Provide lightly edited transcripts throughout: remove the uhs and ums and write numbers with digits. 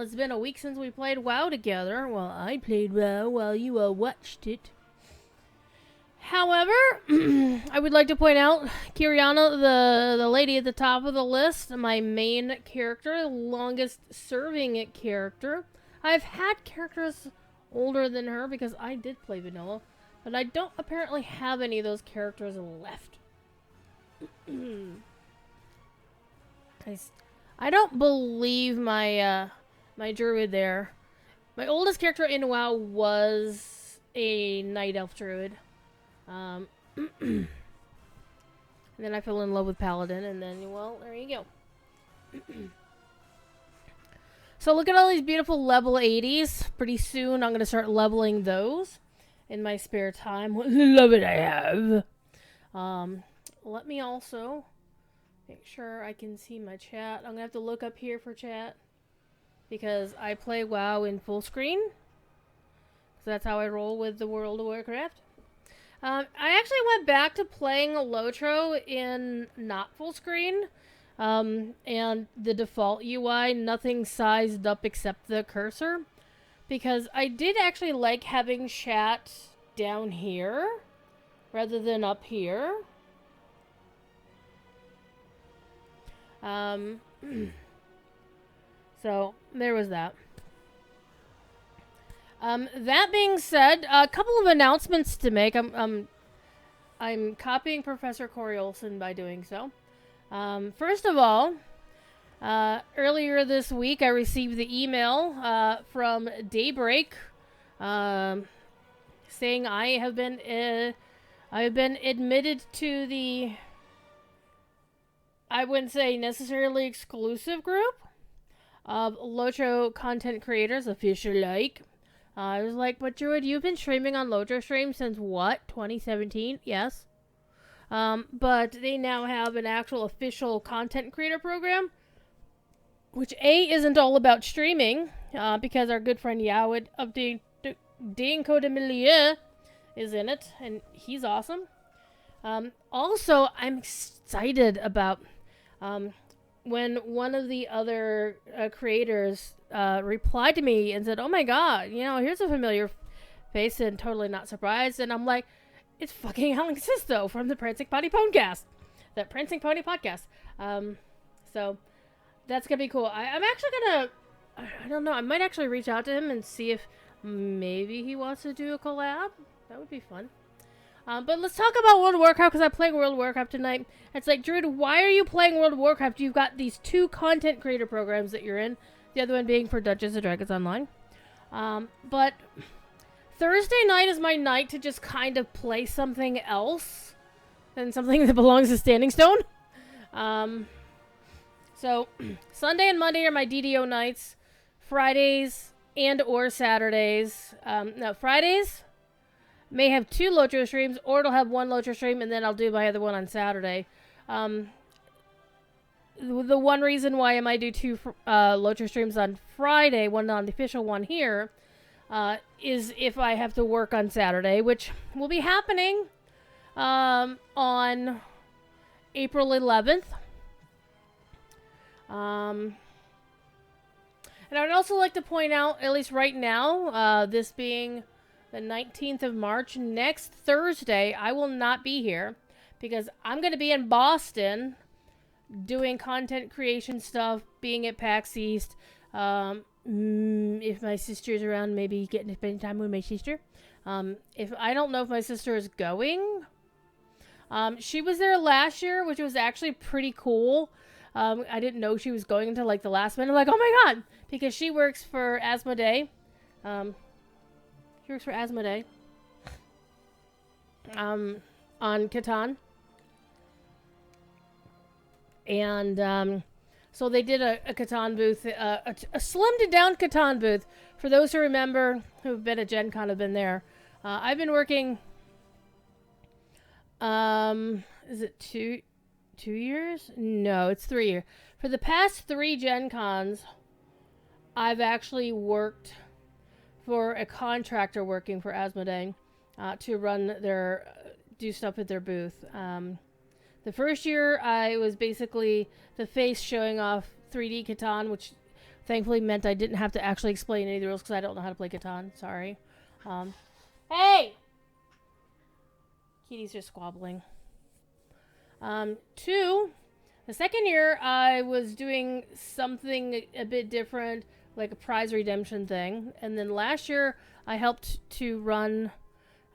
it's been a week since we played WoW together. Well, I played WoW while you all watched it. However, I would like to point out Kiriana, the lady at the top of the list, my main character, longest serving character. I've had characters older than her because I did play vanilla, but I don't apparently have any of those characters left. I don't believe my my druid there. My oldest character in WoW was a night elf druid. And then I fell in love with paladin, and then, well, there you go. So look at all these beautiful level 80s. Pretty soon I'm going to start leveling those in my spare time. What love it I have. Let me also make sure I can see my chat. I'm going to have to look up here for chat because I play WoW in full screen. So that's how I roll with the World of Warcraft. I actually went back to playing Lotro in not full screen. And the default UI, nothing sized up except the cursor. Because I did actually like having chat down here rather than up here. So, there was that. That being said, a couple of announcements to make. I'm copying Professor Corey Olson by doing so. First of all, earlier this week I received the email from Daybreak saying I have been admitted to the, I wouldn't say necessarily exclusive group of Lotro content creators, official like. I was like, but Druid, you've been streaming on Lotro stream since what? 2017? Yes. But they now have an actual official content creator program, which A, isn't all about streaming, because our good friend Yawid of D'Enco de Milieu is in it, and he's awesome. Also, I'm excited about when one of the other creators replied to me and said, oh my god, you know, here's a familiar face and totally not surprised. And I'm like, it's fucking Helen Sisto from the Prancing Pony Podcast. That Prancing Pony Podcast. So that's gonna be cool. I'm actually gonna, I don't know, I might actually reach out to him and see if maybe he wants to do a collab. That would be fun. But let's talk about World of Warcraft, because I'm playing World of Warcraft tonight. It's like, Druid, why are you playing World of Warcraft? You've got these two content creator programs that you're in. The other one being for Dungeons & Dragons Online. But Thursday night is my night to just kind of play something else than something that belongs to Standing Stone. So, Sunday and Monday are my DDO nights. Fridays and or Saturdays. No, Fridays may have 2 Lotro streams, or it'll have 1 Lotro stream, and then I'll do my other one on Saturday. The one reason why I might do 2 Lotro streams on Friday, one non-official one here, is if I have to work on Saturday, which will be happening on April 11th. And I would also like to point out, at least right now, this being the 19th of March, next Thursday, I will not be here because I'm going to be in Boston doing content creation stuff, being at PAX East. If my sister's around, maybe getting to spend time with my sister. If I don't know if my sister is going. She was there last year, which was actually pretty cool. I didn't know she was going until like the last minute. I'm like, oh my god, because she works for Asmodee. She works for Asmodee. On Catan. And so they did a Catan booth, a slimmed down Catan booth. For those who remember, who've been at Gen Con, have been there. I've been working. Is it two years? No, it's 3 years. For the past 3 Gen Cons, I've actually worked for a contractor working for Asmodee to run do stuff at their booth. The first year, I was basically the face showing off 3D Catan, which thankfully meant I didn't have to actually explain any of the rules because I don't know how to play Catan. Sorry. Hey! Kitty's just squabbling. 2, the second year I was doing something a bit different, like a prize redemption thing. And then last year I helped to run,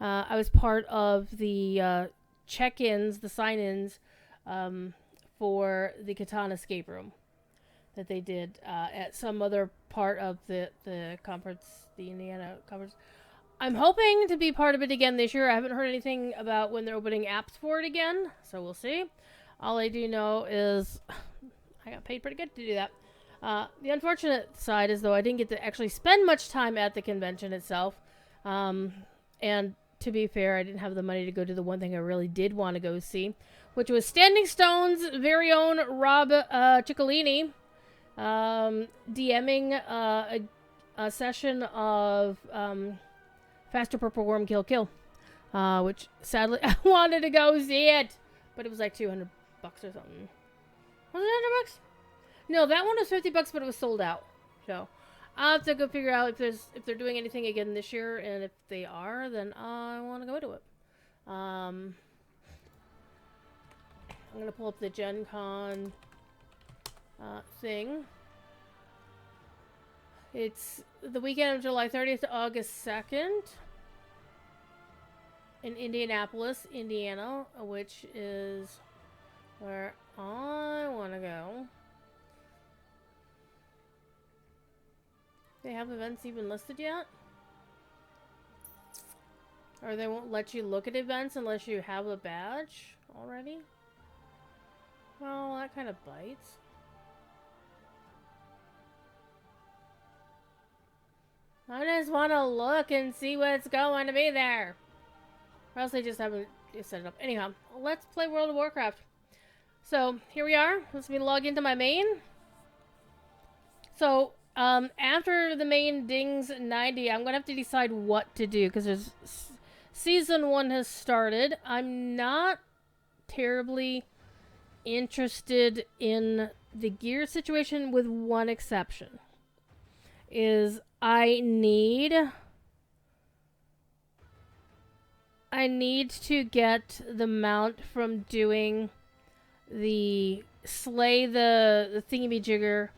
I was part of the check-ins, the sign-ins, for the Catan escape room that they did at some other part of the conference, the Indiana conference. I'm hoping to be part of it again this year. I haven't heard anything about when they're opening apps for it again, so we'll see. All I do know is I got paid pretty good to do that. The unfortunate side is, though, I didn't get to actually spend much time at the convention itself. And to be fair, I didn't have the money to go to the one thing I really did want to go see, which was Standing Stone's very own Rob Ciccolini DMing a session of Faster Purple Worm Kill Kill, which sadly I wanted to go see it, but it was like $200 or something. Was it $100? No, that one was $50, but it was sold out. So I'll have to go figure out if they're doing anything again this year, and if they are, then I want to go to it. I'm gonna pull up the Gen Con thing. It's the weekend of July 30th to August 2nd in Indianapolis, Indiana, which is where I want to go. They have events even listed yet? Or they won't let you look at events unless you have a badge already? Well, that kind of bites. I just want to look and see what's going to be there. Or else they just haven't set it up. Anyhow, let's play World of Warcraft. So, here we are. Let's me log into my main. So, after the main dings 90, I'm going to have to decide what to do. Because there's Season 1 has started. I'm not terribly interested in the gear situation with one exception. Is I need to get the mount from doing the slay the thingamajigger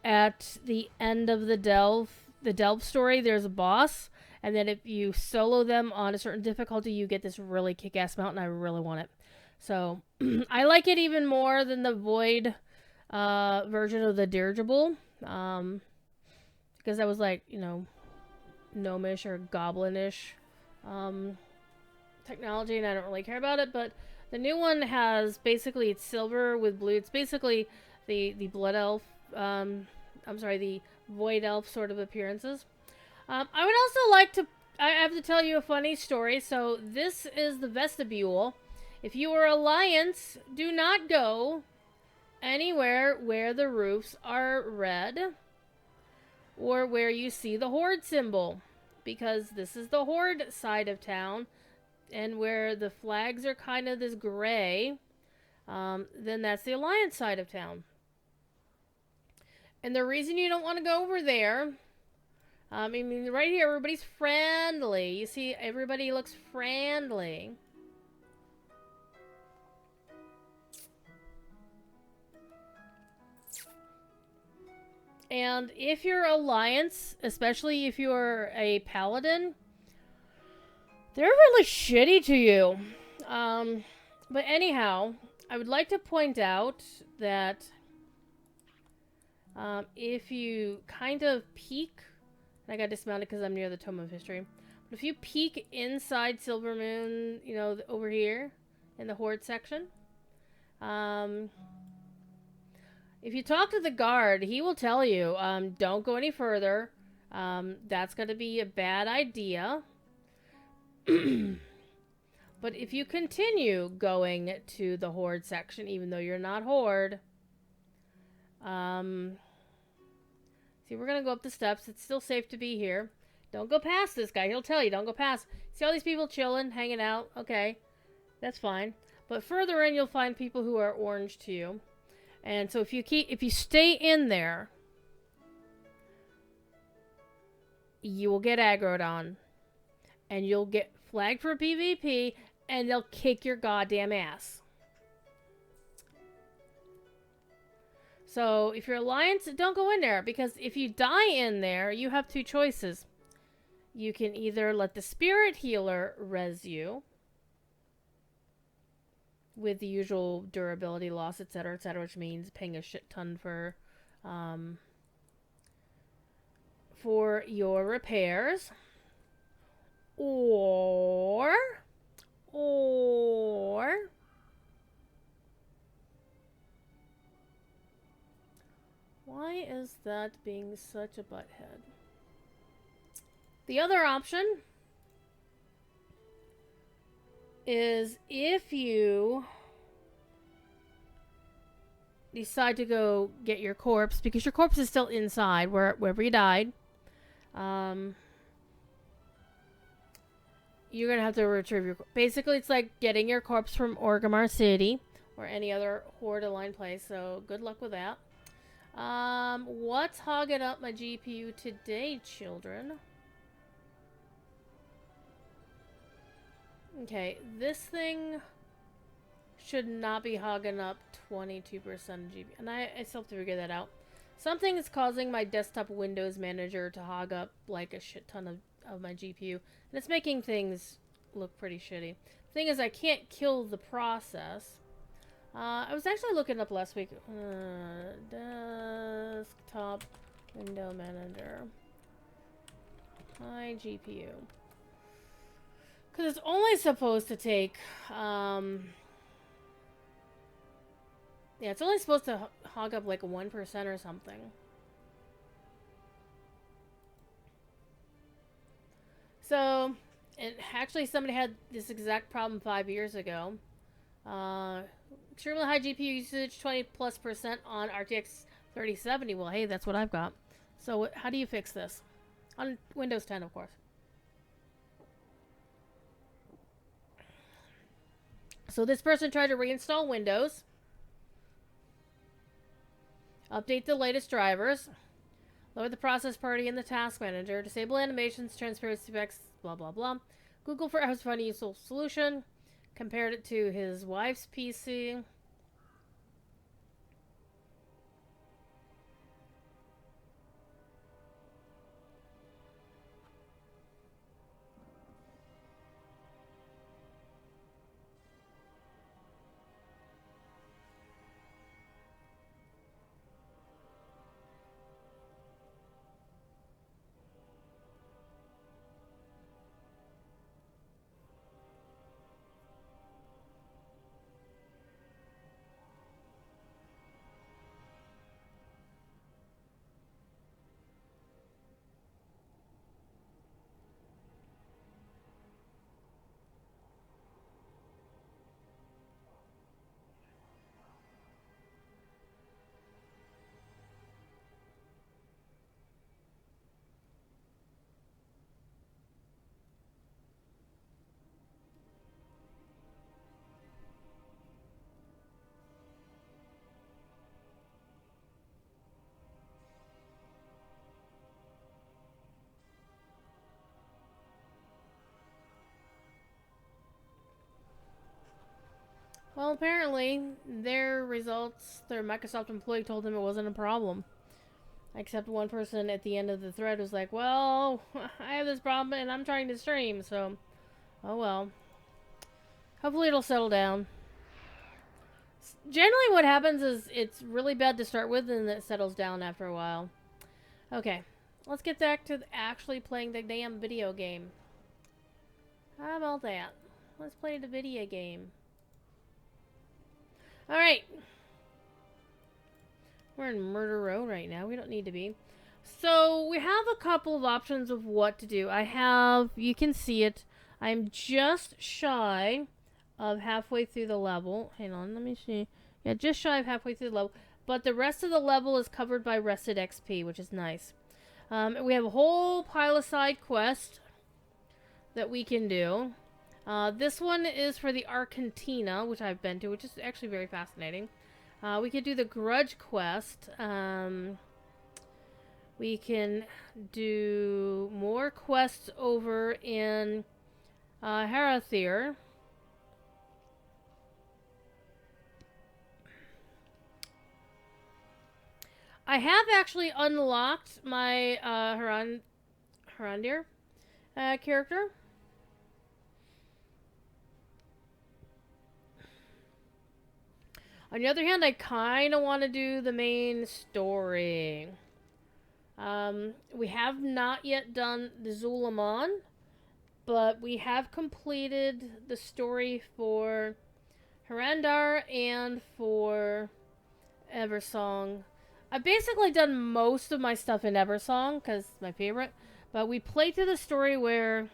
at the end of the delve story. There's a boss, and then if you solo them on a certain difficulty, you get this really kick-ass mount, and I really want it. So I like it even more than the Void version of the dirigible. Because that was like, you know, gnomish or goblinish technology, and I don't really care about it. But the new one has basically, it's silver with blue. It's basically the blood elf, the void elf sort of appearances. I would also like to, I have to tell you a funny story. So this is the vestibule. If you are Alliance, do not go anywhere where the roofs are red. Or where you see the Horde symbol, because this is the Horde side of town, and where the flags are kind of this gray, then that's the Alliance side of town. And the reason you don't want to go over there, I mean, right here, everybody's friendly. You see, everybody looks friendly. And if you're Alliance, especially if you're a Paladin, they're really shitty to you. But anyhow, I would like to point out that if you kind of peek, I got dismounted because I'm near the Tome of History, but if you peek inside Silvermoon, you know, over here in the Horde section, if you talk to the guard, he will tell you, don't go any further. That's going to be a bad idea. But if you continue going to the Horde section, even though you're not Horde, see, we're going to go up the steps. It's still safe to be here. Don't go past this guy. He'll tell you, don't go past. See all these people chilling, hanging out? Okay, that's fine. But further in, you'll find people who are orange to you. And so if you stay in there, you will get aggroed on. And you'll get flagged for PvP, and they'll kick your goddamn ass. So, if you're Alliance, don't go in there. Because if you die in there, you have two choices. You can either let the Spirit Healer res you. With the usual durability loss, etc., which means paying a shit ton for your repairs. Or why is that being such a butthead? The other option is if you decide to go get your corpse, because your corpse is still inside wherever you died, you're gonna have to retrieve your... Basically, it's like getting your corpse from Orgrimmar City or any other Horde-aligned place, so good luck with that. What's hogging up my GPU today, children? Okay, this thing should not be hogging up 22% GPU. And I still have to figure that out. Something is causing my desktop Windows Manager to hog up like a shit ton of my GPU. And it's making things look pretty shitty. Thing is, I can't kill the process. I was actually looking up last week. Desktop Window Manager. My GPU. Because it's only supposed to take, yeah, it's only supposed to hog up like 1% or something. So, and actually somebody had this exact problem 5 years ago. Extremely high GPU usage, 20+% on RTX 3070. Well, hey, that's what I've got. So, how do you fix this? On Windows 10, of course. So this person tried to reinstall Windows, update the latest drivers, load the process party in the task manager, disable animations, transparency effects, blah blah blah. Google for has found a useful solution, compared it to his wife's PC. Well, apparently, their Microsoft employee told them it wasn't a problem. Except one person at the end of the thread was like, well, I have this problem and I'm trying to stream, so... Oh well. Hopefully it'll settle down. Generally what happens is it's really bad to start with and it settles down after a while. Okay. Let's get back to actually playing the damn video game. How about that? Let's play the video game. Alright. We're in Murder Row right now. We don't need to be. So, we have a couple of options of what to do. You can see it. I'm just shy of halfway through the level. Hang on, let me see. Yeah, just shy of halfway through the level. But the rest of the level is covered by rested XP, which is nice. We have a whole pile of side quests that we can do. This one is for the Argentina, which I've been to, which is actually very fascinating. We could do the Grudge quest, We can do more quests over in Harathir. I have actually unlocked my Harandir character. On the other hand, I kind of want to do the main story. We have not yet done the Zul'Aman, but we have completed the story for Harandar and for Eversong. I've basically done most of my stuff in Eversong because it's my favorite. But we played through the story where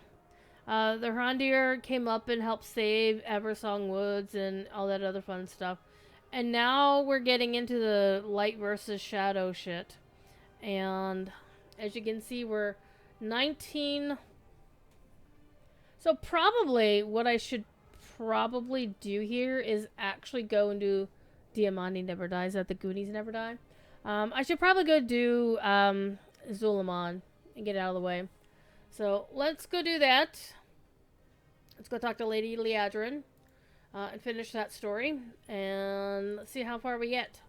the Harandir came up and helped save Eversong Woods and all that other fun stuff. And now we're getting into the light versus shadow shit. And as you can see, we're 19. So probably what I should probably do here is actually go and do Diamante Never Dies, that the Goonies Never Die. I should probably go do Zul'Aman and get it out of the way. So let's go do that. Let's go talk to Lady Liadrin and finish that story. And let's see how far we get.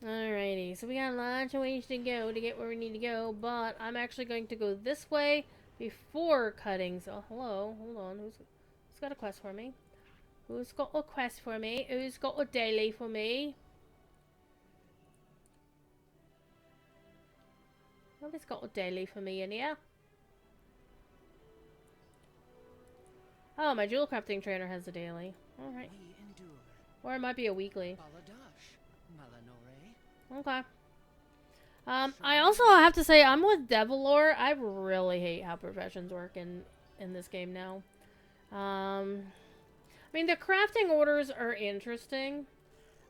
Alrighty, so we got lots of ways to go to get where we need to go, but I'm actually going to go this way before cutting. So, hello, hold on, who's got a quest for me? Who's got a quest for me? Who's got a daily for me? Nobody's got a daily for me in here. Oh, my jewel crafting trainer has a daily. Alright. Or it might be a weekly. Okay. I also have to say, I'm with Devilor. I really hate how professions work in this game now. I mean, the crafting orders are interesting.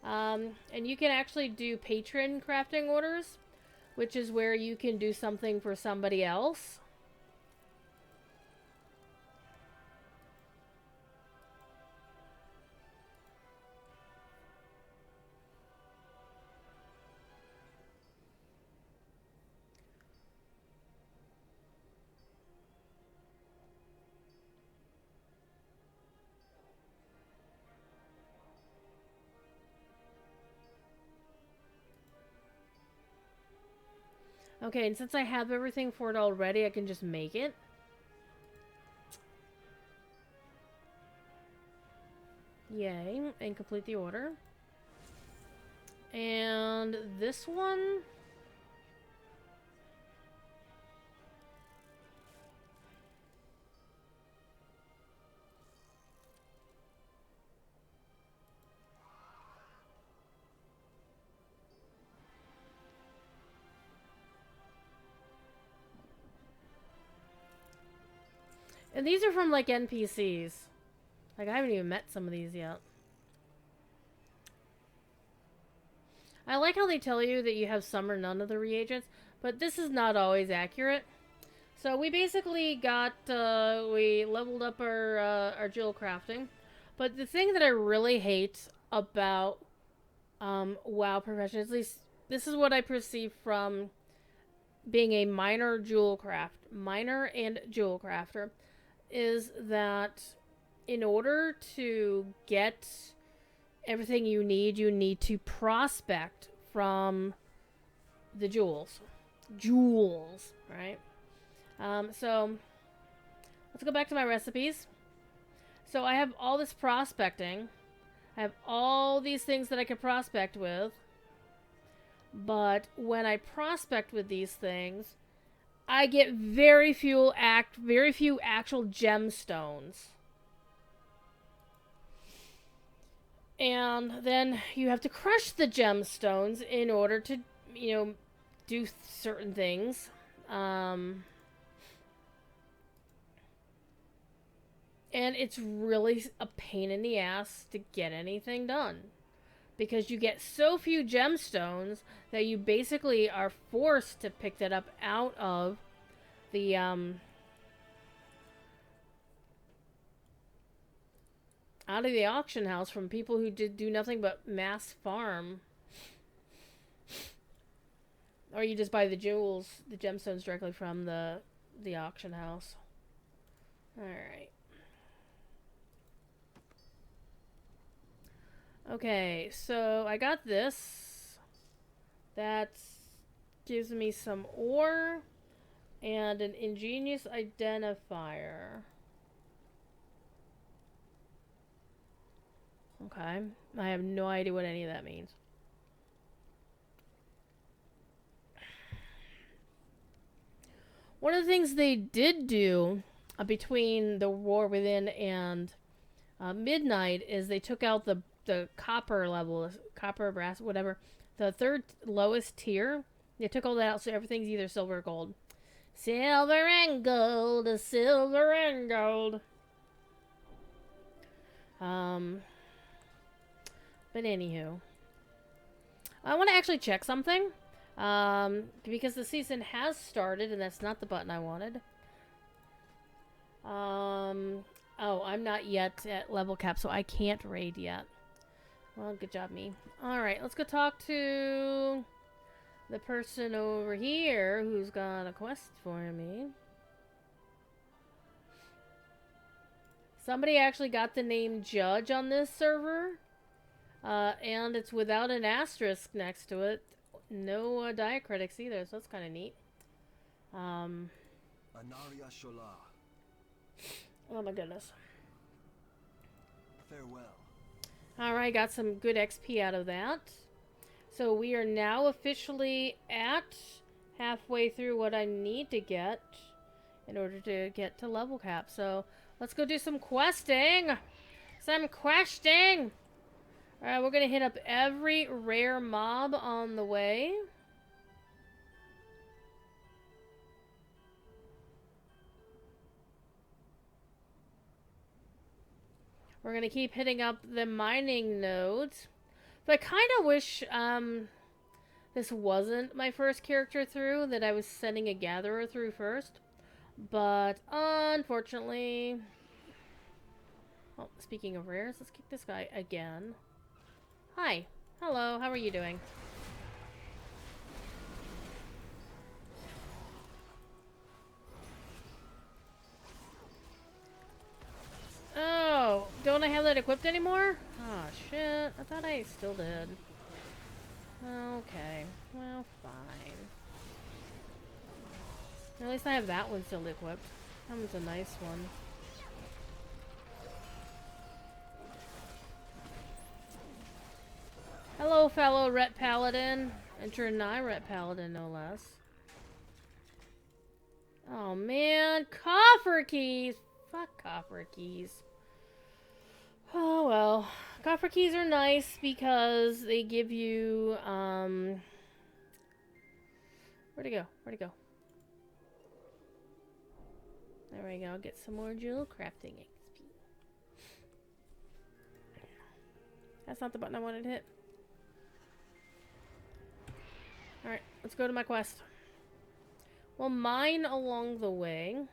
And you can actually do patron crafting orders, which is where you can do something for somebody else. Okay, and since I have everything for it already, I can just make it. Yay, and complete the order. And this one... And these are from, like, NPCs. Like, I haven't even met some of these yet. I like how they tell you that you have some or none of the reagents, but this is not always accurate. So we basically got, we leveled up our jewel crafting. But the thing that I really hate about WoW profession, at least this is what I perceive from being a minor and jewel crafter, is that in order to get everything you need to prospect from the jewels. Jewels, right? So let's go back to my recipes. So I have all this prospecting. I have all these things that I can prospect with. But when I prospect with these things, I get very few actual gemstones. And then you have to crush the gemstones in order to, do certain things. And it's really a pain in the ass to get anything done. Because you get so few gemstones that you basically are forced to pick that up out of the auction house from people who do nothing but mass farm. Or you just buy the jewels, the gemstones directly from the auction house. Alright. Okay, so I got this. That gives me some ore and an ingenious identifier. Okay, I have no idea what any of that means. One of the things they did do between the War Within and Midnight is they took out the copper level, copper, brass, whatever, the third lowest tier. They took all that out, so everything's either silver or gold. Silver and gold, silver and gold. But anywho, I want to actually check something. Because the season has started, and that's not the button I wanted. Oh, I'm not yet at level cap, so I can't raid yet. Well, good job, me. Alright, let's go talk to the person over here who's got a quest for me. Somebody actually got the name Judge on this server. And it's without an asterisk next to it. No diacritics either, so that's kind of neat. Oh my goodness. Farewell. Alright, got some good XP out of that. So we are now officially at halfway through what I need to get in order to get to level cap. So let's go do some questing. Some questing! Alright, we're gonna hit up every rare mob on the way. We're gonna keep hitting up the mining nodes. But I kind of wish this wasn't my first character through, that I was sending a gatherer through first. But unfortunately... Oh, speaking of rares, let's kick this guy again. Hi. Hello. How are you doing? Oh, don't I have that equipped anymore? Oh, shit. I thought I still did. Okay. Well, fine. At least I have that one still equipped. That one's a nice one. Hello, fellow Ret Paladin. And Jernai Ret Paladin, no less. Oh, man. Coffer keys. Fuck coffer keys. Oh, well. Coffer keys are nice because they give you, Where'd it go? Where'd it go? There we go. Get some more jewel crafting XP. That's not the button I wanted to hit. Alright, let's go to my quest. We'll mine along the way.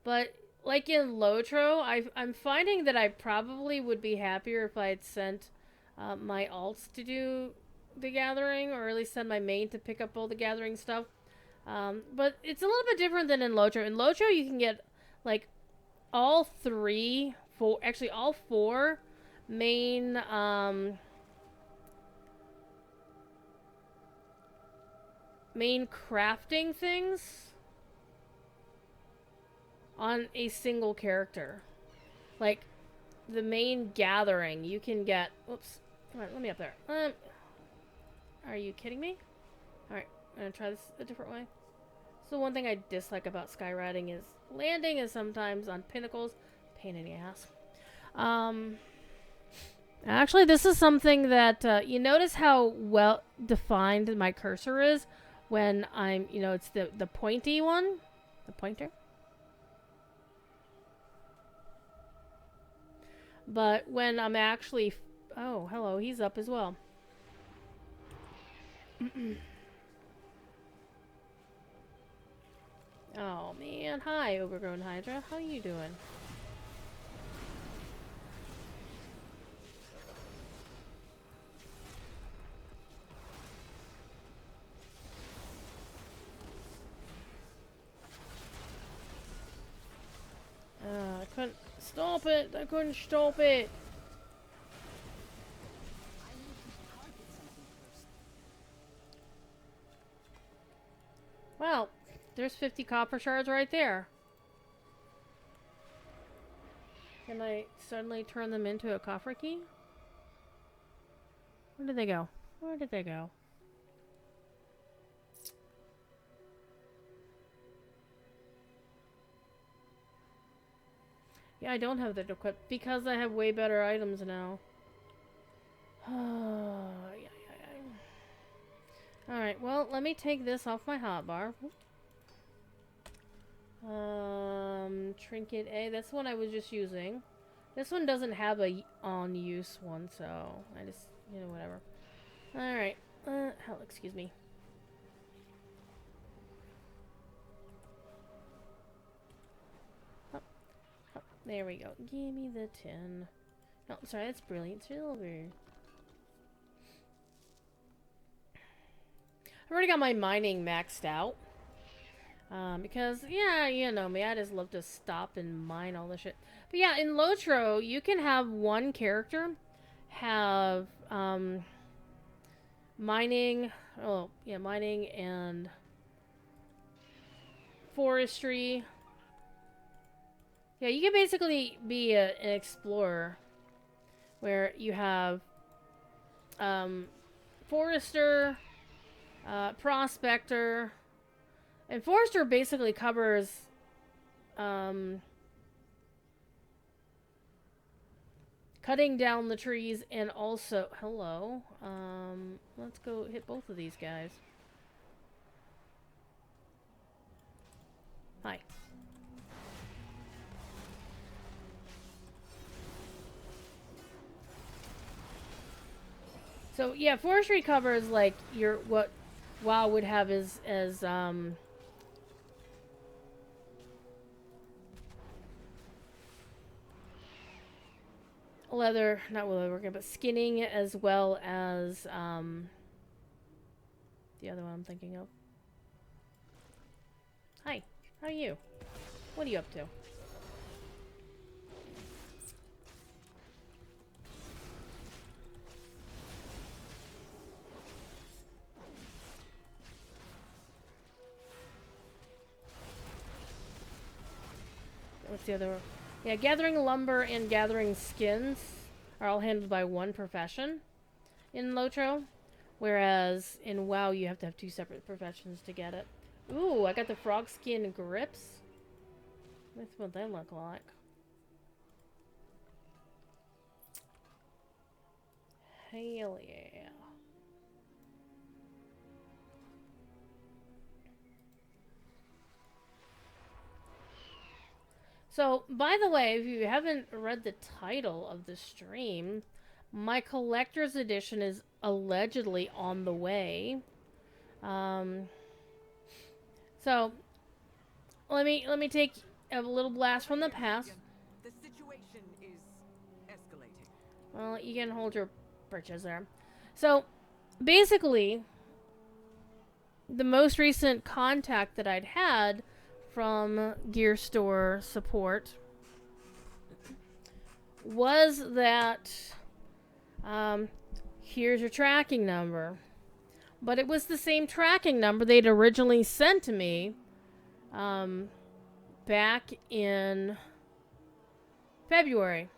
But, like in Lotro, I'm finding that I probably would be happier if I had sent my alts to do the gathering, or at least send my main to pick up all the gathering stuff. But it's a little bit different than in Lotro. In Lotro, you can get, like, all four main, main crafting things on a single character. Like, the main gathering, you can get... Oops. Come on, let me up there. Are you kidding me? Alright, I'm gonna try this a different way. So one thing I dislike about skywriting is landing is sometimes on pinnacles. Pain in the ass. Actually, this is something that... you notice how well defined my cursor is when I'm... You know, it's the pointy one. The pointer. But when I'm actually... Oh, hello. He's up as well. Oh, man. Hi, Overgrown Hydra. How you doing? Stop it! I couldn't stop it! Well, there's 50 copper shards right there. Can I suddenly turn them into a coffer key? Where did they go? Where did they go? Yeah, I don't have that equipped because I have way better items now. Alright, well, let me take this off my hotbar. Trinket A. That's the one I was just using. This one doesn't have a on-use one, so I just, you know, whatever. Alright. Hell, excuse me. Oh, there we go. Give me the 10. No, sorry, that's brilliant silver. I've already got my mining maxed out. Because, yeah, you know me, I just love to stop and mine all the shit. But yeah, in Lotro, you can have one character have, mining, mining and forestry. Yeah, you can basically be an explorer where you have, forester, prospector, and forester basically covers, cutting down the trees and also, hello, let's go hit both of these guys. Hi. So yeah, forestry covers like your what WoW would have as leather, not leatherworking, but skinning, as well as the other one I'm thinking of. Hi, how are you? What are you up to? What's the other one? Yeah, gathering lumber and gathering skins are all handled by one profession in Lotro. Whereas in WoW, you have to have two separate professions to get it. Ooh, I got the frog skin grips. That's what they look like. Hell yeah. So, by the way, if you haven't read the title of the stream, my collector's edition is allegedly on the way. So let me take a little blast from the past. The situation is escalating. Well, you can hold your britches there. So basically, the most recent contact that I'd had from Gear Store support was that here's your tracking number. But it was the same tracking number they'd originally sent to me back in February.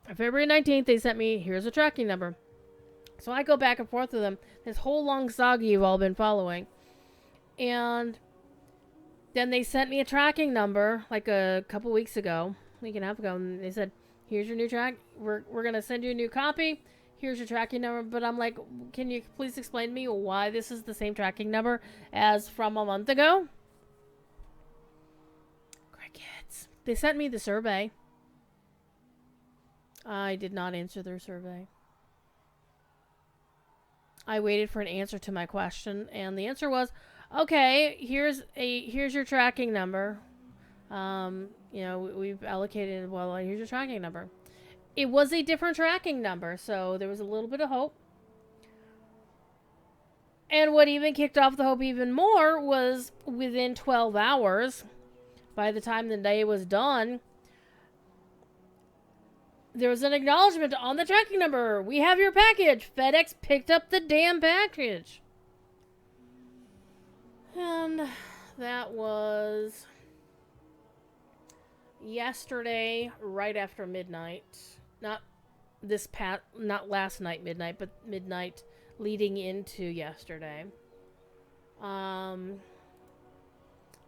On February 19th, they sent me, here's a tracking number. So I go back and forth with them. This whole long saga you've all been following. And then they sent me a tracking number like a couple weeks ago, week and a half ago, and they said, here's your new track. We're going to send you a new copy. Here's your tracking number. But I'm like, can you please explain to me why this is the same tracking number as from a month ago? Crickets. They sent me the survey. I did not answer their survey. I waited for an answer to my question, and the answer was, okay, here's your tracking number. You know, we've allocated, well, here's your tracking number. It was a different tracking number, so there was a little bit of hope. And what even kicked off the hope even more was within 12 hours, by the time the day was done, there was an acknowledgement on the tracking number. We have your package. FedEx picked up the damn package. And that was yesterday, right after midnight. Not last night midnight, but midnight leading into yesterday. Let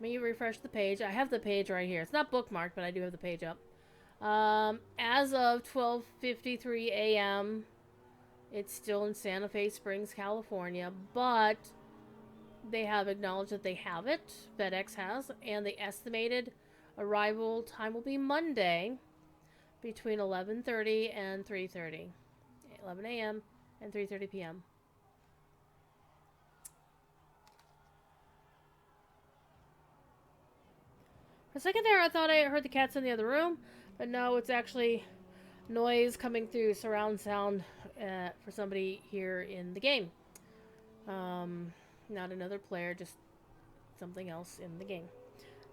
me refresh the page. I have the page right here. It's not bookmarked, but I do have the page up. As of 12:53 a.m., it's still in Santa Fe Springs, California, but they have acknowledged that they have it. FedEx has, and the estimated arrival time will be Monday between 11:30 and 3:30. 11 a.m. and 3:30 p.m. For a second there, I thought I heard the cats in the other room, but no, it's actually noise coming through surround sound for somebody here in the game. Not another player, just something else in the game.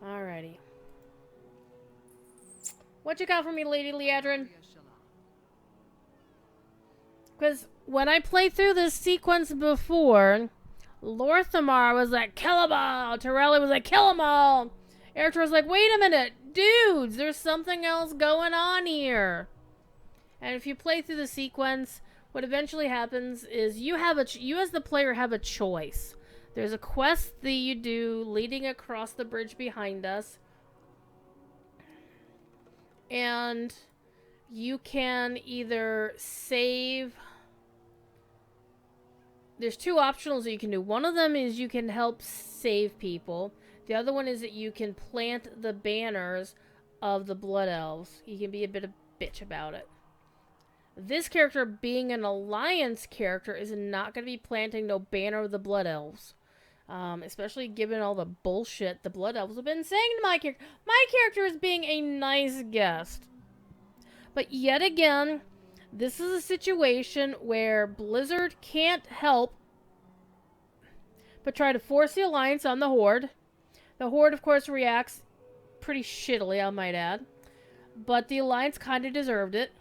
Alrighty. What you got for me, Lady Leadrin? Because when I played through this sequence before, Lorthamar was like, kill 'em all! Torelli was like, kill 'em all! Eritor was like, wait a minute! Dudes, there's something else going on here! And if you play through the sequence, what eventually happens is you as the player have a choice. There's a quest that you do leading across the bridge behind us. And you can either save... There's two optionals that you can do. One of them is you can help save people. The other one is that you can plant the banners of the Blood Elves. You can be a bit of a bitch about it. This character, being an Alliance character, is not going to be planting no banner of the Blood Elves. Especially given all the bullshit the Blood Elves have been saying to my character. My character is being a nice guest. But yet again, this is a situation where Blizzard can't help but try to force the Alliance on the Horde. The Horde, of course, reacts pretty shittily, I might add. But the Alliance kind of deserved it.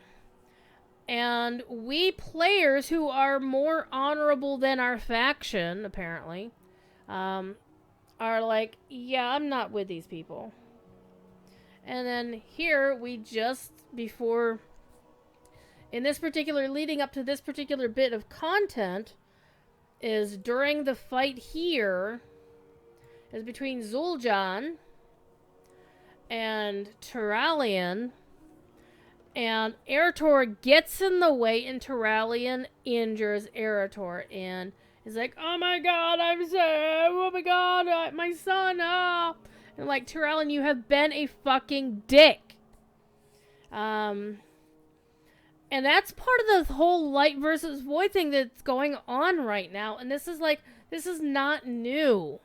And we players who are more honorable than our faction, apparently, are like, yeah, I'm not with these people. And then here, we just, before, in this particular, leading up to this particular bit of content, is during the fight here, is between Zul'Aman and Turalian, and Eritor gets in the way, and Turalian injures Eritor, and is like, oh my god, I'm sad, oh my god, my son, ah. And like, Turalian, you have been a fucking dick. And that's part of the whole light versus void thing that's going on right now, and this is like, this is not new.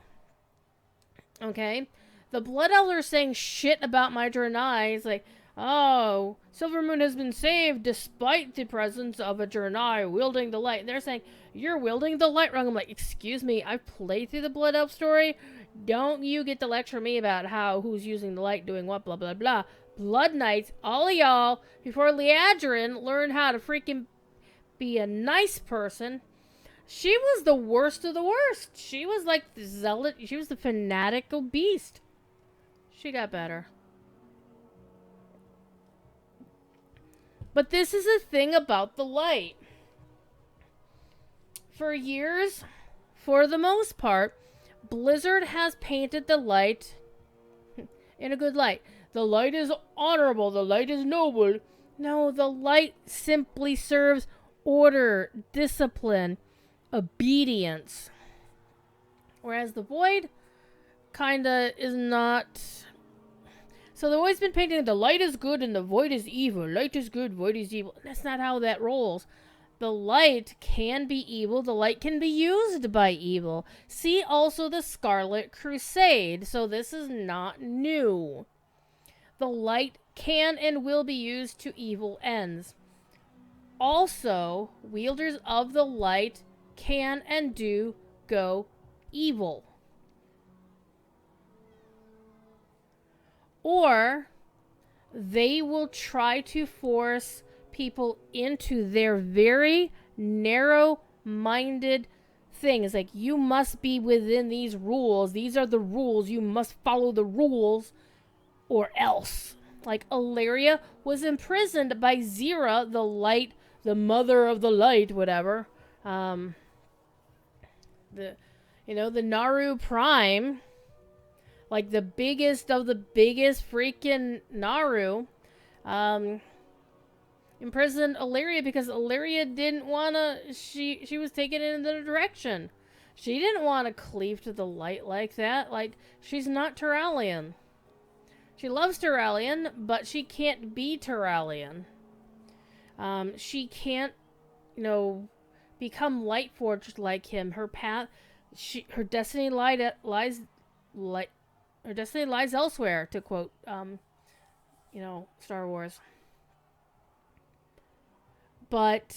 Okay? The Blood Elves are saying shit about my Draenei. It's like, oh, Silvermoon has been saved despite the presence of a Draenei wielding the light. And they're saying, you're wielding the light wrong. I'm like, excuse me, I've played through the Blood Elf story. Don't you get to lecture me about who's using the light, doing what, blah, blah, blah. Blood Knights, all of y'all, before Leadrin learned how to freaking be a nice person, she was the worst of the worst. She was like the zealot. She was the fanatical beast. She got better. But this is the thing about the light. For years, for the most part, Blizzard has painted the light in a good light. The light is honorable. The light is noble. No, the light simply serves order, discipline, obedience. Whereas the void kinda is not. So they've always been painting the light is good and the void is evil. Light is good, void is evil. That's not how that rolls. The light can be evil. The light can be used by evil. See also the Scarlet Crusade. So this is not new. The light can and will be used to evil ends. Also, wielders of the light can and do go evil. or they will try to force people into their very narrow-minded thing. It's like, you must be within these rules. These are the rules. You must follow the rules or else. Like, Ilaria was imprisoned by Zira, the light, the mother of the light, whatever. The Naru Prime, like the biggest of the biggest freaking Naru, imprisoned Ilaria because Ilaria didn't wanna. She was taken in the direction. She didn't want to cleave to the light like that. Like, she's not Turalian. She loves Turalian, but she can't be Turalian. She can't, become Lightforged like him. Her path, her destiny lies elsewhere. To quote, Star Wars. But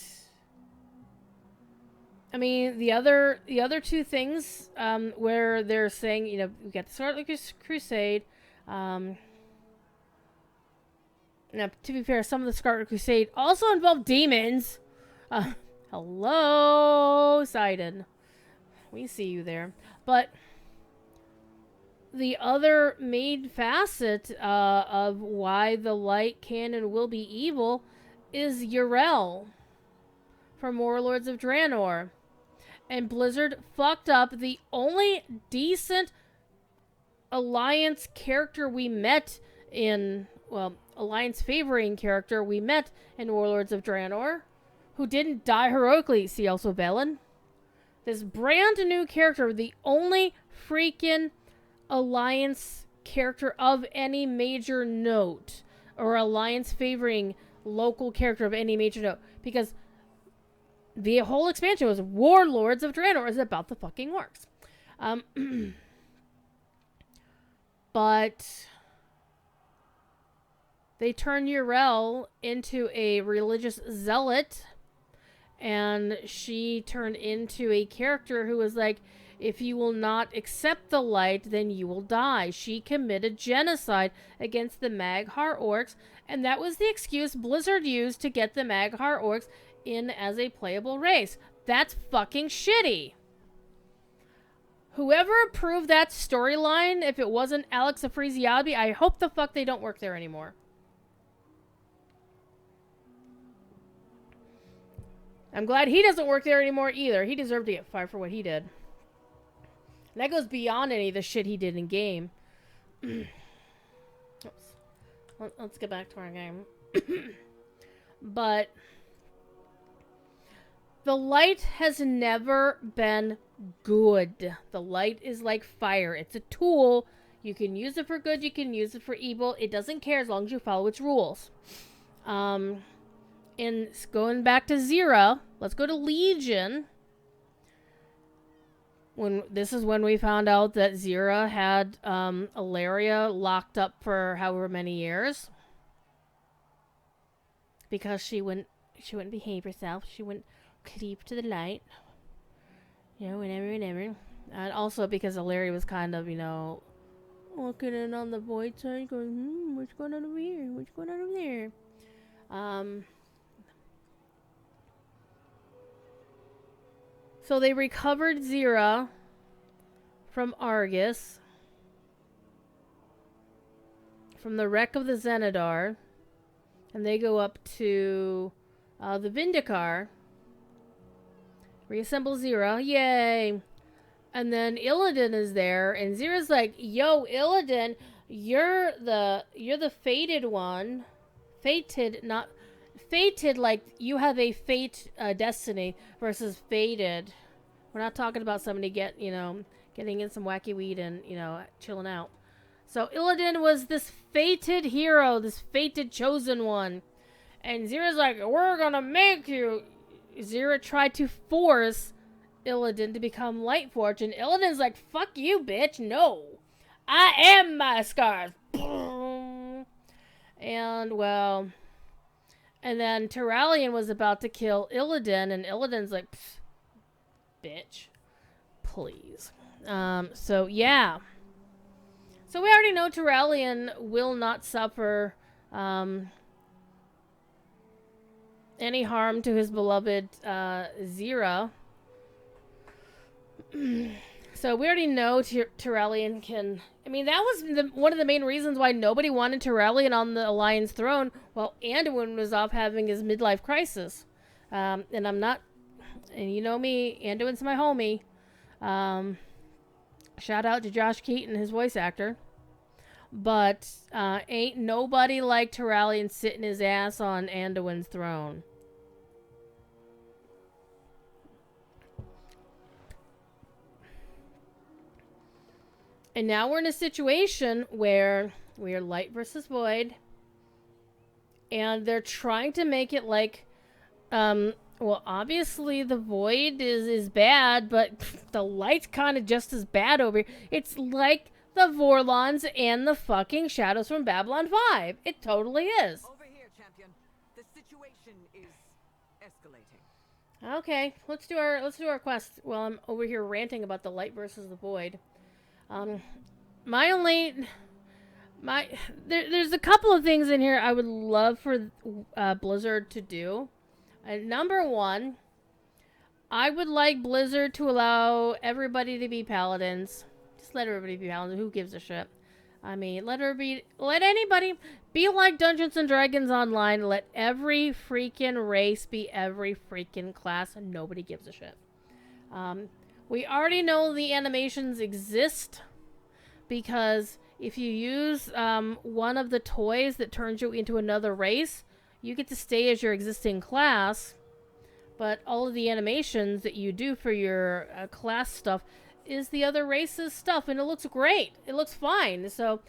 I mean, the other two things, where they're saying, we got the Scarlet Crusade. Now, to be fair, some of the Scarlet Crusade also involve demons. Hello, Sidon. We see you there. But the other main facet of why the light can and will be evil is Yrel from Warlords of Draenor. And Blizzard fucked up the only decent Alliance character we met in... Well, Alliance favoring character we met in Warlords of Draenor, who didn't die heroically. See also Velen. This brand new character, the only freaking Alliance character of any major note, or Alliance favoring local character of any major note, because the whole expansion was Warlords of Draenor is about the fucking orcs. But they turn Yrel into a religious zealot, and she turned into a character who was like, if you will not accept the light, then you will die. She committed genocide against the Maghar orcs, and that was the excuse Blizzard used to get the Maghar orcs in as a playable race. That's fucking shitty. Whoever approved that storyline, if it wasn't Alex Afrasiabi, I hope the fuck they don't work there anymore. I'm glad he doesn't work there anymore either. He deserved to get fired for what he did. And that goes beyond any of the shit he did in game. Oops. Let's get back to our game. But the light has never been good. The light is like fire. It's a tool. You can use it for good. You can use it for evil. It doesn't care as long as you follow its rules. And going back to Zira, let's go to Legion. This is when we found out that Zira had Ilaria locked up for however many years because she wouldn't behave herself. She wouldn't cleave to the light. Whatever. And also because Ilaria was kind of, looking in on the void side, going, what's going on over here? What's going on over there? So they recovered Zira from Argus, from the wreck of the Zenidar, and they go up to the Vindicar, reassemble Zira, yay! And then Illidan is there, and Zira's like, yo, Illidan, you're the fated one. Fated, not... Fated, like, you have a fate destiny versus fated. We're not talking about somebody getting in some wacky weed and, chilling out. So Illidan was this fated hero, this fated chosen one. And Zira's like, we're gonna make you. Zira tried to force Illidan to become Lightforged, and Illidan's like, fuck you, bitch, no. I am my scars. And, well... And then Turalian was about to kill Illidan, and Illidan's like, bitch, please. So So we already know Tyrellian will not suffer any harm to his beloved Zira. So we already know Tyrellian can... I mean, that was one of the main reasons why nobody wanted Tyrellian on the Alliance throne while Anduin was off having his midlife crisis. And I'm not... And you know me, Anduin's my homie. Shout out to Josh Keaton, his voice actor. But ain't nobody like Tyrellian sitting his ass on Anduin's throne. And now we're in a situation where we are light versus void. And they're trying to make it like... well, obviously the void is bad, but the light's kind of just as bad over here. It's like the Vorlons and the fucking Shadows from Babylon 5. It totally is. Over here, champion. The situation is escalating. Okay, let's do our quest while I'm over here ranting about the light versus the void. There's a couple of things in here I would love for Blizzard to do. Number one, I would like Blizzard to allow everybody to be paladins. Just let everybody be paladins. Who gives a shit? I mean, let anybody be like Dungeons and Dragons Online. Let every freaking race be every freaking class, and nobody gives a shit. We already know the animations exist because if you use one of the toys that turns you into another race, you get to stay as your existing class, but all of the animations that you do for your class stuff is the other race's stuff, and it looks great. It looks fine. So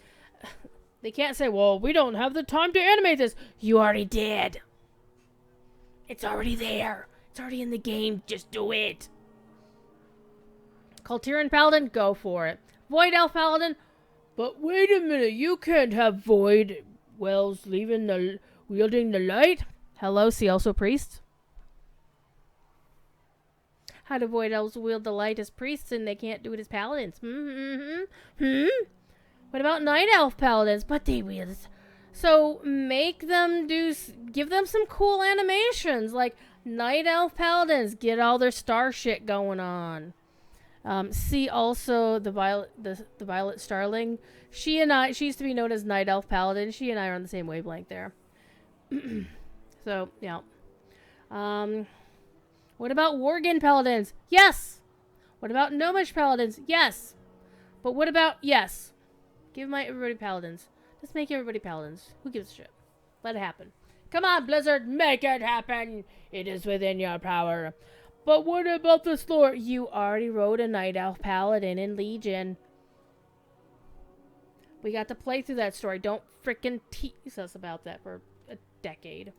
they can't say, well, we don't have the time to animate this. You already did. It's already there. It's already in the game. Just do it. Kultiran Paladin, go for it. Void Elf Paladin, but wait a minute. You can't have Void Wells wielding the light. Hello, see also priests. How do Void Elves wield the light as priests and they can't do it as paladins? What about Night Elf Paladins? But they wield it. So make them give them some cool animations, like Night Elf Paladins get all their star shit going on. See also the Violet Starling. She used to be known as Night Elf Paladin. She and I are on the same wavelength there. So, yeah. What about Worgen Paladins? Yes! What about Gnomish Paladins? Yes! But what about... Yes. Give everybody Paladins. Just make everybody Paladins. Who gives a shit? Let it happen. Come on, Blizzard! Make it happen! It is within your power. But what about this lore? You already wrote a Night Elf Paladin in Legion. We got to play through that story. Don't frickin' tease us about that for a decade.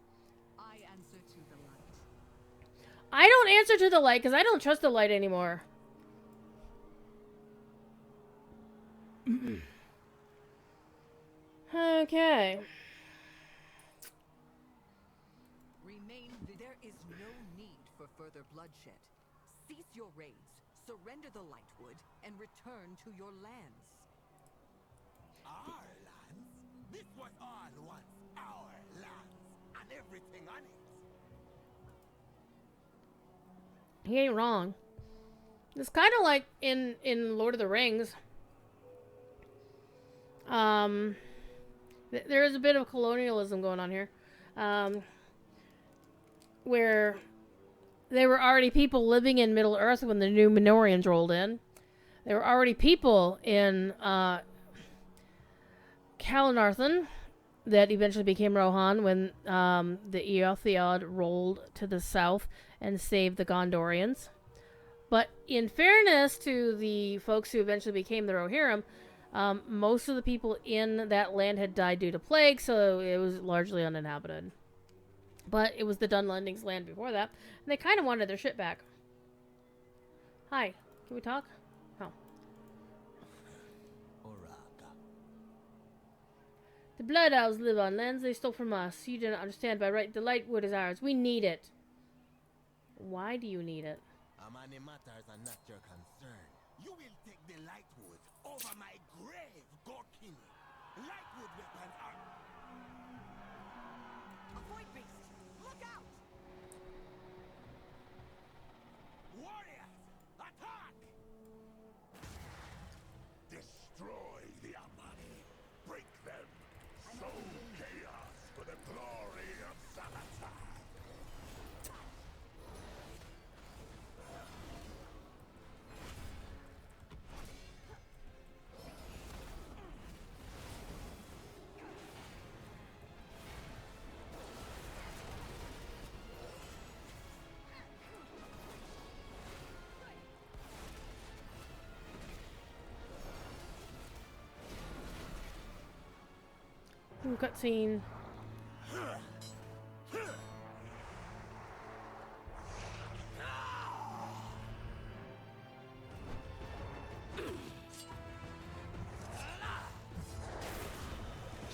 I answer to the light. I don't answer to the light because I don't trust the light anymore. Okay. There is no need for further bloodshed. Cease your raids, surrender the Lightwood, and return to your lands. Our lands? This was all once our lands, and everything on it. He ain't wrong. It's kind of like in Lord of the Rings. There is a bit of colonialism going on here. Where there were already people living in Middle Earth when the new Minorians rolled in. There were already people in Kalinarthon that eventually became Rohan when the Eotheod rolled to the south and saved the Gondorians. But in fairness to the folks who eventually became the Rohirrim, most of the people in that land had died due to plague, so it was largely uninhabited. But it was the Dunlending's land before that, and they kind of wanted their shit back. Hi, can we talk? Oh. The Blood Elves live on lands they stole from us. You do not understand. By right, the Lightwood is ours. We need it. Why do you need it? Money matters are not your concern. You will take the Lightwood over my grave, Gorkini. Lightwood weapons are... Avoid beast! Look out! Warriors, attack! Destroy the Amani. Break them. Sow chaos for the glory of Zalata. Cutscene.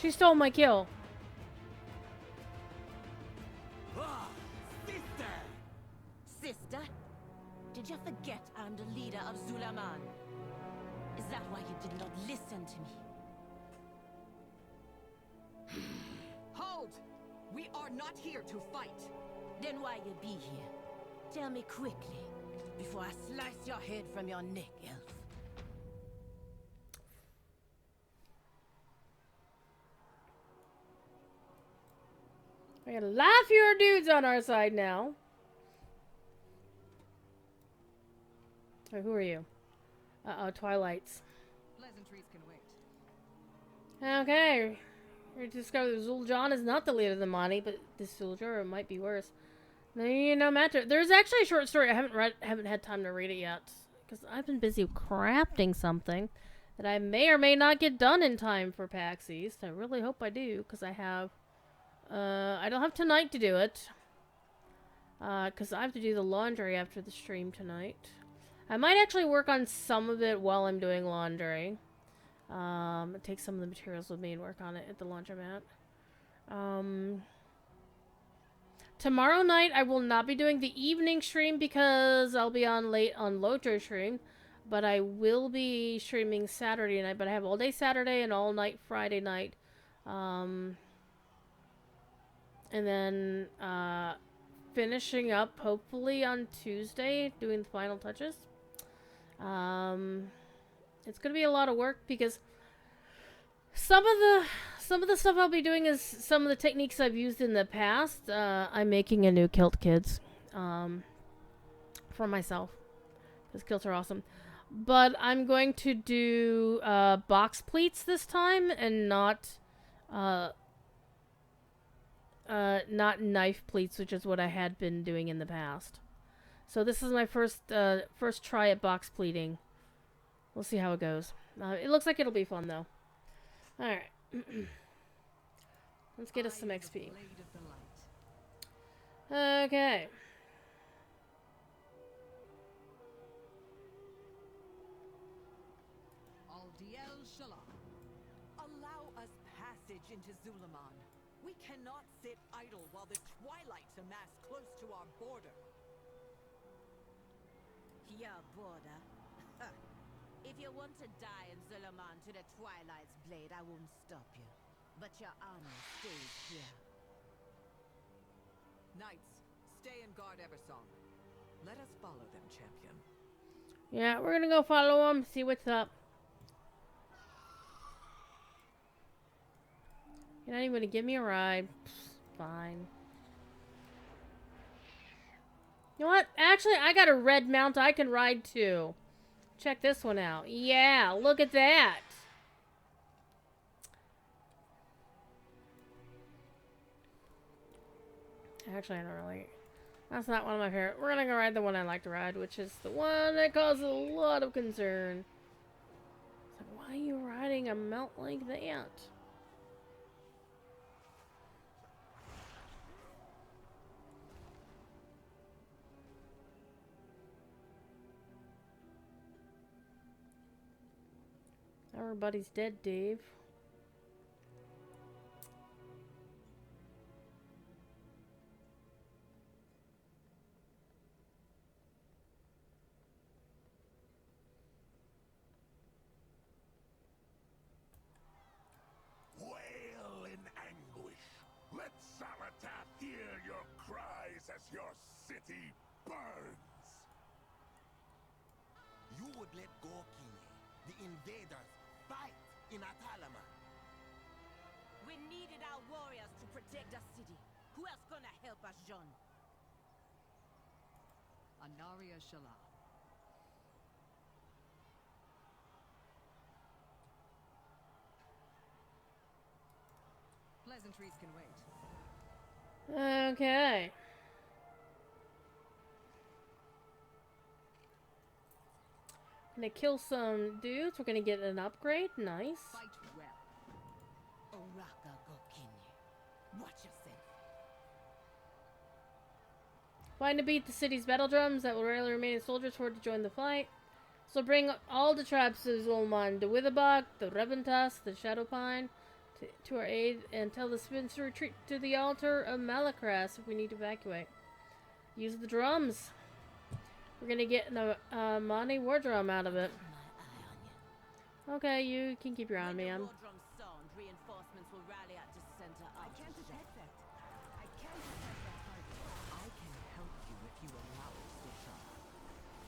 She stole my kill. Sister! Sister? Did you forget I'm the leader of Zul'Aman? Is that why you did not listen to me? Hold! We are not here to fight! Then why you be here? Tell me quickly, before I slice your head from your neck, elf. We got a lot fewer dudes on our side now. Oh, who are you? Uh-oh, Twilights. Pleasantries can wait. Okay. We discovered that Zul'Aman is not the leader of the Mani, but this soldier might be worse. No matter. There's actually a short story. I haven't had time to read it yet. Because I've been busy crafting something that I may or may not get done in time for PAX East. I really hope I do, because I have... I don't have tonight to do it. Because I have to do the laundry after the stream tonight. I might actually work on some of it while I'm doing laundry. Take some of the materials with me and work on it at the laundromat. Tomorrow night I will not be doing the evening stream because I'll be on late on Lojo stream. But I will be streaming Saturday night. But I have all day Saturday and all night Friday night. And then finishing up hopefully on Tuesday doing the final touches. It's gonna be a lot of work because some of the stuff I'll be doing is some of the techniques I've used in the past. I'm making a new kilt, kids, for myself because kilts are awesome. But I'm going to do box pleats this time and not knife pleats, which is what I had been doing in the past. So this is my first try at box pleating. We'll see how it goes. It looks like it'll be fun, though. Alright. Let's get us some XP. Okay. Aldiel Shalom. Allow us passage into Zul'Aman. We cannot sit idle while the Twilights amass close to our border. Your border? If you want to die in Zul'Aman to the Twilight's blade, I won't stop you. But your honor stays here. Knights, stay and guard Eversong. Let us follow them, champion. Yeah, we're gonna go follow them, see what's up. You're not even gonna give me a ride. Pfft, fine. You know what? Actually, I got a red mount I can ride too. Check this one out. Yeah, look at that. Actually, I don't really... That's not one of my favorite. We're gonna go ride the one I like to ride, which is the one that causes a lot of concern. It's like, why are you riding a mount like that? Everybody's dead, Dave. eyes as your city burns. You would let Gorkini, the invaders, fight in Atalama. We needed our warriors to protect the city. Who else gonna help us, John? Anaria Shala. Pleasantries can wait. Okay. Gonna kill some dudes. We're gonna get an upgrade. Nice. Fight well. Oraka Gokini. Watch yourself. Find to beat the city's battle drums that will rarely remaining soldiers forward to join the fight. So bring all the tribes of Zul'Aman, the Witherbach, the Reventus, the Shadowpine, to our aid, and tell the Spins to retreat to the altar of Malakras if we need to evacuate. Use the drums. We're gonna get a Mani war drum out of it. My eye on you. Okay, you can keep your eye on me. When the war drums sound, reinforcements will rally at the center of the Detect that. I can't detect that target. I can help you if you allow it, Station.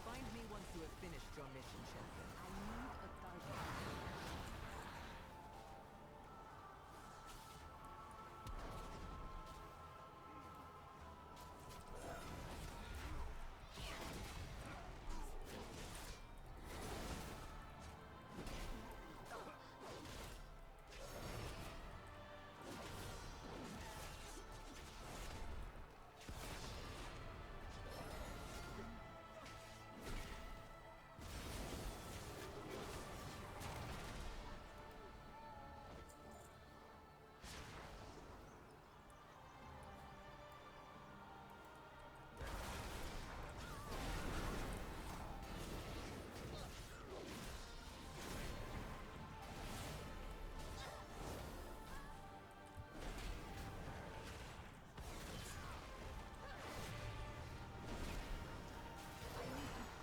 Find me once you have finished your mission, champion. I need a target.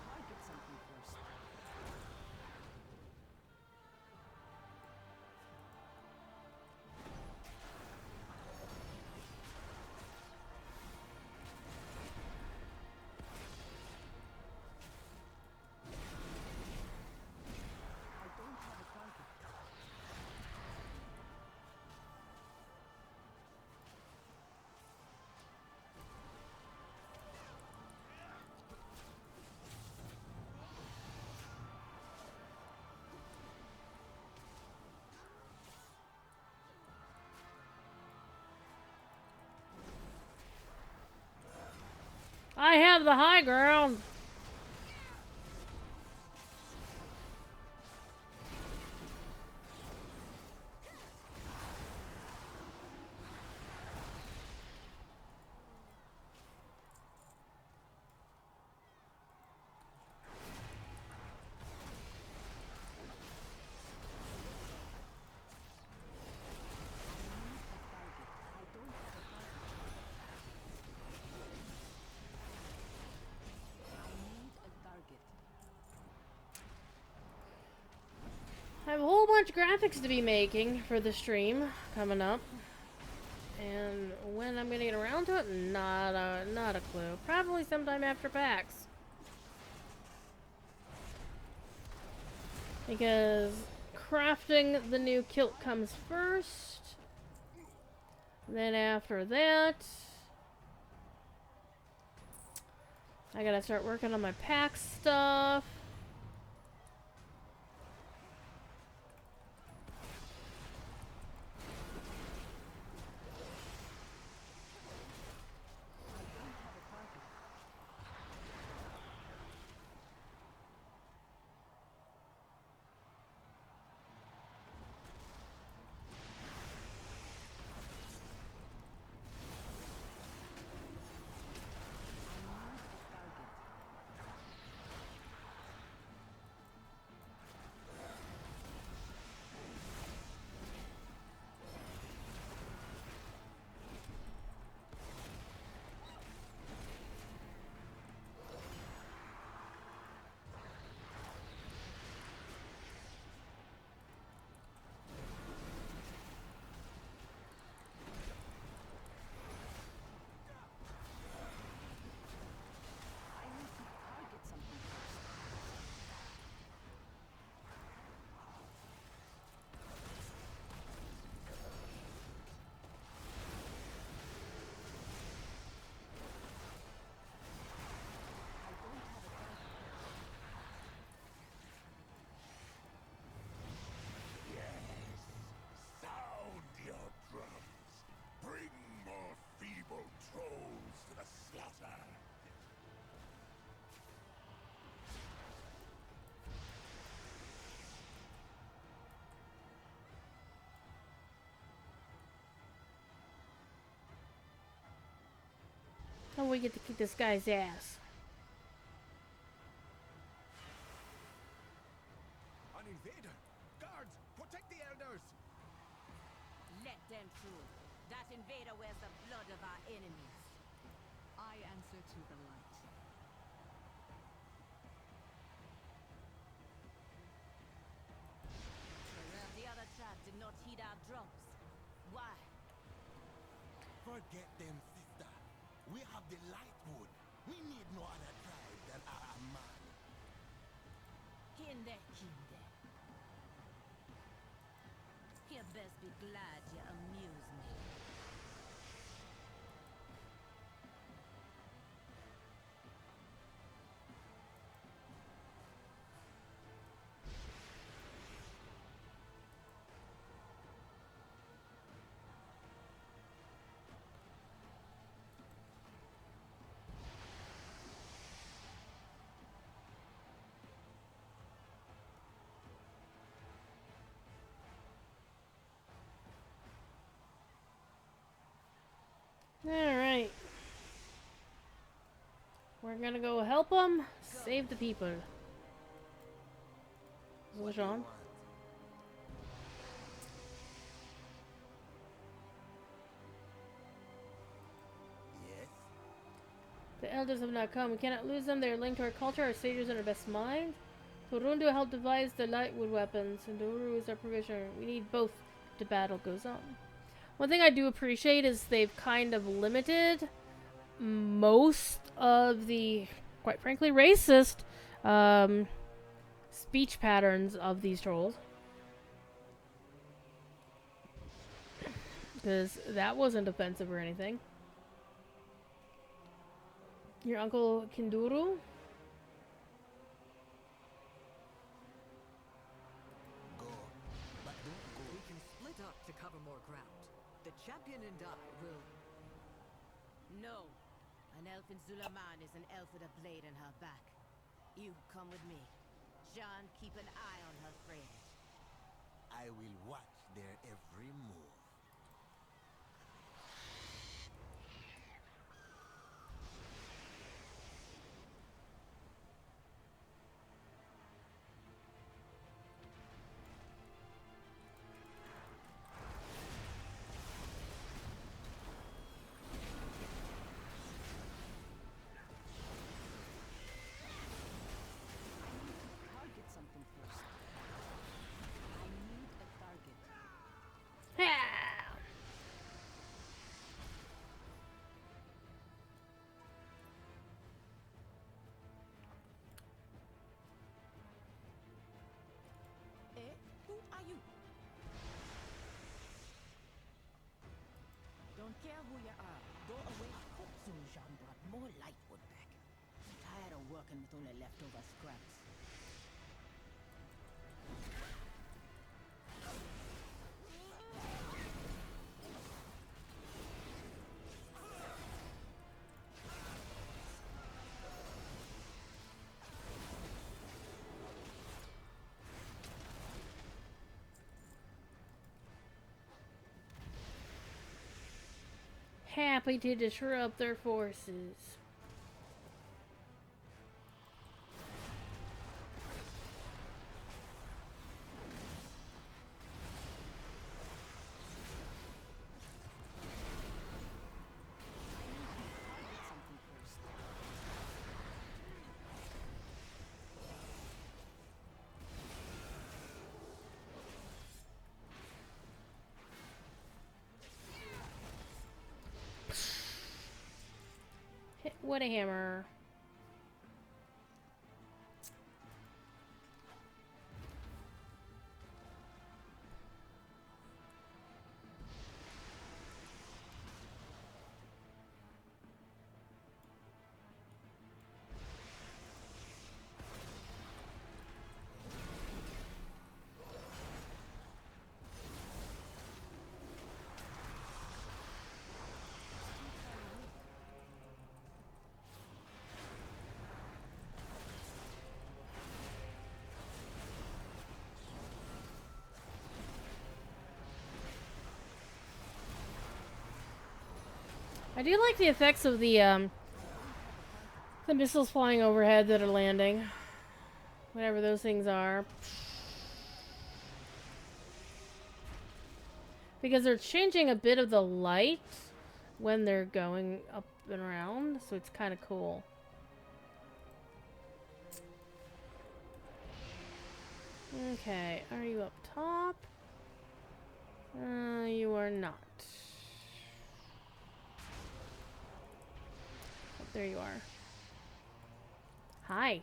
Target something first. I don't have a target. I have the high ground. I have a whole bunch of graphics to be making for the stream coming up. And when I'm gonna get around to it, not a clue. Probably sometime after PAX. Because crafting the new kilt comes first. Then after that, I gotta start working on my PAX stuff. we get to kick this guy's ass. An invader! Guards, protect the elders! Let them through. That invader wears the blood of our enemies. I answer to the light. The other tribe did not heed our drops. Why? Forget them, sister. We have the Lightwood. We need no other tribe than our Amani. Kinde. You best be glad you amuse me. Alright. We're gonna go help them, save the people. What do you Zul'Aman. want? Yes? The elders have not come. We cannot lose them. They are linked to our culture, our saviors, and our best mind. Turundu helped devise the lightwood weapons, and Duru is our provisioner. We need both to battle goes on. One thing I do appreciate is they've kind of limited most of the, quite frankly, racist speech patterns of these trolls. Because that wasn't offensive or anything. Your uncle Kinduru? Go. But don't go. We can split up to cover more ground. The champion and I will... No. An elf in Zul'Aman is an elf with a blade in her back. You come with me. Jean, keep an eye on her friend. I will watch their every move. Target something first. I need a target. Ha! Eh? Who are you? Don't care who you are. Go away. I hope Zul'Aman brought more lightwood back. I'm tired of working with only leftover scraps. Happy to disrupt their forces. Target something first. Hit with a hammer. I do like the effects of the The missiles flying overhead that are landing. Whatever those things are. Because they're changing a bit of the light when they're going up and around, so it's kind of cool. Okay, are you up top? You are not. Oh, there you are. Hi.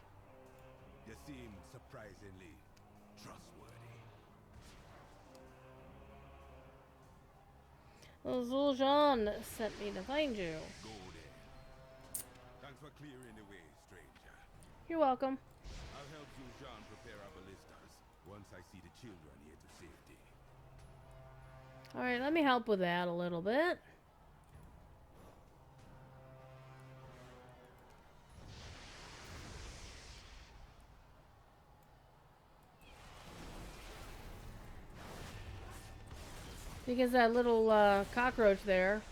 You seem surprisingly trustworthy. Well, Zul'Aman sent me to find you. Go there. Thanks for clearing the way, stranger. You're welcome. I'll help Zul'Aman prepare our ballistas once I see the children here to safety. Alright, let me help with that a little bit. Because that little cockroach there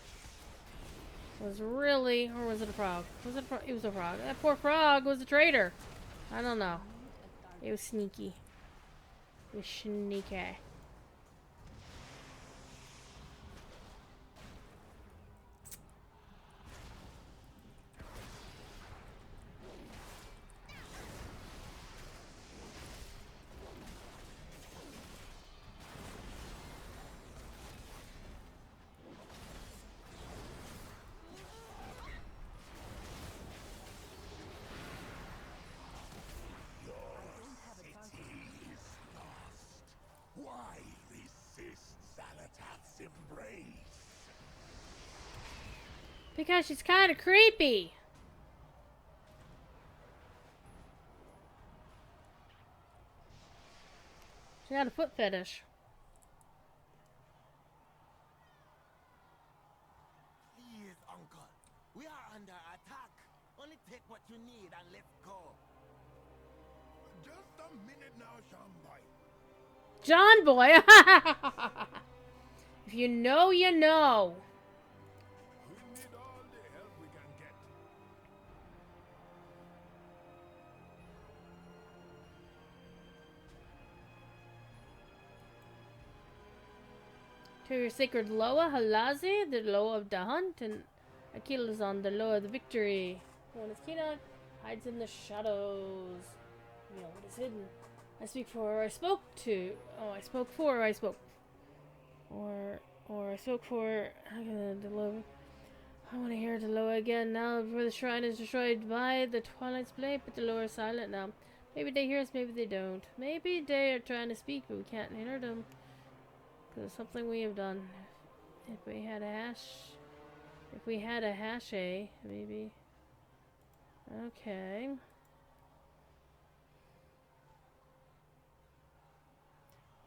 was really, or was it a frog? Was it a frog? It was a frog. That poor frog was a traitor. I don't know. It was sneaky. It was sneaky. Why resist Zalatath's embrace? Because she's kind of creepy. She got a foot fetish. Please, Uncle. We are under attack. Only take what you need and let's go. Just a minute now, Shambai. John boy. If you know, you know. We need all the help we can get. To your sacred Loa, Halazi, the Loa of the hunt, and Akilazan, the Loa of the victory. One is Kina, hides in the shadows. You know what is hidden. I speak for, or I spoke to. Oh, I spoke for, or I spoke. Or I spoke for. The Loa. I want to hear the Loa again now before the shrine is destroyed by the Twilight's blade, but the Loa are silent now. Maybe they hear us, maybe they don't. Maybe they are trying to speak, but we can't hear them. Because it's something we have done. If we had a hash. If we had a hash A, maybe. Okay.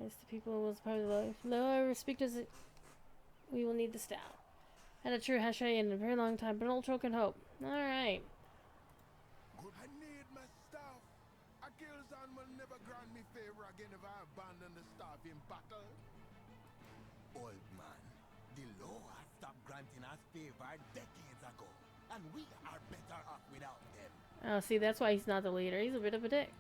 Yes, the people was part of the life. Loa speak as it. We will need the staff. Had a true hash A in a very long time, but an old choke and hope. Alright. I need my staff. Akilzan will never grant me favor again if I abandon the staff in battle. Old man, the law stopped granting us favor decades ago, and we are better off without them. Oh, see, that's why he's not the leader. He's a bit of a dick.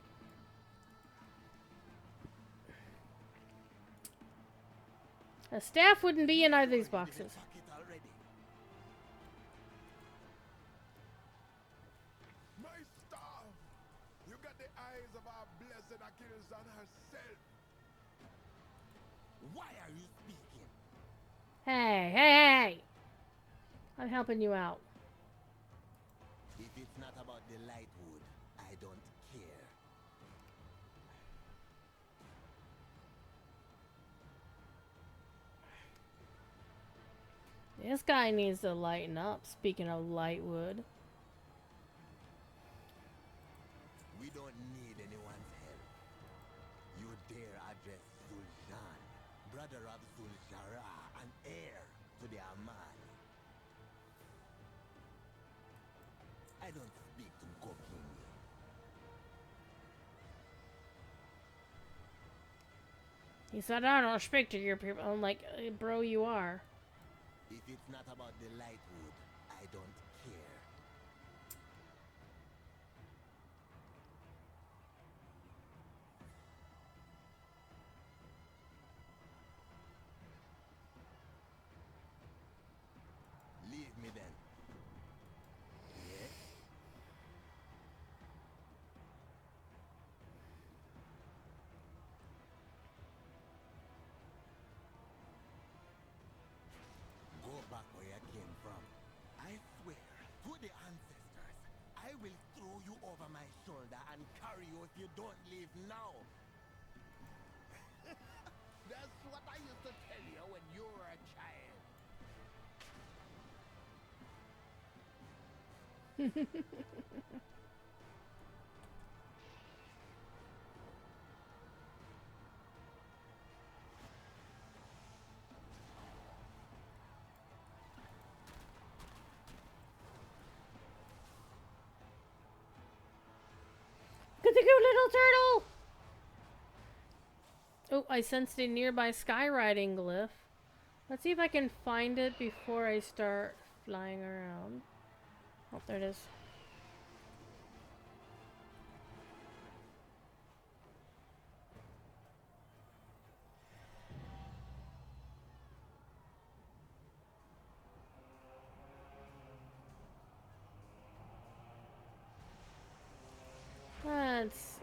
A staff wouldn't be in either of these boxes. My staff! You got the eyes of our blessed Akilzan herself. Why are you speaking? Hey! I'm helping you out. If it's not about the Lightwood, I don't care. This guy needs to lighten up, speaking of Lightwood. We don't need anyone's help. You dare address Zul'Aman, brother of Zul'Shara and heir to the Amani. I don't speak to Gokini. He said, I don't speak to your people. I'm like, bro, you are. If it's not about the Lightwood, I don't care. the ancestors. I will throw you over my shoulder and carry you if you don't leave now. That's what I used to tell you when you were a child. Look at the cute little turtle! Oh, I sensed a nearby skywriting glyph. Let's see if I can find it before I start flying around. Oh, there it is. Let's see.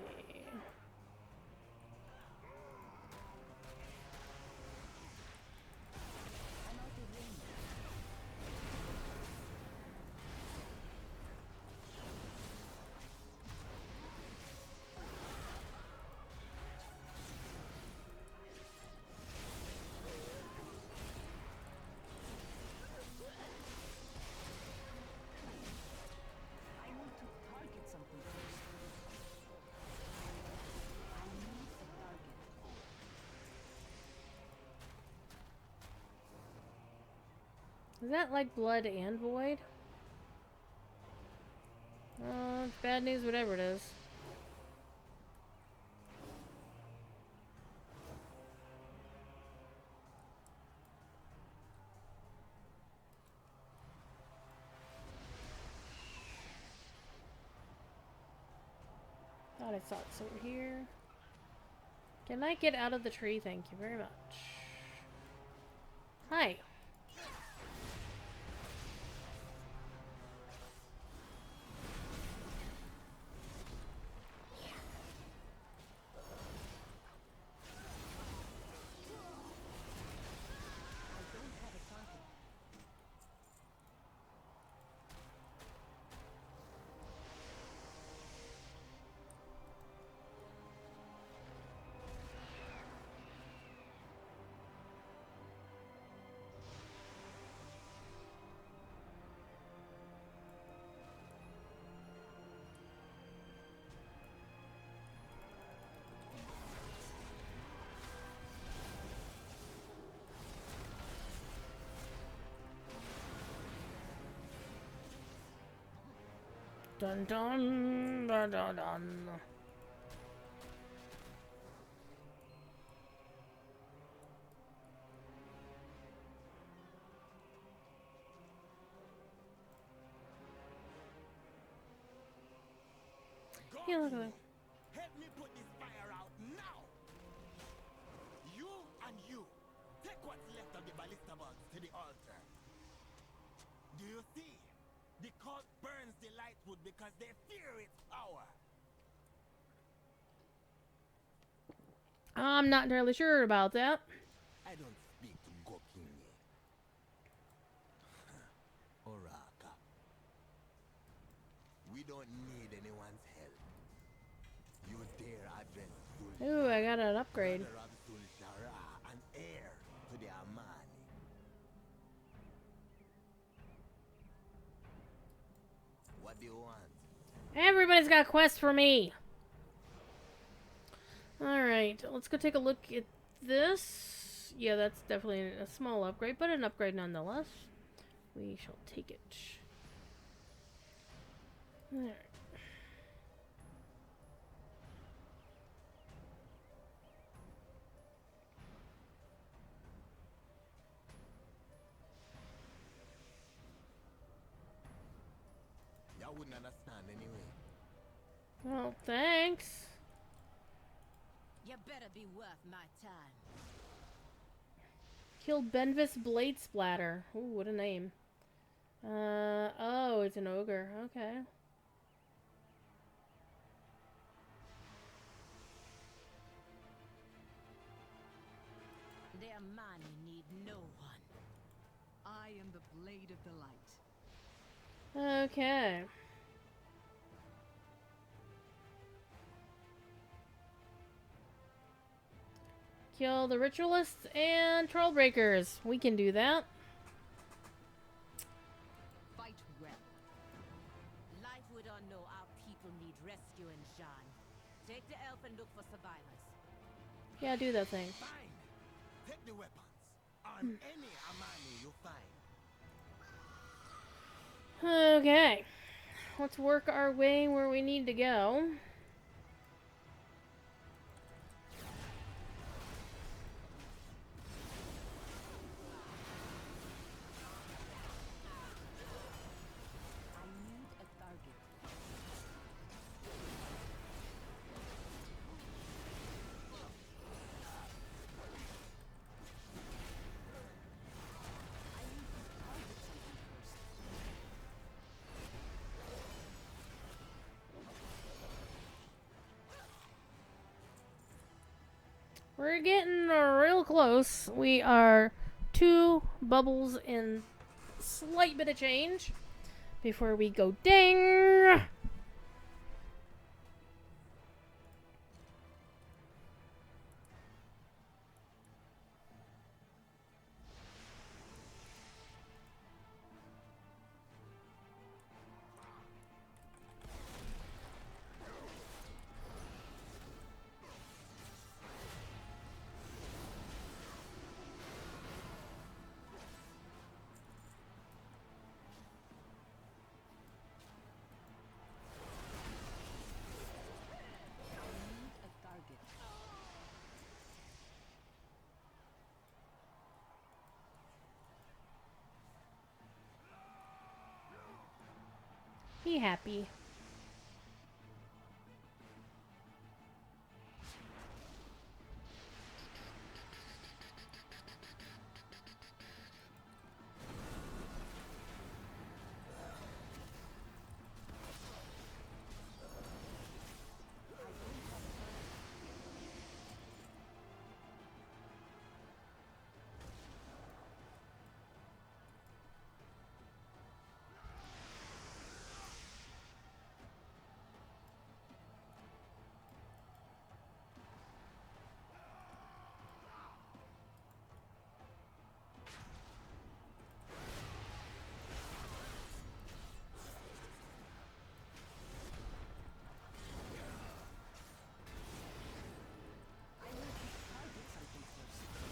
I need to target something first. I need a target. Is that like blood and void? It's bad news, whatever it is. Thought I saw it over here. Can I get out of the tree? Thank you very much. Hi. I don't have a target. Dun dun dun dun dun. Yeah, look at that. Help me put this fire out now! You and you, take what's left of the ballista bugs to the altar. Do you see? The cult burns the lightwood because they fear its power. I'm not entirely sure about that. I don't speak to Gokinye. Oraka. We don't need anyone's help. You dare address Zul'Aman, Ooh, I got an upgrade. brother of Zul'Shara, and heir to the Amani. What do you want? Everybody's got quests for me. Alright, let's go take a look at this. Yeah, that's definitely a small upgrade, but an upgrade nonetheless. We shall take it. Alright. Y'all wouldn't understand anyway. Well, thanks. You better be worth my time. Kill Benvis Blade Splatter. Ooh, what a name. Oh, it's an ogre. Okay. The Amani need no one. I am the blade of the light. Okay. Kill the ritualists and troll breakers. We can do that. Fight well. Life would all know our people need rescuing, Jean. Take the elf and look for survivors. Yeah, do that thing. Fine. Take the weapons. On any Amani you find. Okay. Let's work our way where we need to go. I need a target. We're getting real close. We are 2 bubbles in slight bit of change before we go ding. A target. Be happy.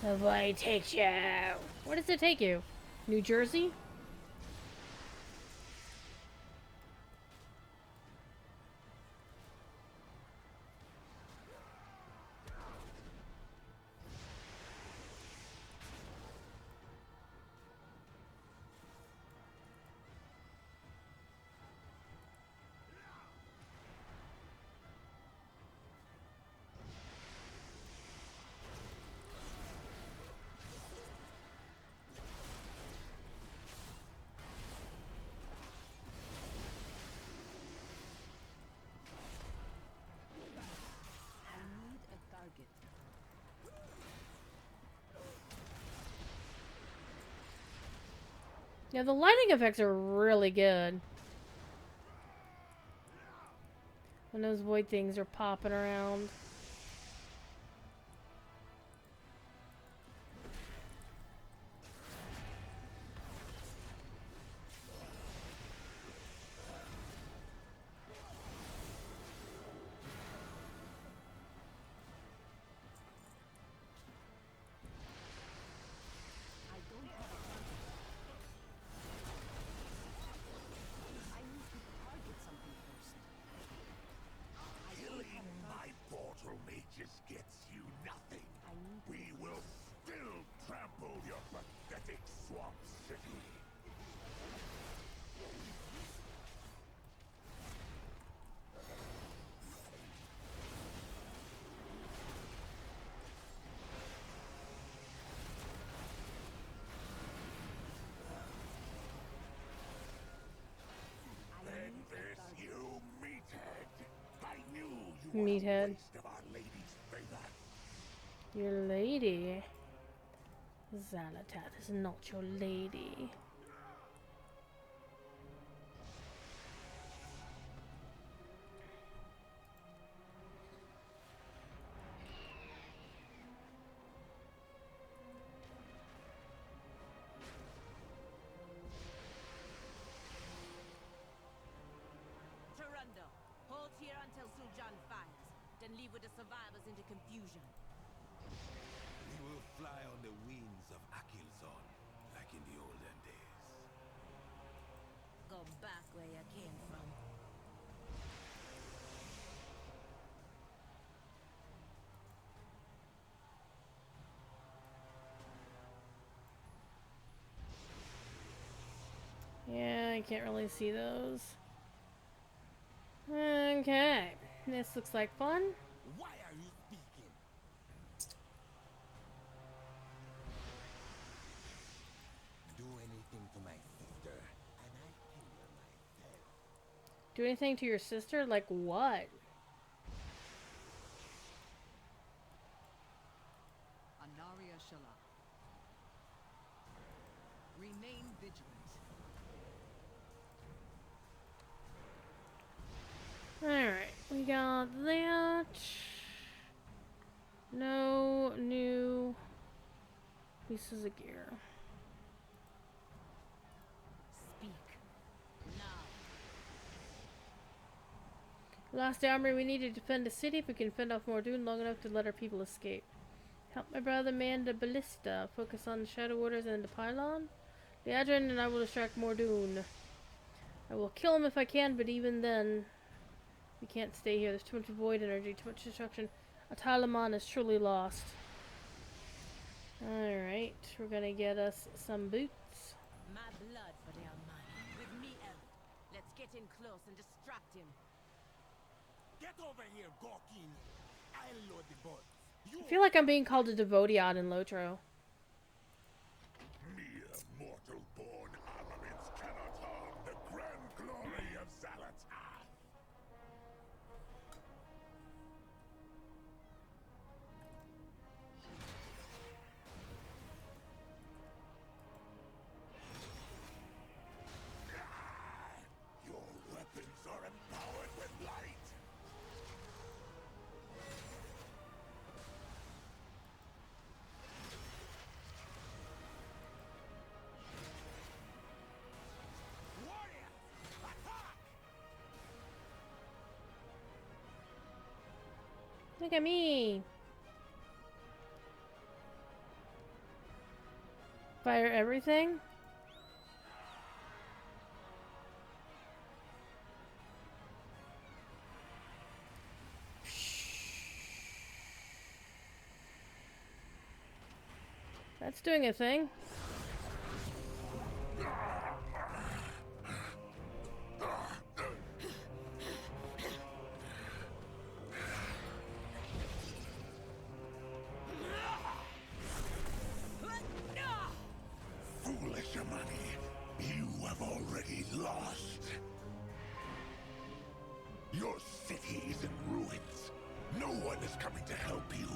The way takes you. Where does it take you? New Jersey? I need a target. Yeah, the lighting effects are really good. When those void things are popping around. I don't have a target. I need to target something first. I don't Killing have a my target. portal mages gets you nothing. I need to We will still trample your pathetic swamp city. I Then need a there's target. you, meathead. I knew you were Meathead. a waste of Our Lady's favor. Your lady. Xalatath is not your lady. and leave with the survivors into confusion. We will fly on the wings of Akilzon, like in the olden days. Go back where you came from. Yeah, I can't really see those. Okay, this looks like fun. Why are you speaking? Do anything to my sister, and I kill myself. Do anything to your sister? Like what? Anaria Shala. Remain vigilant. Alright, we got that. No new pieces of gear. Speak. Now. Last armory, we need to defend the city if we can fend off Mordoon long enough to let our people escape. Help my brother man the ballista. Focus on the Shadow Warders and the pylon. The Adrian and I will distract Mordoon. I will kill him if I can, but even then, we can't stay here. There's too much void energy, too much destruction. Zul'Aman is truly lost. Alright, we're gonna get us some boots. My blood for the Almighty. With me, Elf. Let's get in close and distract him. Get over here, Gawkin. I'll load the boat. You I feel like I'm being called a Devodiad in Lotro. Mere mortal-born armaments cannot harm the grand glory of Zalatath. Your weapons are empowered with light. Look at me! Fire everything? That's doing a thing. Foolish Amani, you have already lost. Your city is in ruins. No one is coming to help you.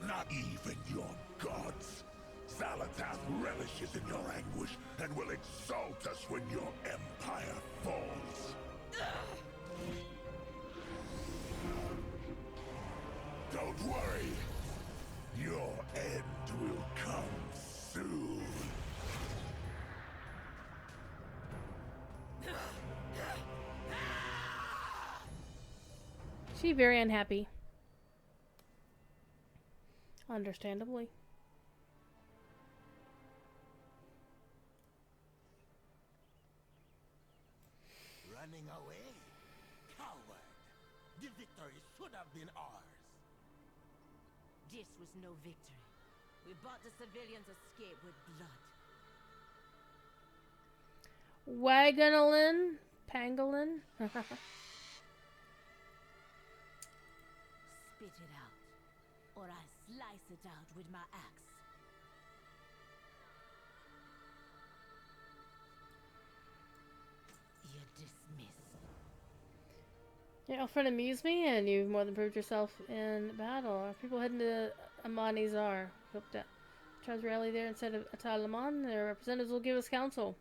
Not even your gods. Zalatath relishes in your anguish and will exalt us when your empire falls. Don't worry. Your end will come soon. She very unhappy. Understandably. running away? Coward! The victory should have been ours. This was no victory. We bought the civilians' escape with blood. Wagonolin? Pangolin? Spit it out, or I slice it out with my axe. You're dismissed. Your friend amused me, and you've more than proved yourself in battle. Our people heading to Amani Zar. Hope that tries to rally there instead of Zul'Aman. Their representatives will give us counsel.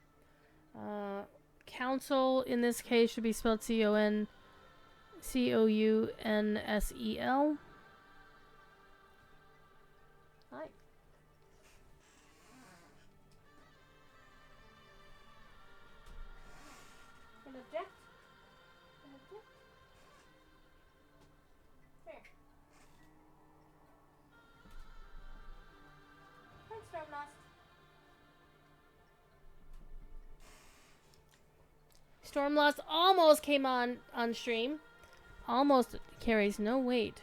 Counsel in this case should be spelled Counsel. Hi. An object? An object? Here. Stormlost almost came on stream. Almost carries no weight.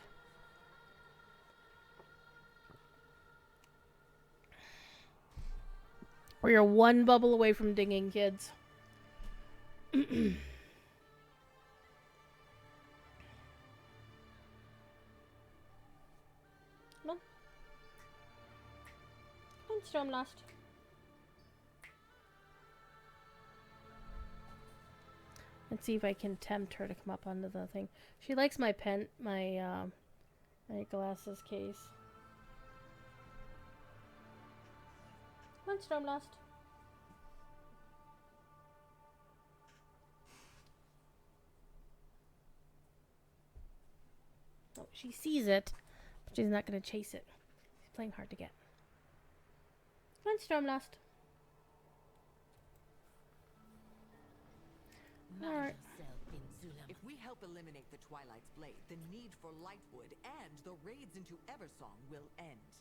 We are one bubble away from dinging, kids. Come on, Stormlost. Let's see if I can tempt her to come up onto the thing. She likes my pen, my glasses case. Come on, Stormlost. Oh, she sees it, but she's not going to chase it. She's playing hard to get. Come on, Stormlost. Alright. If we help eliminate the Twilight's Blade, the need for Lightwood and the raids into Eversong will end.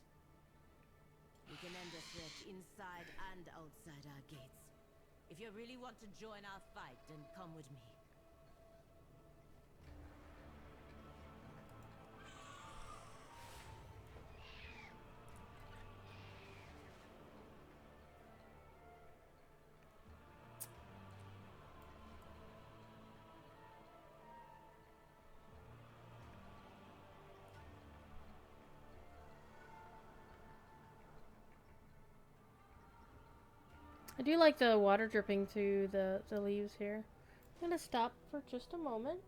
We can end the threat inside and outside our gates. If you really want to join our fight, then come with me. I do like the water dripping through the leaves here. I'm gonna stop for just a moment.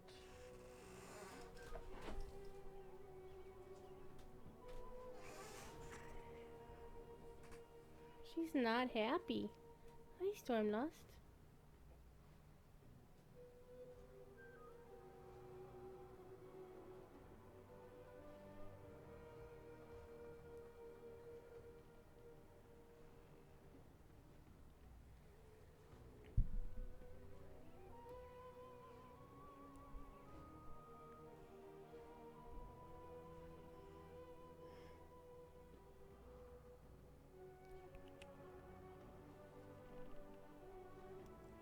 She's not happy. Hi, Stormlost.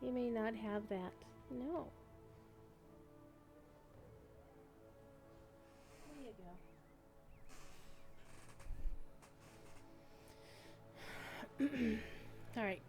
You may not have that. No. There you go. All right.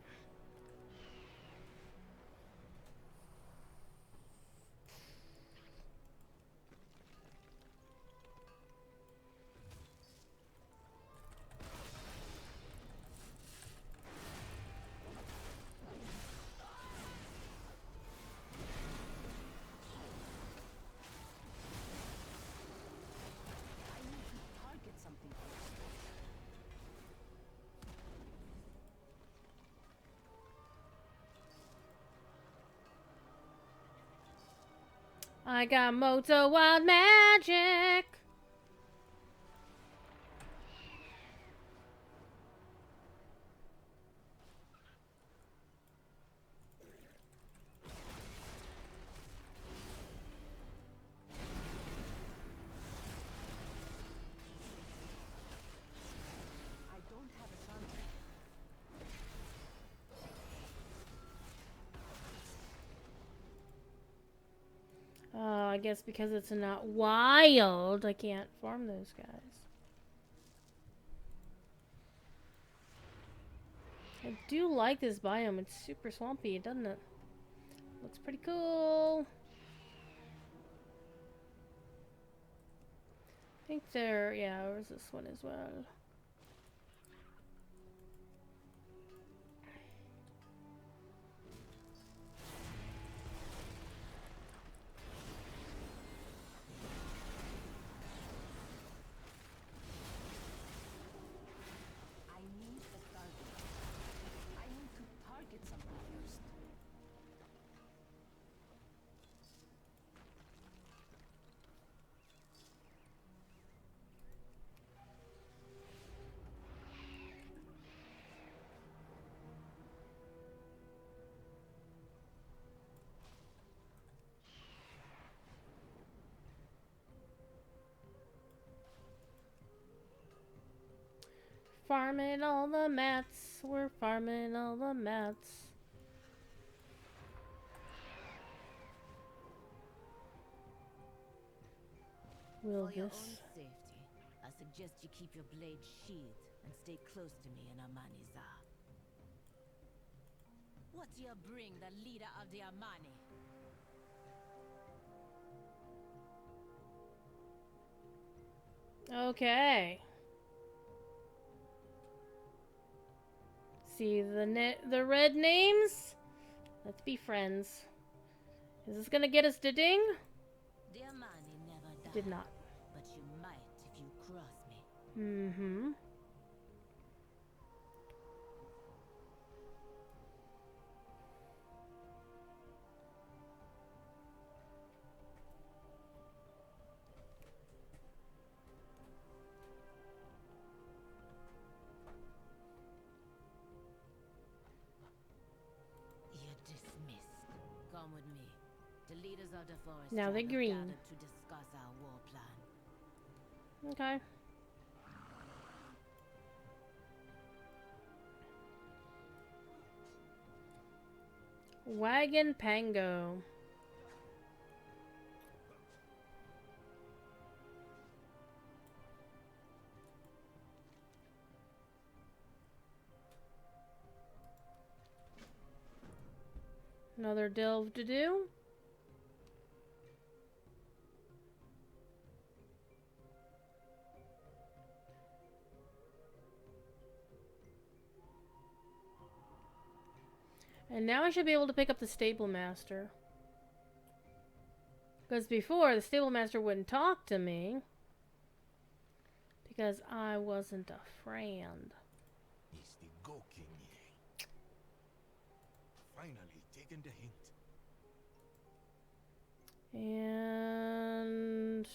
I got Moto Wild Magic. I don't have a sun. I guess because it's not wild, I can't farm those guys. I do like this biome. It's super swampy, doesn't it? Looks pretty cool. I think there, yeah, there's this one as well. I need a target. I need to target something first. Farming all the mats. We're farming all the mats. Will For your own this? safety, I suggest you keep your blade sheathed and stay close to me in Amaniza. What do you bring the leader of the Amani? Okay. See the red names? Let's be friends. Is this gonna get us to ding? The Amani never died. Did not. But you might if you cross me. Mm-hmm. You're dismissed. Come with me. The leaders of the forest Now tribe they're have green. gathered to discuss our war plan. Okay. Wagon Pango. Another delve to do. And now I should be able to pick up the stable master. Because before, the stable master wouldn't talk to me. Because I wasn't a friend. It's the Go King. Finally taken the hint. And...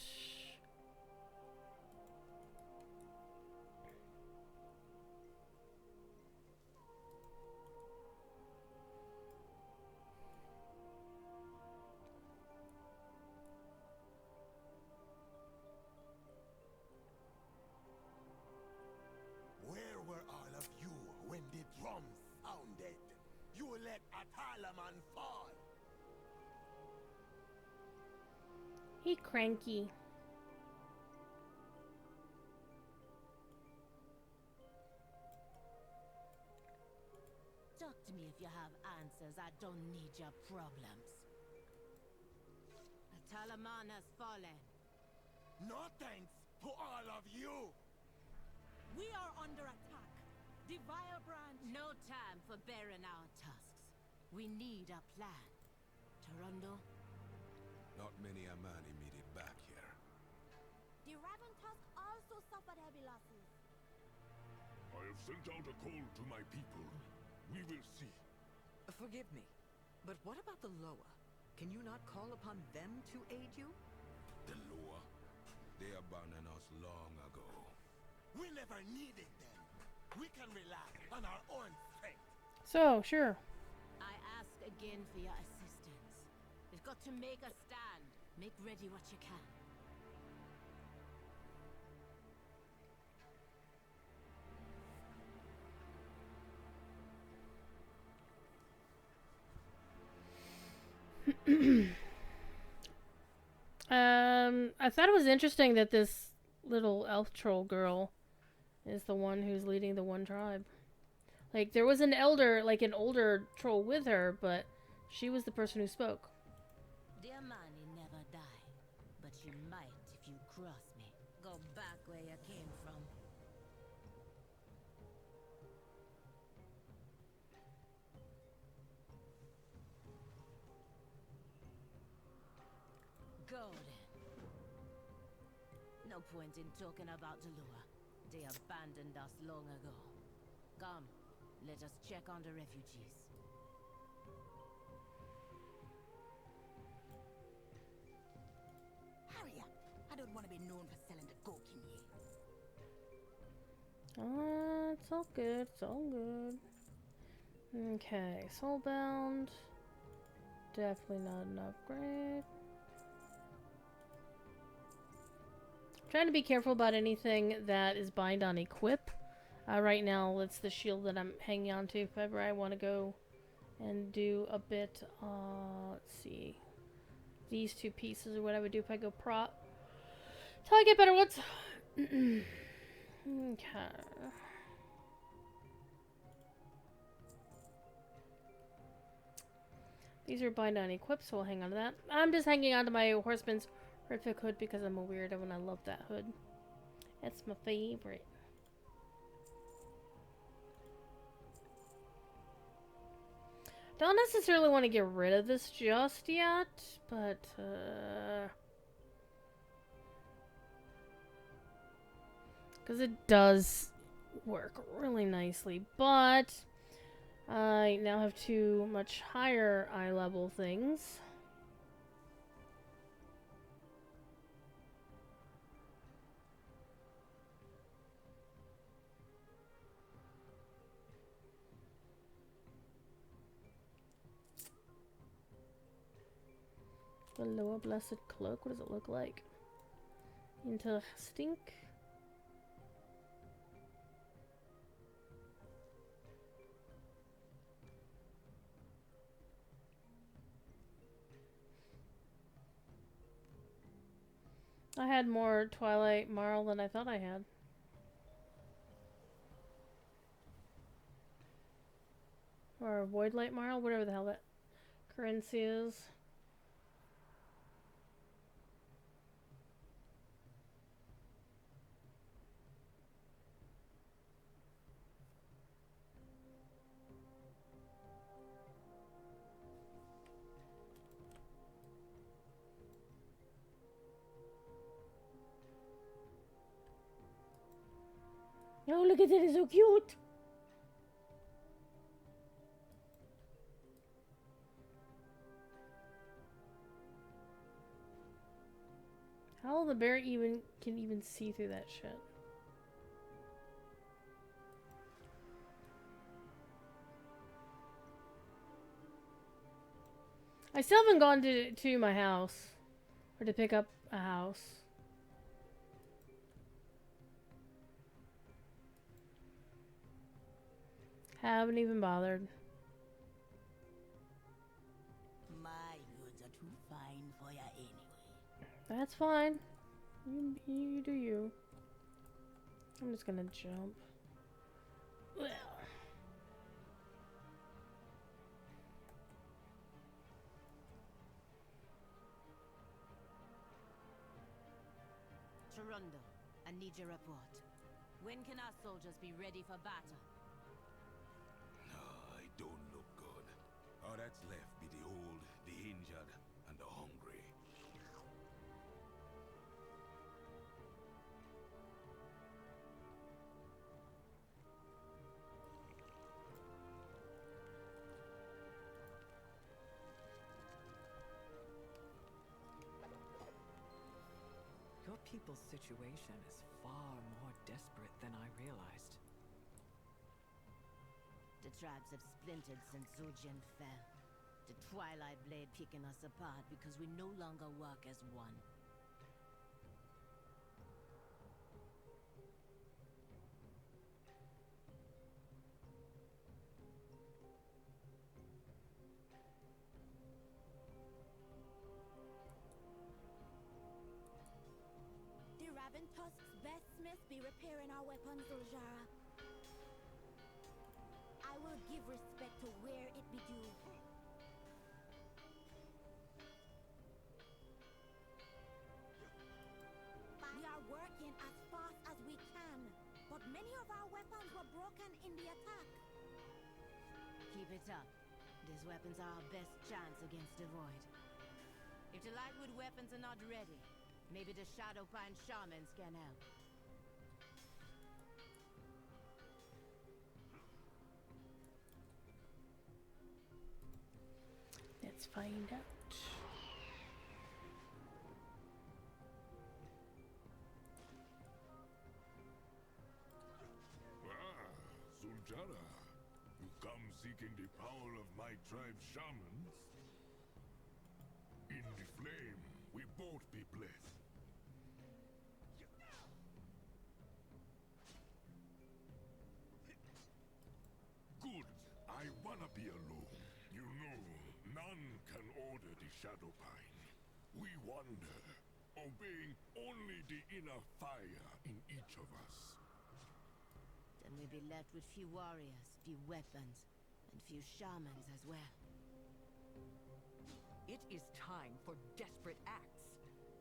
Where were all of you when the drums sounded? You let Zul'Aman fall. he cranky. Talk to me if you have answers. I don't need your problems. Zul'Aman has fallen. No thanks to all of you. We are under attack. The Vile Branch. No time for bearing our tusks. We need a plan. Toronto? Not many Amani made it back here. The Raven Tusk also suffered heavy losses. I have sent out a call to my people. We will see. Forgive me, but what about the Loa? Can you not call upon them to aid you? The Loa. They abandoned us long ago. We never needed them. We can rely on our own strength. So, sure. I ask again for your assistance. We've got to make a stand. Make ready what you can. I thought it was interesting that this little elf troll girl is the one who's leading the one tribe. Like, there was an elder, like an older troll with her, but she was the person who spoke. The Amani never die, but you might if you cross me. Go back where you came from. Go then. No point in talking about Zul'Aman. They abandoned us long ago. Come, let us check on the refugees. Hurry up. I don't want to be known for selling the Gokin here. It's all good. It's all good. Okay, soulbound. Definitely not an upgrade. Trying to be careful about anything that is bind on equip. Right now, it's the shield that I'm hanging on to. If ever I want to go and do a bit, let's see. These two pieces are what I would do if I go prop. Till I get better ones. Okay. These are bind on equip, so we'll hang on to that. I'm just hanging on to my horseman's horrific hood because I'm a weirdo and I love that hood. That's my favorite. Don't necessarily want to get rid of this just yet, but because it does work really nicely, but I now have two much higher eye level things. The lower blessed cloak, what does it look like? Interesting. I had more Twilight Marl than I thought I had. Or Voidlight Marl, whatever the hell that currency is. Oh, look at that, it's so cute! How the bear can even see through that shit? I still haven't gone to my house. Or to pick up a house. Haven't even bothered. My goods are too fine for ya anyway. That's fine. You do you. I'm just gonna jump. Well. Toronto, I need your report. When can our soldiers be ready for battle? No, I don't look good. All that's left be the old, the injured, and the hungry. Your people's situation is far more desperate than I realized. The tribes have splintered since Zul'Aman fell. The Twilight Blade picking us apart because we no longer work as one. The Raven Tusk's best smith be repairing our weapons, Zul'Jara. I will give respect to where it be due. We are working as fast as we can, but many of our weapons were broken in the attack. Keep it up. These weapons are our best chance against the Void. If the Lightwood weapons are not ready, maybe the Shadowpine Shamans can help. Let's find out. Zul'Jara, you come seeking the power of my tribe's shamans? In the flame, we both be blessed. Good. I wanna be alone. You know, none can order the Shadowpine. We wander, obeying only the inner fire in each of us. Then we'd be left with few warriors, few weapons, and few shamans as well. It is time for desperate acts.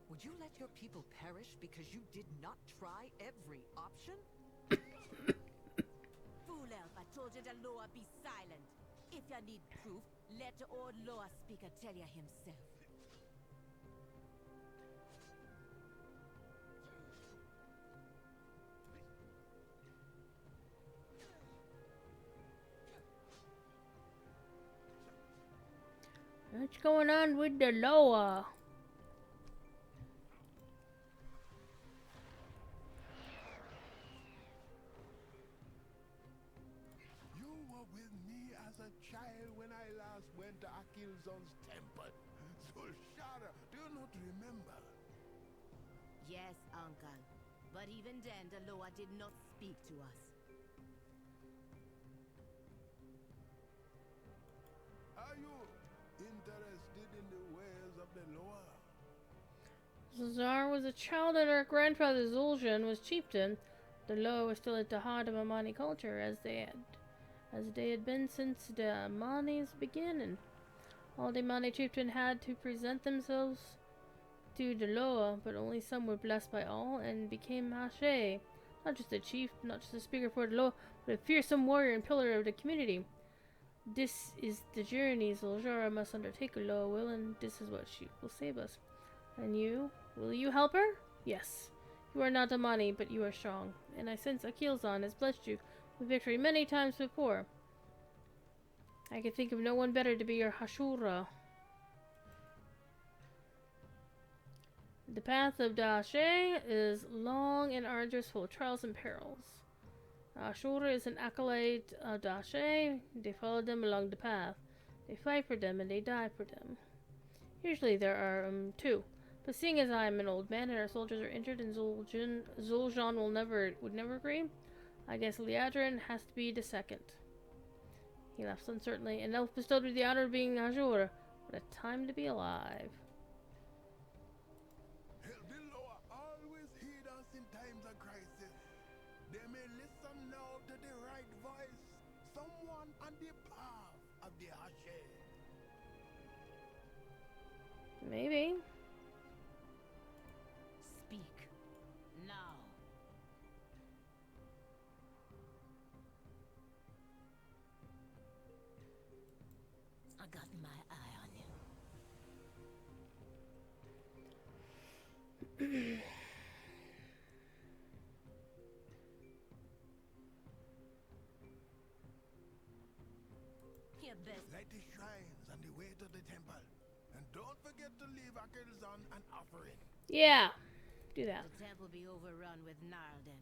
Would you let your people perish because you did not try every option? Fool elf, I told you the Loa be silent. If you need proof, let the old Loa speaker tell you himself. What's going on with the Loa? You were with me as a child when I last went to Akilzon's temple. Zul'Shara, do you not remember? Yes, uncle. But even then, the Loa did not speak to us. Are you interested in the ways of the Loa? Zazar was a child and her grandfather Zul'Jan was chieftain. The Loa was still at the heart of Amani culture as they had been since the Amani's beginning. All the Amani chieftain had to present themselves to the Loa, but only some were blessed by all and became Hashe. Not just a chief, not just a speaker for the Loa, but a fearsome warrior and pillar of the community. This is the journey Zul'Jara must undertake, Loa will, and this is what she will save us. And you? Will you help her? Yes. You are not Amani, but you are strong, and I sense Akilzan has blessed you with victory many times before. I can think of no one better to be your Hashura. The path of Dashe is long and arduous, full of trials and perils. Ashura is an acolyte of Dashe. They follow them along the path. They fight for them and they die for them. Usually there are two. But seeing as I am an old man and our soldiers are injured and Zul'Jan would never agree, I guess Liadrin has to be the second. He laughs uncertainly. An elf bestowed with the honor of being Ashura. What a time to be alive. The Loa always heed us in times of crisis. They may listen now to the right voice. Someone on the path of the Hashe. Maybe. Speak. Now. I got my eye on you. Your best. Light the shrines on the way to the temple. And don't forget to leave Akilzon an offering. Yeah. Do that. The temple be overrun with Narlden.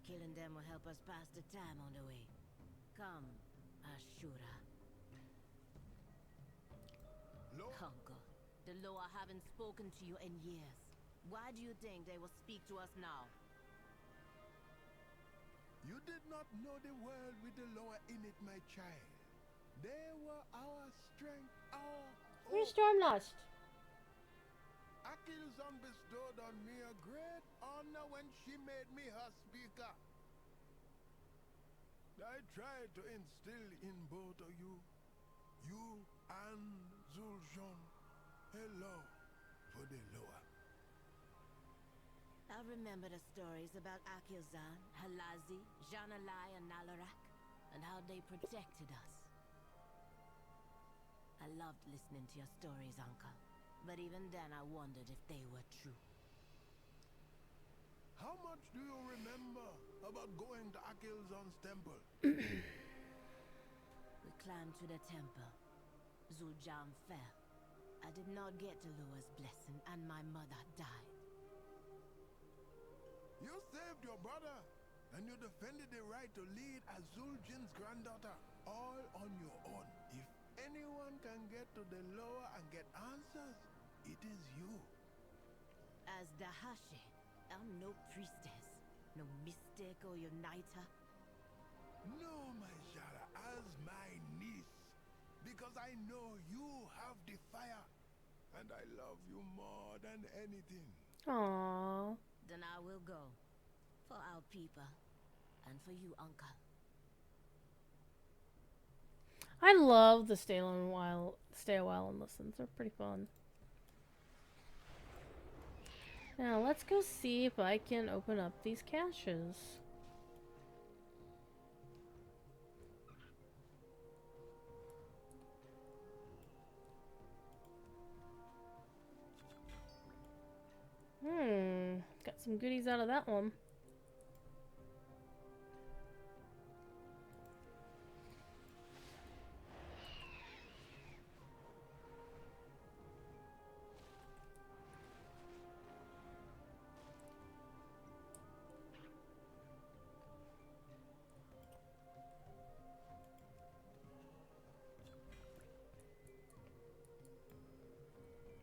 Killing them will help us pass the time on the way. Come, Ashura. Uncle, the Loa haven't spoken to you in years. Why do you think they will speak to us now? You did not know the world with the Loa in it, my child. They were our strength, our Where's hope. Stormlost? Akilzon bestowed on me a great honor when she made me her speaker. I tried to instill in both of you and Zul'Jan, a love for the Loa. I remember the stories about Akilzan, Halazi, Janalai, and Nalarak, and how they protected us. I loved listening to your stories, Uncle. But even then, I wondered if they were true. How much do you remember about going to Akilzon's temple? We climbed to the temple. Zul'Jan fell. I did not get to Lua's blessing, and my mother died. You saved your brother, and you defended the right to lead as Zul'Jan's granddaughter, all on your own. If anyone can get to the Loa and get answers, it is you. As the Hashe, I'm no priestess, no mistake or uniter. No, my Shara, as my niece, because I know you have the fire, and I love you more than anything. Aww. Then I will go. For our people. And for you, uncle. I love the stay a while and listens. They're pretty fun. Now let's go see if I can open up these caches. Got some goodies out of that one.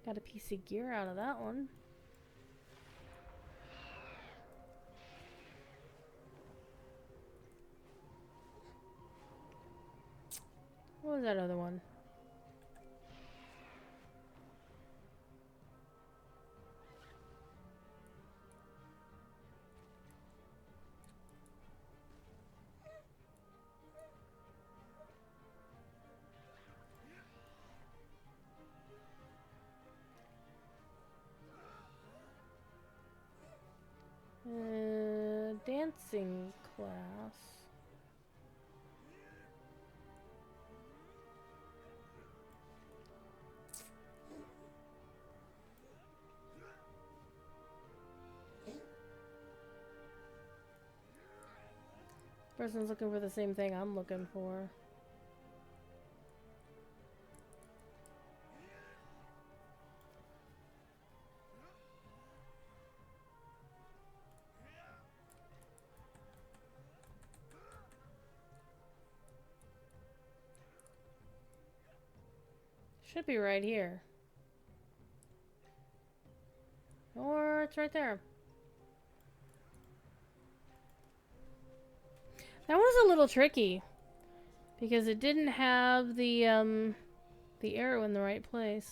Got a piece of gear out of that one. What was that other one? Dancing class. Person's looking for the same thing I'm looking for. Should be right here. Or it's right there. That was a little tricky because it didn't have the arrow in the right place.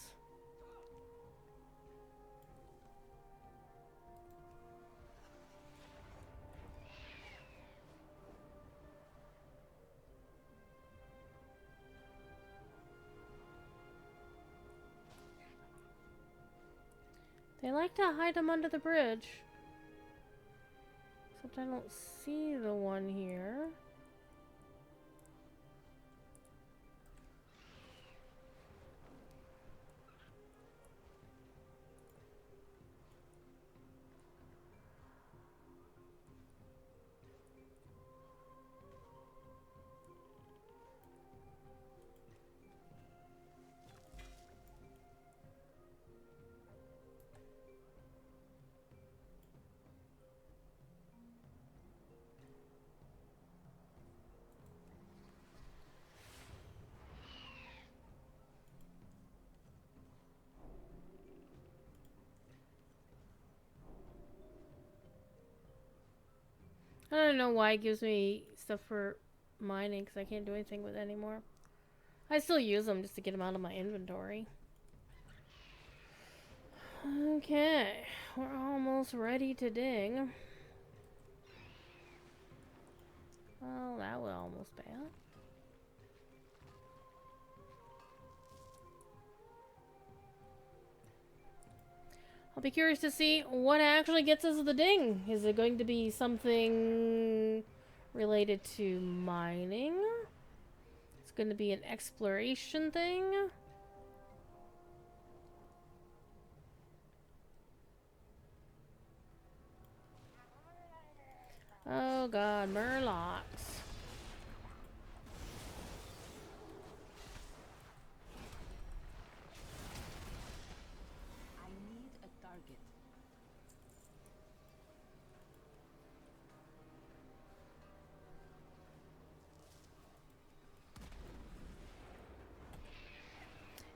They like to hide them under the bridge. Except I don't see the one here. I don't know why it gives me stuff for mining because I can't do anything with it anymore. I still use them just to get them out of my inventory. Okay, we're almost ready to dig. Well, that was almost bad. I'll be curious to see what actually gets us the ding. Is it going to be something related to mining? It's going to be an exploration thing? Oh god, murlocs. I need a target.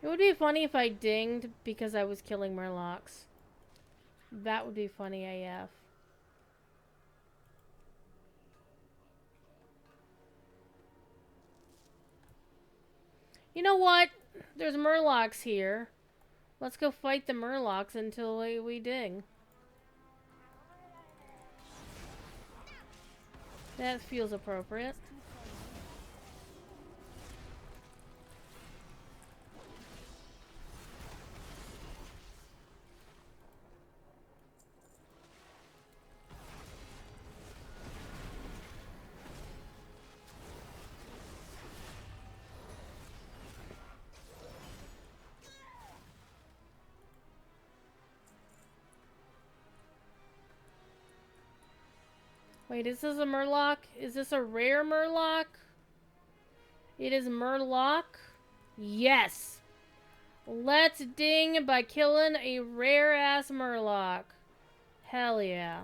It would be funny if I dinged because I was killing murlocs. That would be funny AF. You know what? There's murlocs here. Let's go fight the murlocs until we ding. That feels appropriate. Wait, is this a murloc? Is this a rare murloc? It is murloc. Yes! Let's ding by killing a rare-ass murloc. Hell yeah.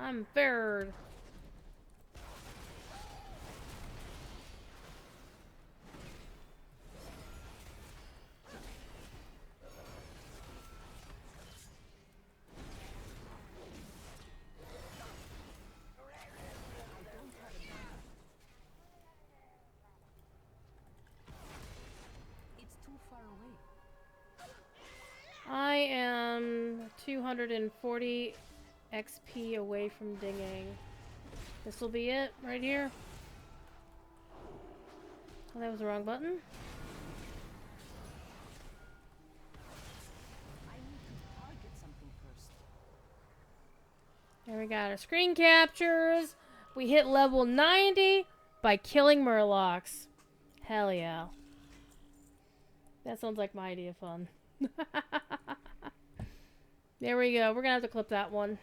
I'm fair. It's too far away. I am 240 XP away from dinging. This will be it right here. Oh, that was the wrong button. I need to target something first. There we got our screen captures. We hit level 90 by killing murlocs. Hell yeah. That sounds like my idea of fun. There we go. We're gonna have to clip that one.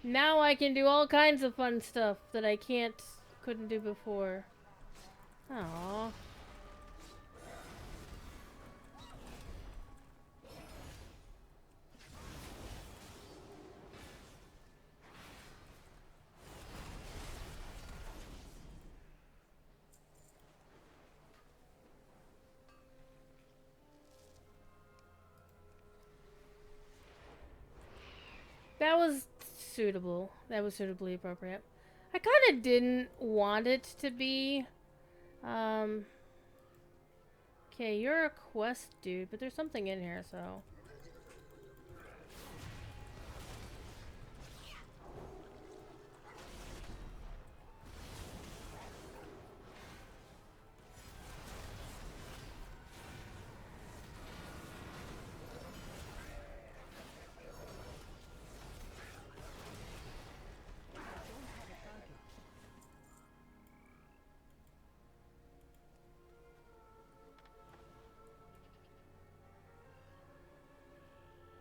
Now I can do all kinds of fun stuff that I couldn't do before. Aww. That was suitable. That was suitably appropriate. I kind of didn't want it to be. Okay, you're a quest dude, but there's something in here, so.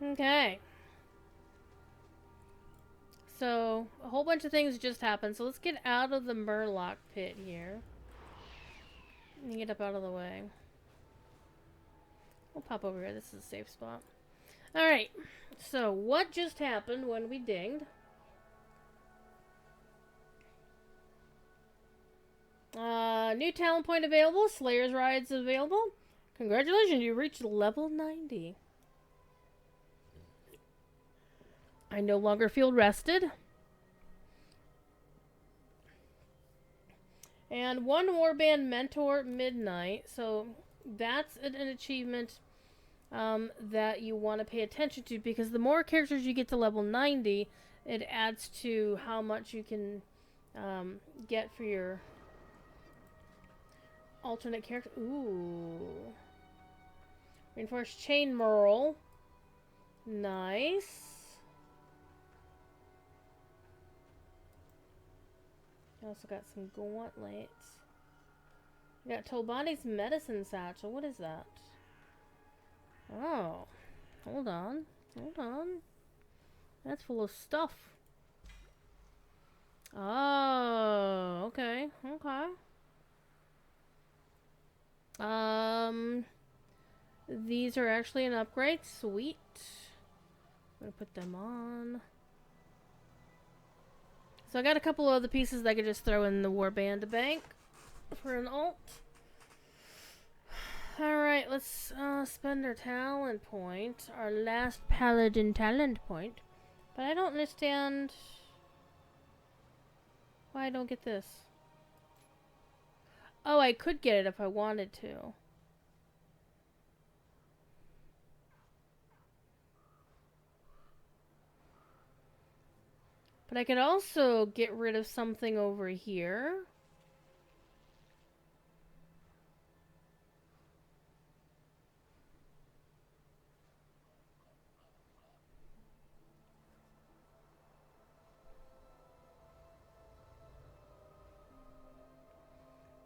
Okay. So, a whole bunch of things just happened. So let's get out of the murloc pit here. And get up out of the way. We'll pop over here. This is a safe spot. Alright. So, what just happened when we dinged? New talent point available. Slayer's Rides available. Congratulations, you reached level 90. I no longer feel rested. And one warband mentor midnight. So that's an achievement that you want to pay attention to, because the more characters you get to level 90, it adds to how much you can get for your alternate character. Ooh. Reinforced chain merle. Nice. I also got some gauntlets. We got Tolbani's medicine satchel. What is that? Oh. Hold on. Hold on. That's full of stuff. Oh. Okay. Okay. These are actually an upgrade. Sweet. I'm gonna put them on. So I got a couple of other pieces that I could just throw in the warband bank for an alt. Alright, let's spend our talent point. Our last paladin talent point. But I don't understand why I don't get this. Oh, I could get it if I wanted to. But I could also get rid of something over here.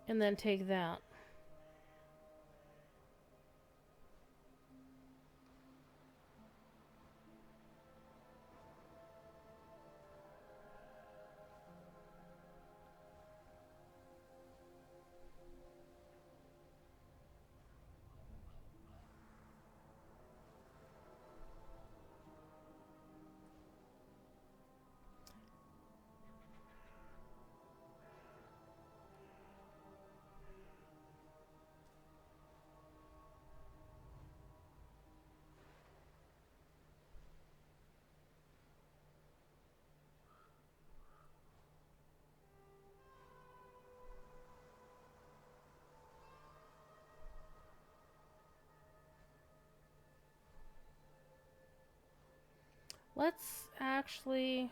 And then take that. Let's actually...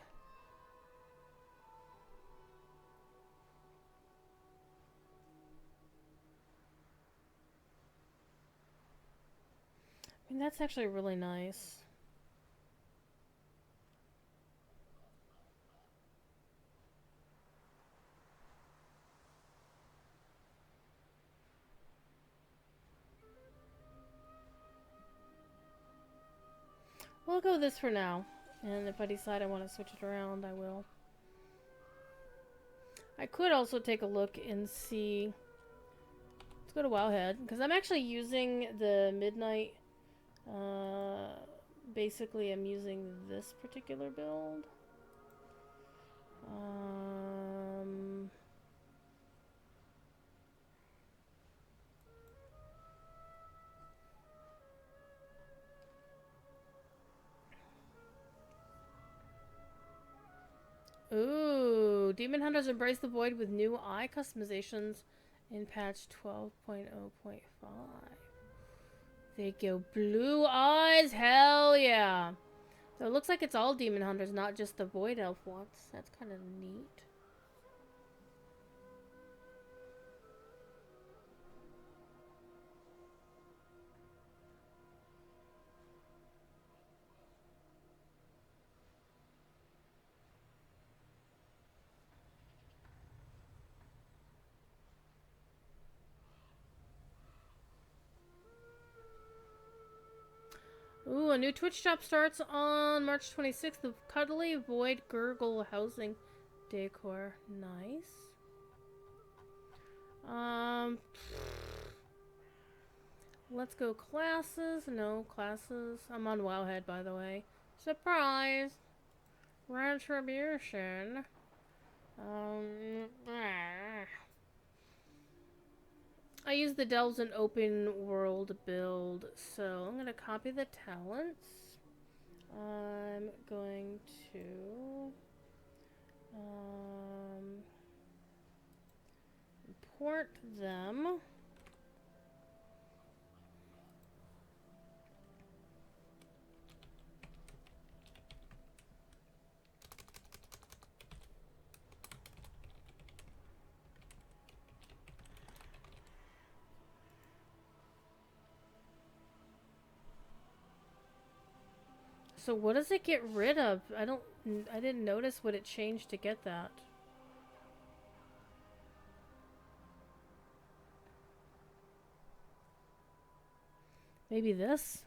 I mean, that's actually really nice. We'll go with this for now. And if I decide I want to switch it around, I will. I could also take a look and see... Let's go to Wowhead. Because I'm actually using the Midnight... basically, I'm using this particular build. Ooh, Demon Hunters embrace the void with new eye customizations in patch 12.0.5. They go blue eyes, hell yeah. So it looks like it's all Demon Hunters, not just the Void Elf ones. That's kind of neat. Ooh, a new Twitch shop starts on March 26th. The Cuddly Void Gurgle Housing Decor. Nice. Let's go classes. No classes. I'm on Wowhead, by the way. Surprise! Retribution. I use the Delves and Open World build, so I'm going to copy the talents. I'm going to import them. So what does it get rid of? I didn't notice what it changed to get that. Maybe this?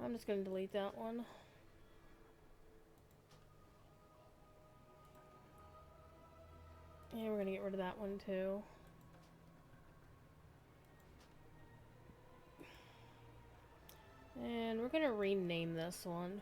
I'm just gonna delete that one. And we're gonna get rid of that one too. And we're gonna rename this one.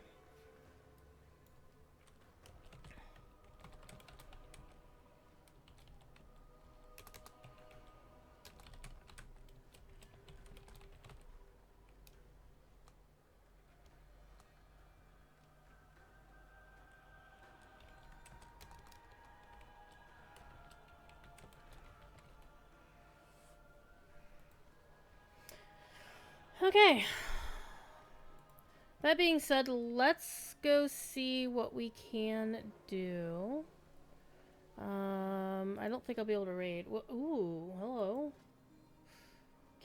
Okay. That being said, let's go see what we can do. I don't think I'll be able to raid. Ooh, hello.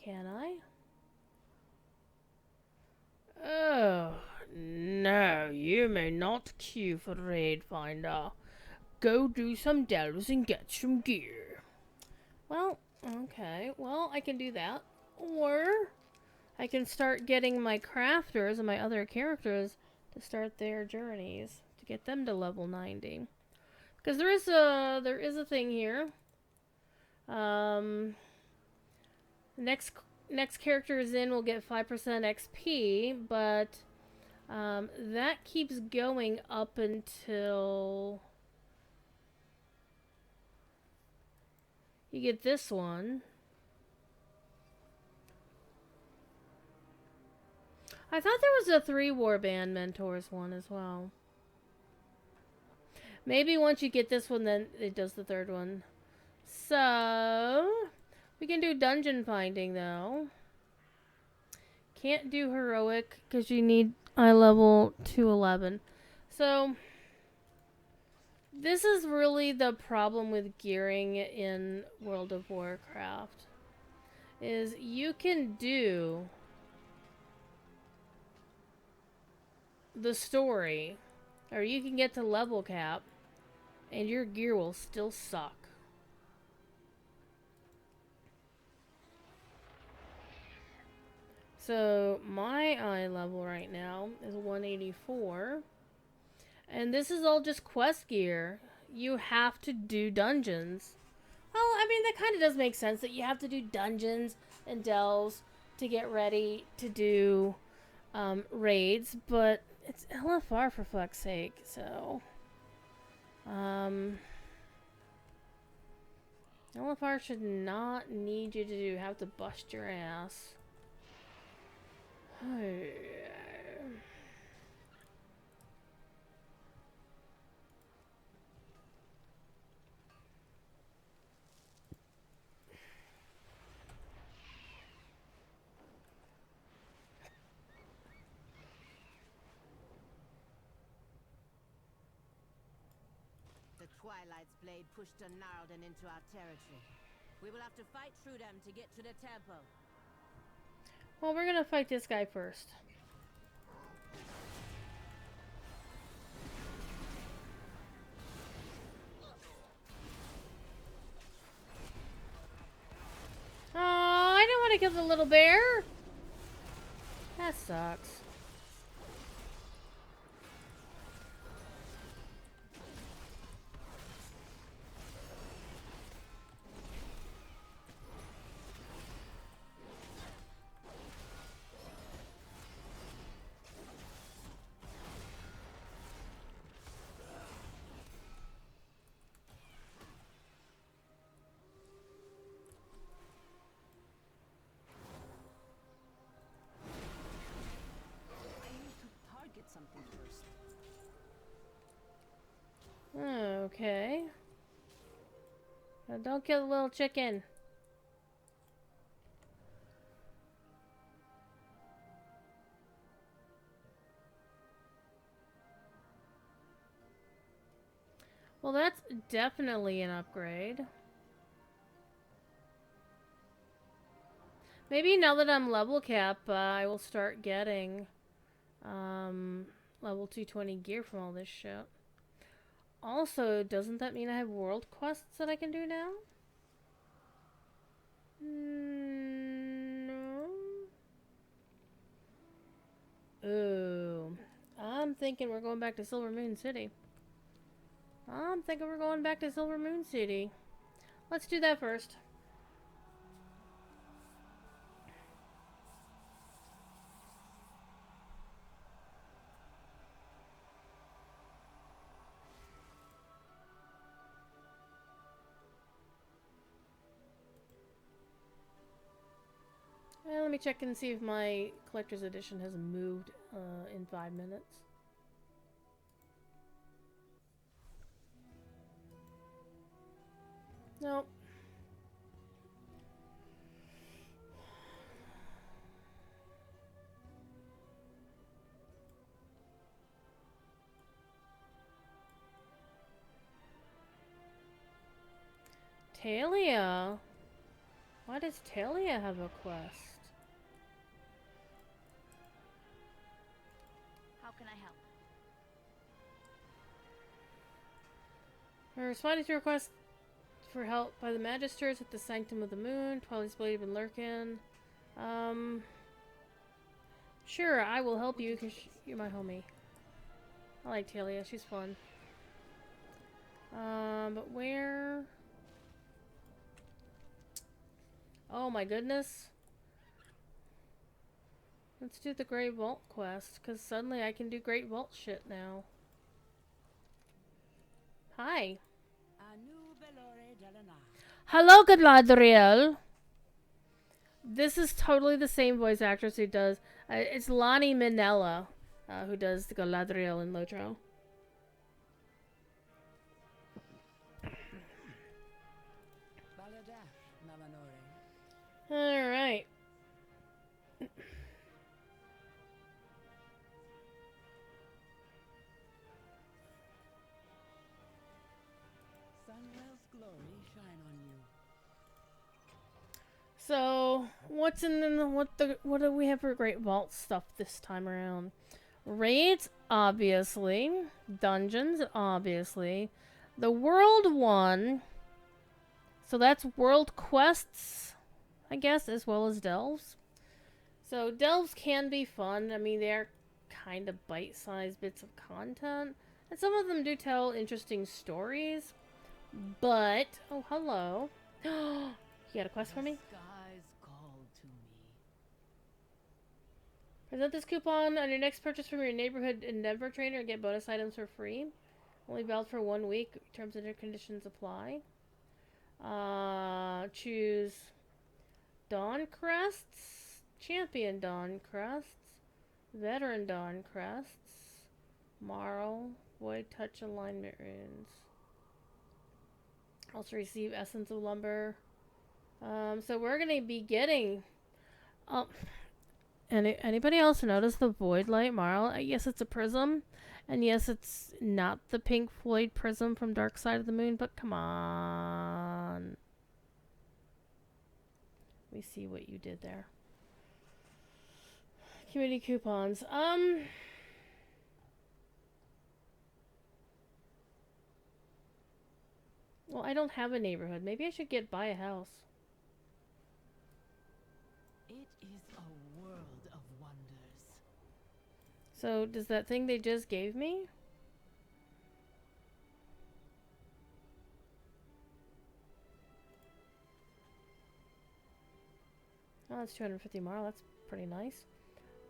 Can I? Oh, no, you may not queue for Raid Finder. Go do some delves and get some gear. Well, okay. Well, I can do that. Or I can start getting my crafters and my other characters to start their journeys to get them to level 90. Because there is a thing here. Next character is in will get 5% XP, but that keeps going up until you get this one. I thought there was a 3 Warband Mentors one as well. Maybe once you get this one, then it does the 3rd one. So, we can do dungeon finding, though. Can't do heroic, because you need eye level 211. So, this is really the problem with gearing in World of Warcraft. Is you can do the story, or you can get to level cap, and your gear will still suck. So my eye level right now is 184, and this is all just quest gear. You have to do dungeons. Well, I mean, that kind of does make sense that you have to do dungeons and delves to get ready to do raids, but it's LFR for fuck's sake, so LFR should not need you to have to bust your ass. The Twilight's blade pushed a Gnarlden into our territory. We will have to fight through them to get to the temple. Well, we're gonna fight this guy first. Oh, I didn't want to kill the little bear. That sucks. Something first. Okay. Now don't kill the little chicken. Well, that's definitely an upgrade. Maybe now that I'm level cap, I will start getting level 220 gear from all this shit. Also, doesn't that mean I have world quests that I can do now? No. Ooh. I'm thinking we're going back to Silver Moon City. Let's do that first. Let me check and see if my collector's edition has moved in 5 minutes. Nope. Talia. Why does Talia have a quest? How can I help? We're responding to requests for help by the Magisters at the Sanctum of the Moon. Twilight's Blade been lurking. Sure, I will help you because you're my homie. I like Talia, she's fun. But where? Oh my goodness. Let's do the Great Vault quest, because suddenly I can do Great Vault shit now. Hi. Hello, Galadriel. This is totally the same voice actress who does... it's Lonnie Minella, who does the Galadriel in Lotro. Alright. Sunwell's glory shine on you. So, what's in the... What do we have for Great Vault stuff this time around? Raids, obviously. Dungeons, obviously. The World one... So that's World Quests, I guess, as well as Delves. So Delves can be fun. I mean, they're kind of bite-sized bits of content. And some of them do tell interesting stories. But... Oh, hello. You got a quest for me? Skies call to me. Present this coupon on your next purchase from your neighborhood Endeavor trainer and get bonus items for free. Only valid for 1 week. Terms and conditions apply. Choose Dawn Crests, Champion Dawn Crests, Veteran Dawn Crests, Marl, Void Touch Alignment Runes. Also receive Essence of Lumber. So we're gonna be getting... Anybody else notice the Void Light Marl? Yes, it's a prism. And yes, it's not the Pink Floyd prism from Dark Side of the Moon, but come on. Let me see what you did there. Community coupons. Well, I don't have a neighborhood. Maybe I should buy a house. It is a world of wonders. So, does that thing they just gave me? Oh, that's 250 Marl. That's pretty nice.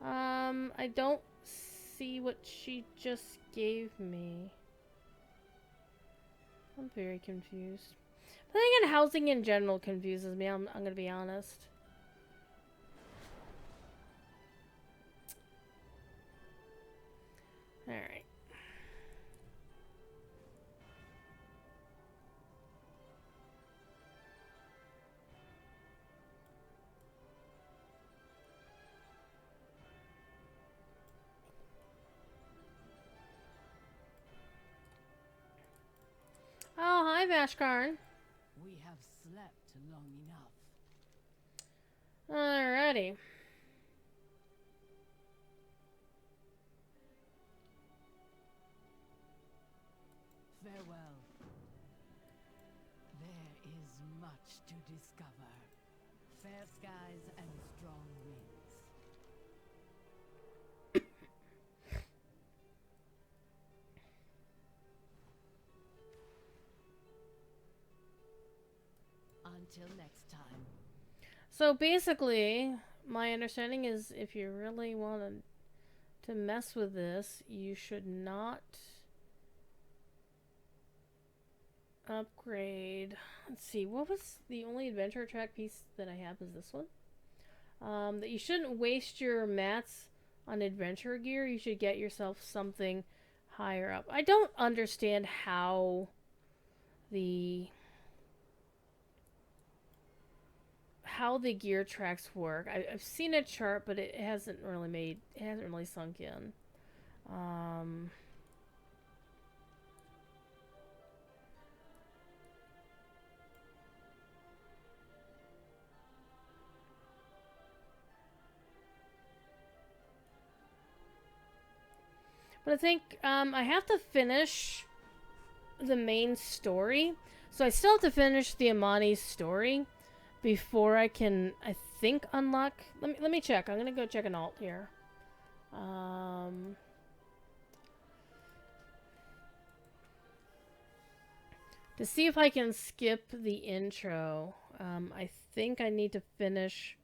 I don't see what she just gave me. I'm very confused. I think housing in general confuses me. I'm gonna be honest. Alright. Oh, hi, Vashkarn. We have slept long enough. Alrighty. Farewell. There is much to discover. Fair skies and strong winds. Until next time. So basically, my understanding is if you really want to mess with this, you should not upgrade. Let's see, what was the only adventure track piece that I have is this one. That you shouldn't waste your mats on adventure gear. You should get yourself something higher up. I don't understand how the gear tracks work. I've seen a chart, but it hasn't really sunk in. But I think I have to finish the main story. So I still have to finish the Amani's story before I can, I think, unlock... Let me check. I'm going to go check an alt here. To see if I can skip the intro, I think I need to finish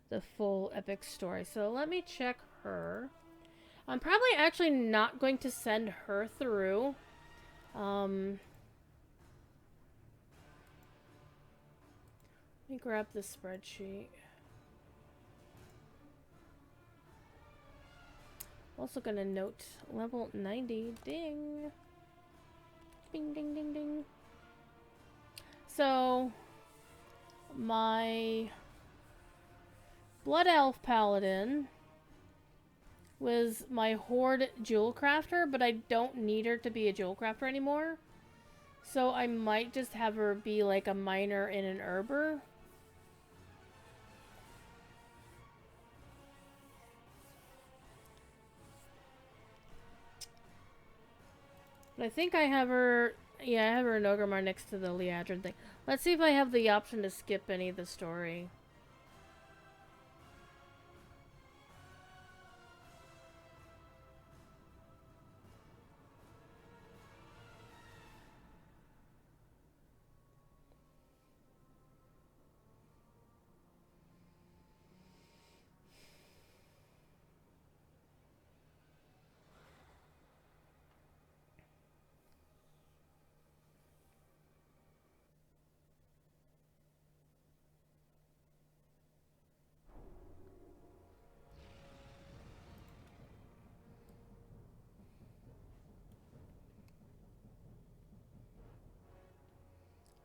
the full epic story. So let me check her. I'm probably actually not going to send her through. Let me grab the spreadsheet. Also gonna note level 90. Ding. Ding, ding, ding, ding. So, my Blood Elf Paladin was my Horde Jewel Crafter, but I don't need her to be a Jewel Crafter anymore. So I might just have her be like a miner and an herber. But I think I have her... Yeah, I have her in Ogremar next to the Liadrin thing. Let's see if I have the option to skip any of the story.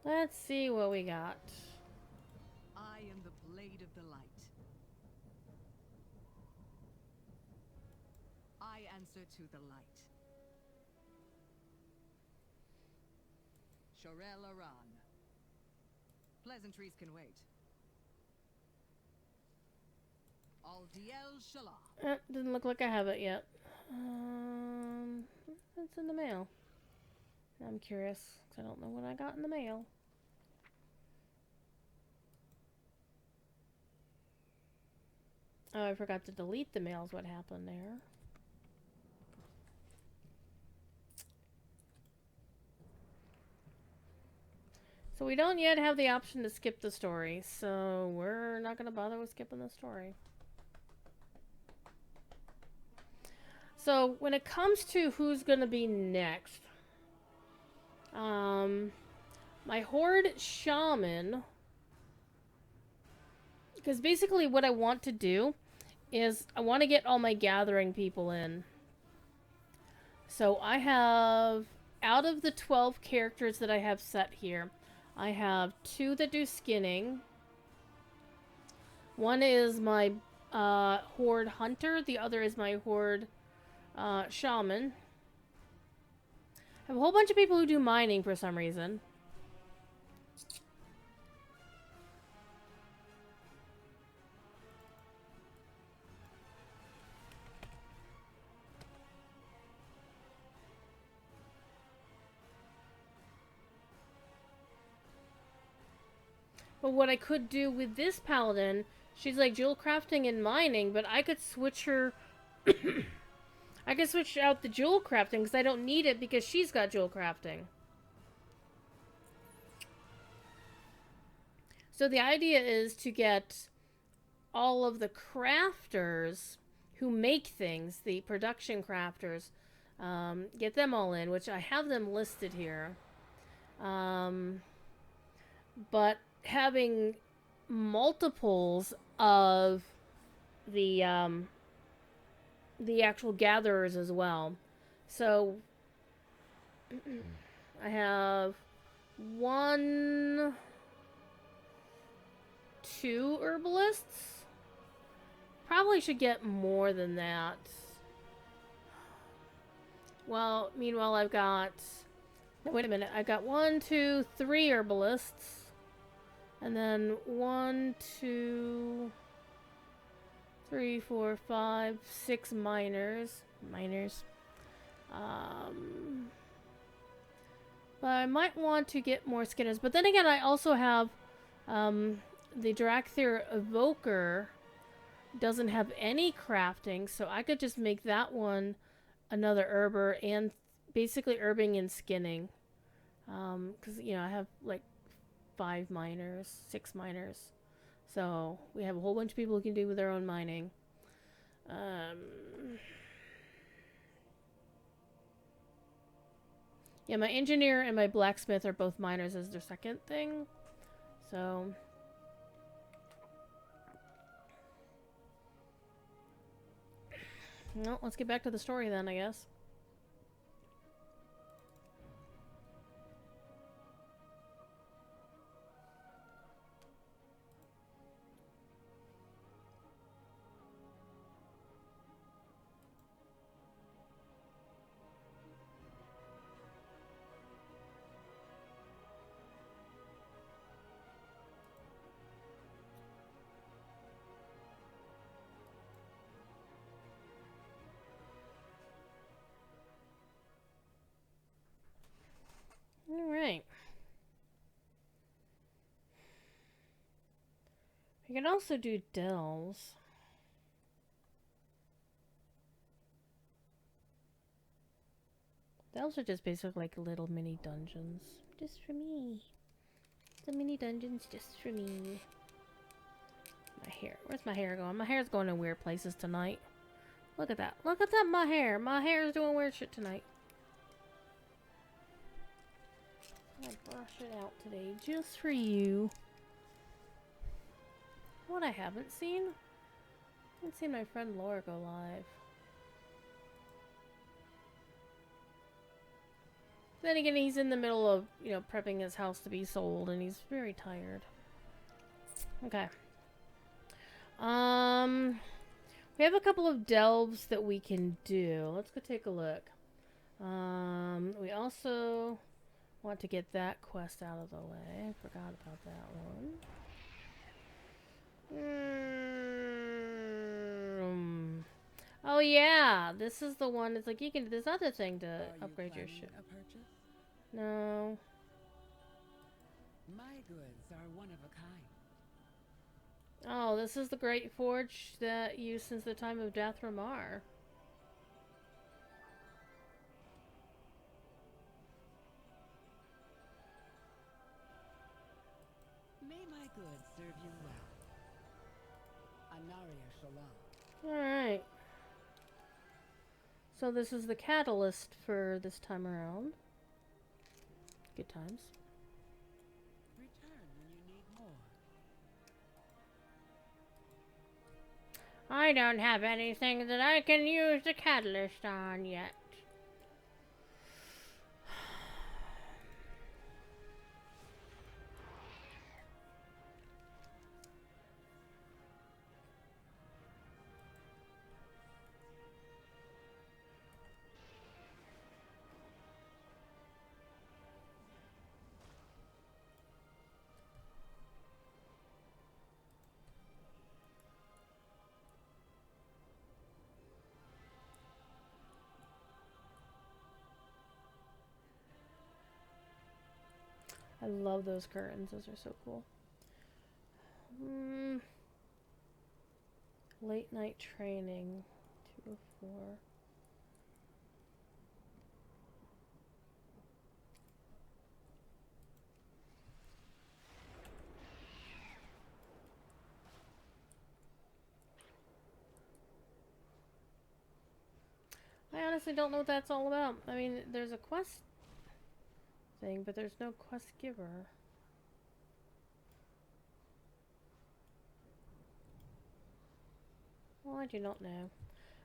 Let's see what we got. I am the blade of the light. I answer to the light. Shorel Aran. Pleasantries can wait. Aldiel Shalah. Doesn't look like I have it yet. It's in the mail. I'm curious, because I don't know what I got in the mail. Oh, I forgot to delete the mail is what happened there. So we don't yet have the option to skip the story, so we're not going to bother with skipping the story. So when it comes to who's going to be next, my Horde Shaman, because basically what I want to do is I want to get all my gathering people in. So I have, out of the 12 characters that I have set here, I have 2 that do skinning. One is my Horde Hunter, the other is my Horde Shaman. I have a whole bunch of people who do mining for some reason. But what I could do with this paladin, she's like jewel crafting and mining, but I could switch her... I could switch out the jewel crafting because I don't need it because she's got jewel crafting. So the idea is to get all of the crafters who make things, the production crafters, get them all in, which I have them listed here. But having multiples of the actual gatherers as well. So I have 1, 2 herbalists. Probably should get more than that. Well, meanwhile I've got... Wait a minute. I've got 1, 2, 3 herbalists. And then 1, 2, 3, 4, 5, 6 miners. But I might want to get more skinners. But then again, I also have the Drakthir Evoker doesn't have any crafting, so I could just make that one another herber and basically herbing and skinning. Because, you know, I have like 5 miners, 6 miners. So we have a whole bunch of people who can do with their own mining. Yeah, my engineer and my blacksmith are both miners as their second thing. So... well, let's get back to the story then, I guess. Alright. We can also do delves. Delves are just basically like little mini dungeons. Just for me. The mini dungeons just for me. My hair. Where's my hair going? My hair's going in weird places tonight. Look at that. Look at that, my hair. My hair is doing weird shit tonight. I'm gonna brush it out today just for you. What I haven't seen? I haven't seen my friend Laura go live. Then again, he's in the middle of, you know, prepping his house to be sold, and he's very tired. Okay. We have a couple of delves that we can do. Let's go take a look. We also want to get that quest out of the way. I forgot about that one. Oh yeah, this is the one. It's like you can do this other thing to upgrade your ship. No. My goods are one of a kind. Oh, this is the great forge that used since the time of Dathramar. May my goods serve you well. Anaria Shalom. Alright. So this is the catalyst for this time around. Good times. Return when you need more. I don't have anything that I can use the catalyst on yet. I love those curtains. Those are so cool. Late night training. 204. I honestly don't know what that's all about. I mean, there's a quest thing, but there's no quest giver. Well, I do not know.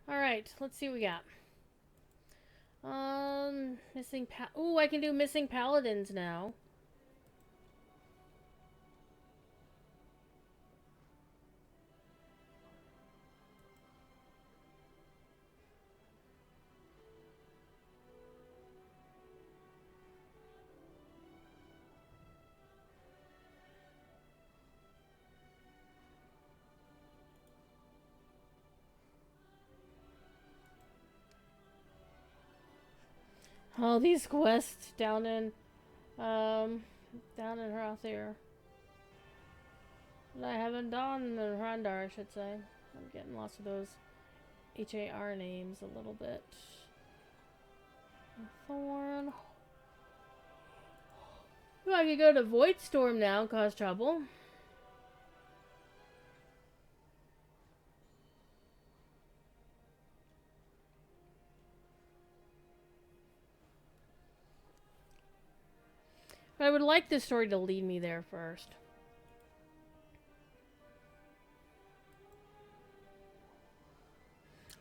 Alright, let's see what we got. Ooh, I can do missing paladins now. All these quests down in Hrothir. That I haven't done in Hrandar, I should say. I'm getting lots of those HAR names a little bit. Thorn. Ooh, I could go to Voidstorm now and cause trouble. But I would like this story to lead me there first.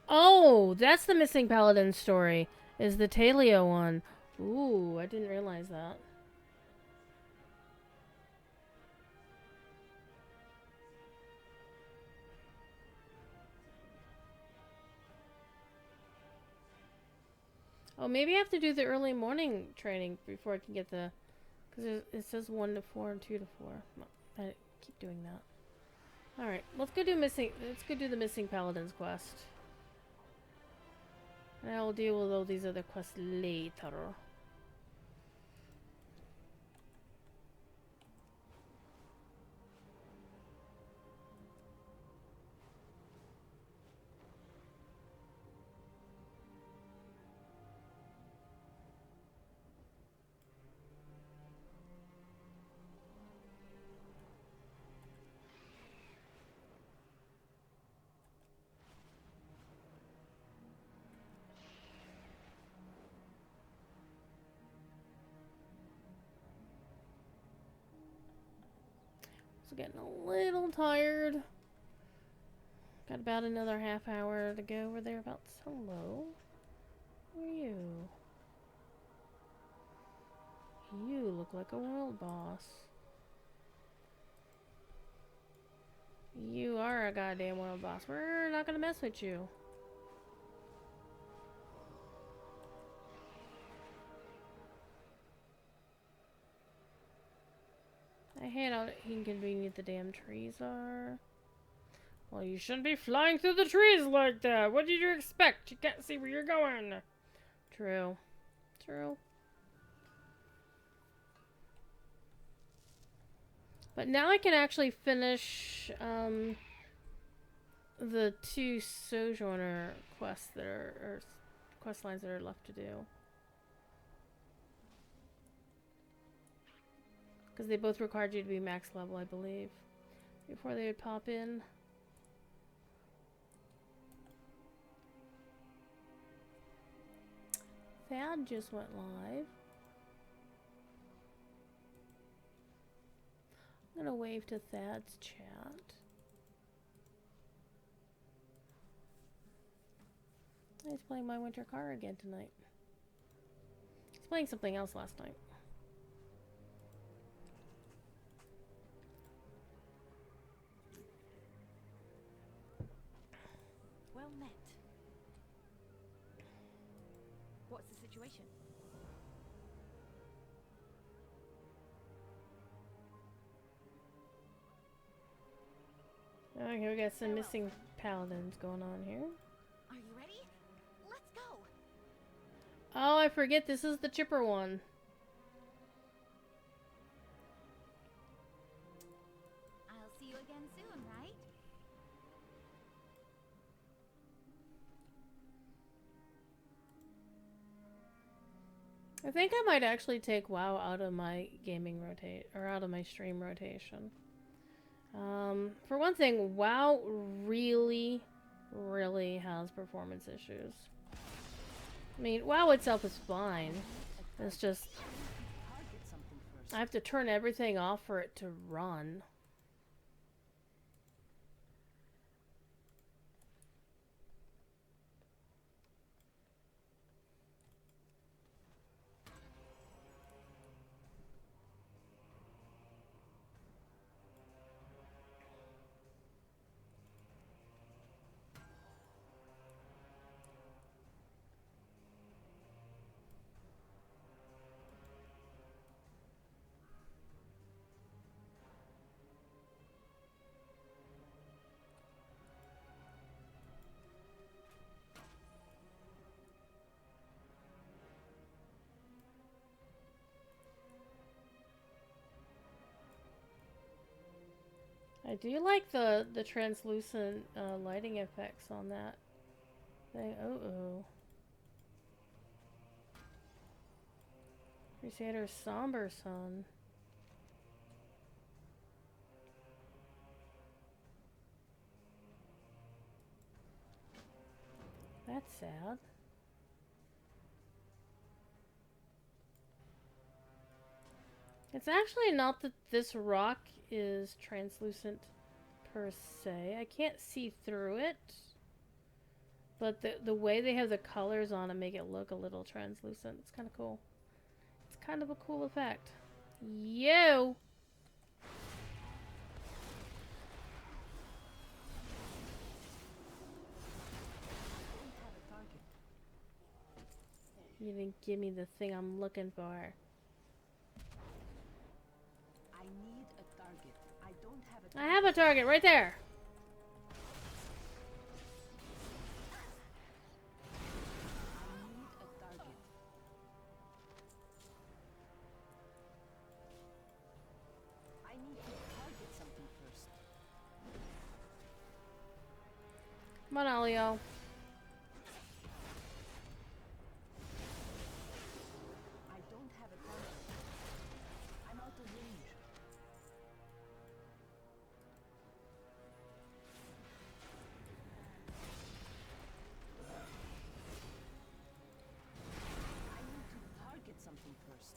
Oh, that's the missing paladin story. Is the Talia one. Ooh, I didn't realize that. Oh, maybe I have to do the early morning training before I can get the... Because it says 1 to 4 and 2 to 4. I keep doing that. Alright, let's go do the missing paladins quest. And I will deal with all these other quests later. So getting a little tired. Got about another half hour to go. We're thereabouts. Hello. Who are you? You look like a world boss. You are a goddamn world boss. We're not gonna mess with you. I hate how inconvenient the damn trees are. Well, you shouldn't be flying through the trees like that. What did you expect? You can't see where you're going. True. True. But now I can actually finish the 2 Sojourner quests that are, or quest lines that are left to do. Because they both required you to be max level, I believe, before they would pop in. Thad just went live. I'm gonna wave to Thad's chat. He's playing My Winter Car again tonight. He's playing something else last night. Well met. What's the situation? Okay, we got some missing paladins going on here. Are you ready? Let's go. Oh, I forget, this is the chipper one. I'll see you again soon, right? I think I might actually take WoW out of my gaming out of my stream rotation. For one thing, WoW really, really has performance issues. I mean, WoW itself is fine. It's just I have to turn everything off for it to run. I do like the translucent lighting effects on that thing. Oh. Crusader Somber Sun. That's sad. It's actually not that this rock is translucent per se. I can't see through it. But the way they have the colors on it make it look a little translucent. It's kind of cool. It's kind of a cool effect. Yo! You didn't give me the thing I'm looking for. I need a target. I don't have a I have a target right there. I need a target. I need to target something first. Come on, Alio. I don't have a target. I'm out of range. I need to target something first.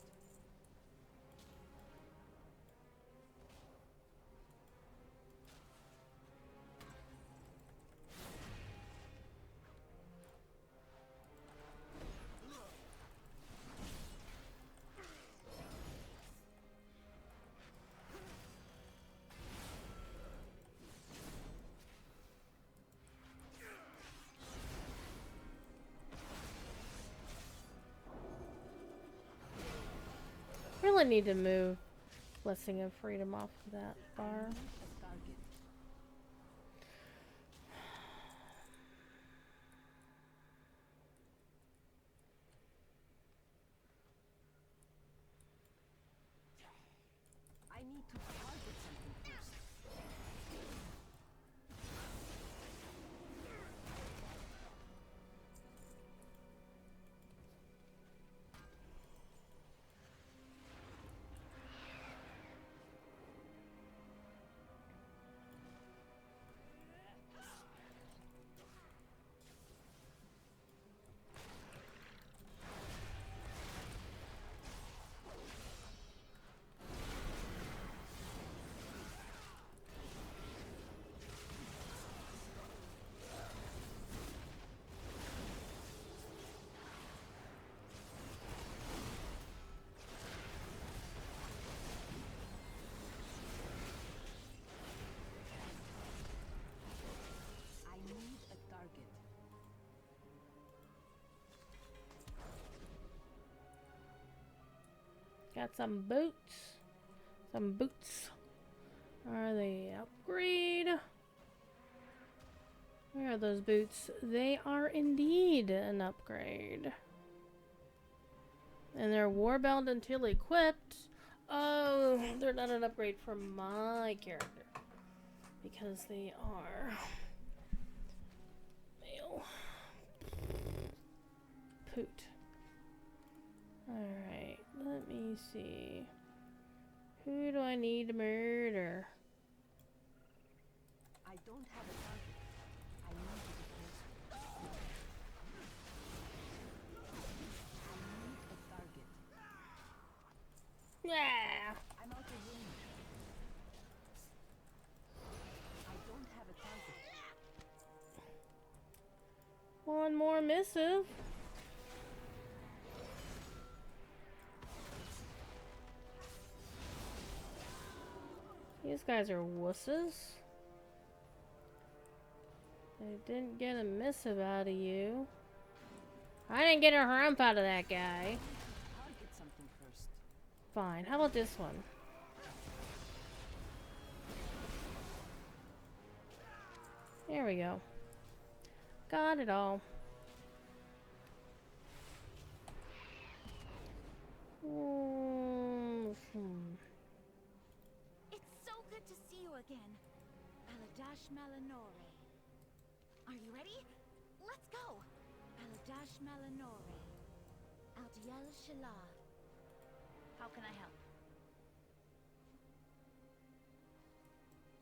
Really need to move Blessing of Freedom off of that bar. A target. I need to target something first. I need a target. Got some boots. Some boots. Are they upgrade? Where are those boots? They are indeed an upgrade. And they're warbbound until equipped. Oh, they're not an upgrade for my character. Because they are male. Poot. Alright, let me see. Who do I need to murder? I don't have a target. I need to be closer. I need a target. Yeah. I'm out of range. I don't have a target. One more missive. These guys are wusses. I didn't get a missive out of you. I didn't get a harumph out of that guy. Target something first. Fine. How about this one? There we go. Got it all. It's so good to see you again. Paladash Malanore. Are you ready? Let's go! Paladash Malanore. Aldiel Shalar. How can I help?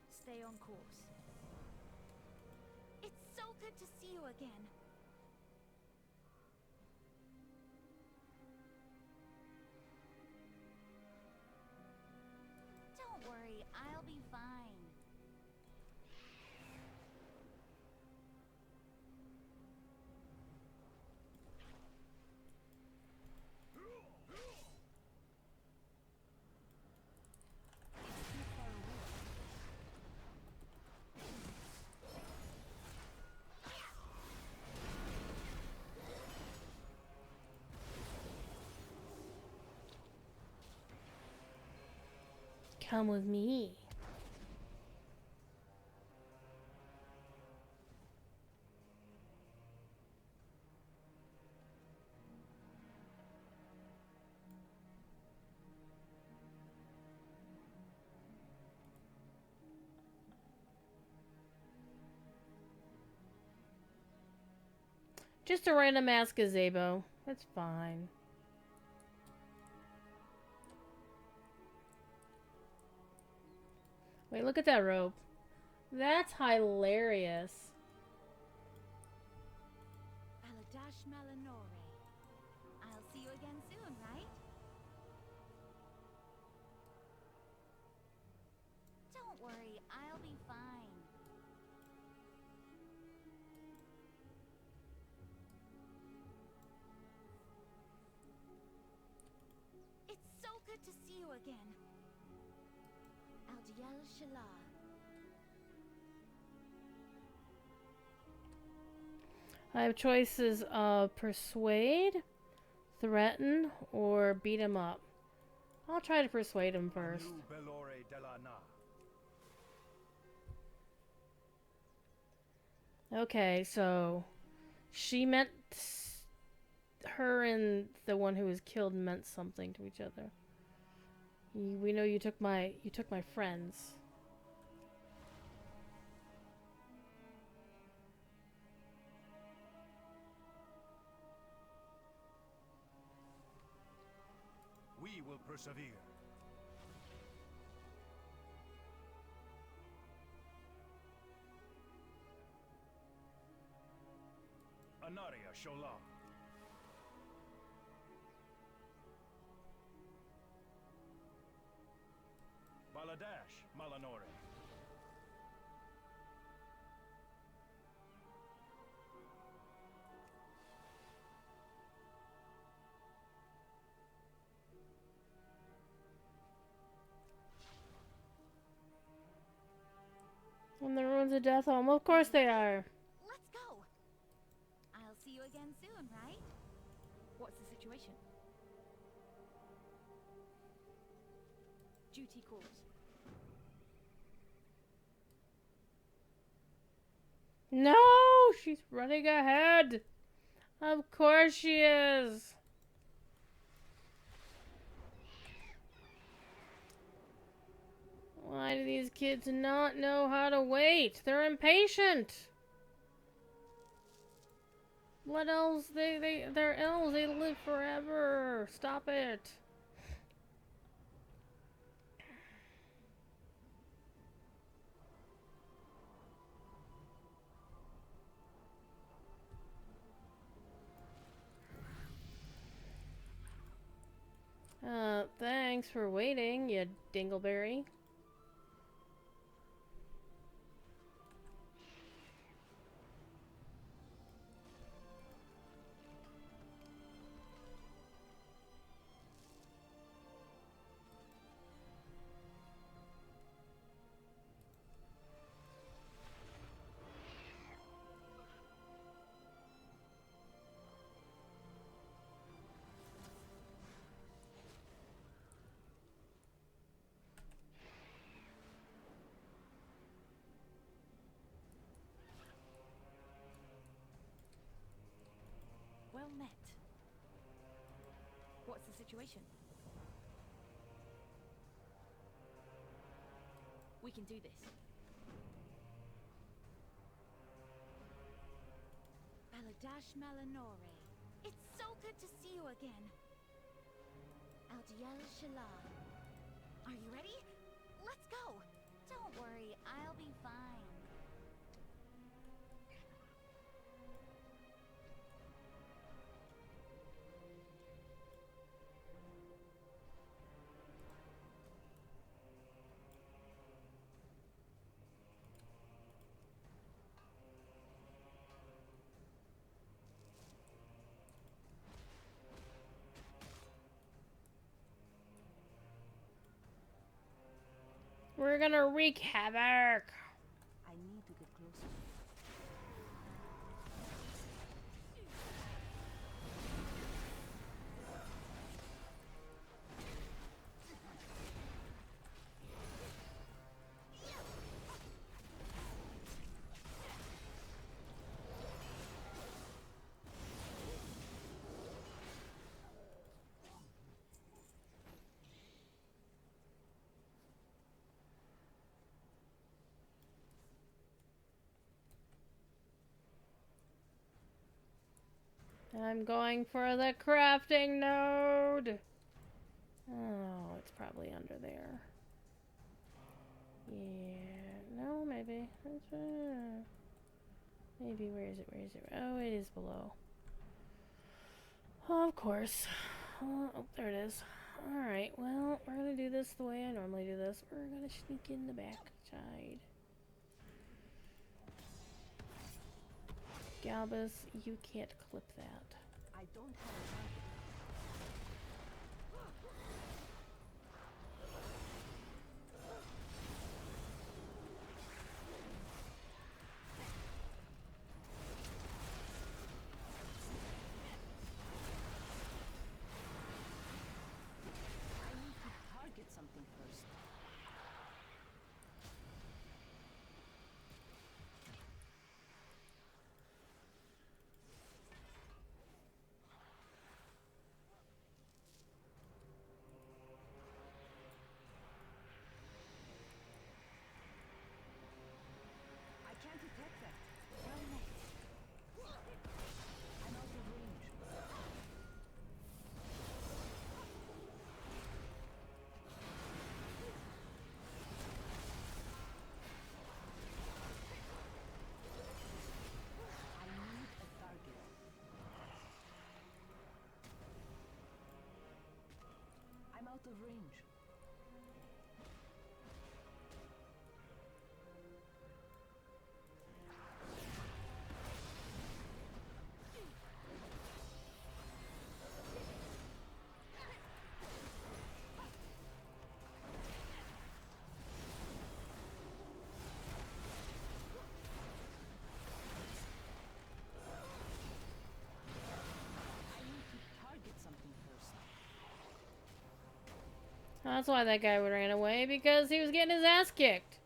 Stay on course. It's so good to see you again. Don't worry, I'll be fine. Come with me. Just a random ass gazebo. That's fine. Wait, look at that rope. That's hilarious. Paladash Malanore. I'll see you again soon, right? Don't worry, I'll be fine. It's so good to see you again. Aldiel Shalar. I have choices of persuade, threaten, or beat him up. I'll try to persuade him first. Okay, so she meant her and the one who was killed meant something to each other. We know you took my friends. We will persevere. Anaria Shola. Baladash Malanore. On the ruins of Deathhome. Of course they are. Let's go! I'll see you again soon, right? What's the situation? Duty calls. No! She's running ahead! Of course she is! Why do these kids not know how to wait? They're impatient! What else? They're elves. They live forever. Stop it. Thanks for waiting, you dingleberry. Well met. What's the situation? We can do this. Baladash Malanore. It's so good to see you again. Aldiel Shalal. Are you ready? Let's go! Don't worry, I'll be fine. We're gonna wreak havoc. I need to get closer. I'm going for the crafting node. Oh, it's probably under there. Yeah, no, maybe. Maybe, where is it? Where is it? Oh, it is below. Oh, of course. Oh, there it is. Alright, well, we're gonna do this the way I normally do this. We're gonna sneak in the back side. Galbus, you can't clip that. I don't have a target. I need to target something first. I can't detect that. Well met. I'm out of range. I need a target. I'm out of range. I need to target something first. That's why that guy ran away, because he was getting his ass kicked.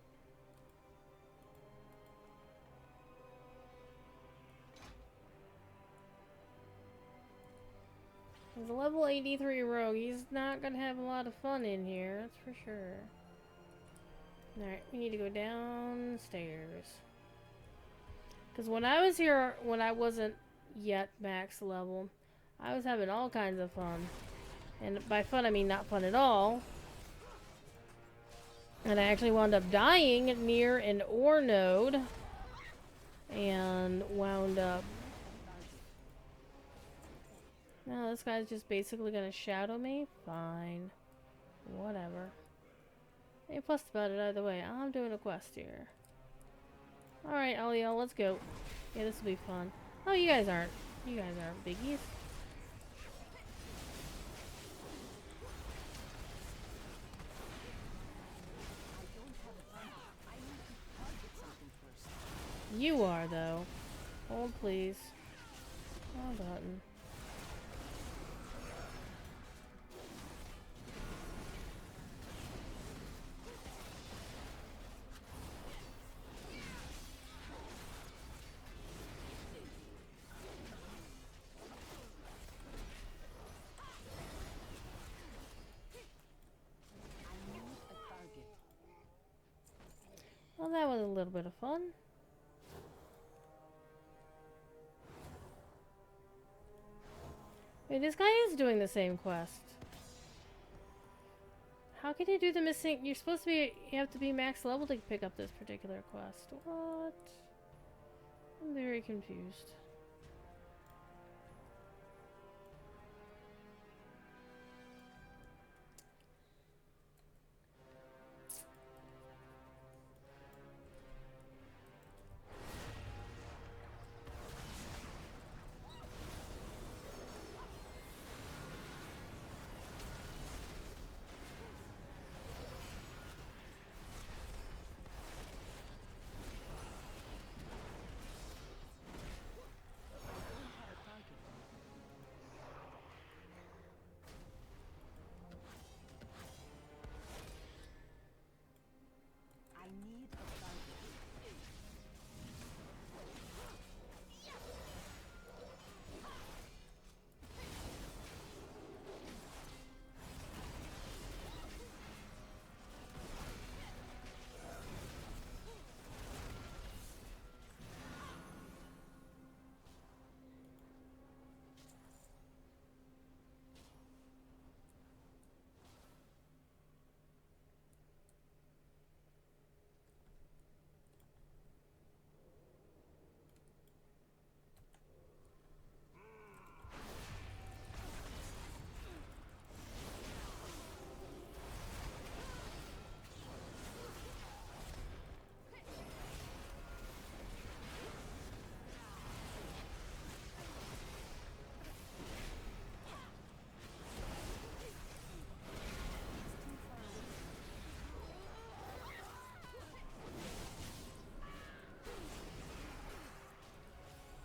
He's a level 83 rogue. He's not gonna have a lot of fun in here, that's for sure. Alright, we need to go downstairs. Because when I was here, when I wasn't yet max level, I was having all kinds of fun. And by fun, I mean not fun at all. And I actually wound up dying near an ore node. And wound up... Now this guy's just basically gonna shadow me? Fine. Whatever. Ain't fussed about it either way. I'm doing a quest here. Alright, Aliel, let's go. Yeah, this will be fun. Oh, you guys aren't. You guys aren't biggies. I don't have a target. I need to target something first. You are, though. Hold, please. Oh, button. I need a target. Well, that was a little bit of fun. Wait, this guy is doing the same quest. How can you do the missing? You're supposed to be. You have to be max level to pick up this particular quest. What? I'm very confused. I need a target.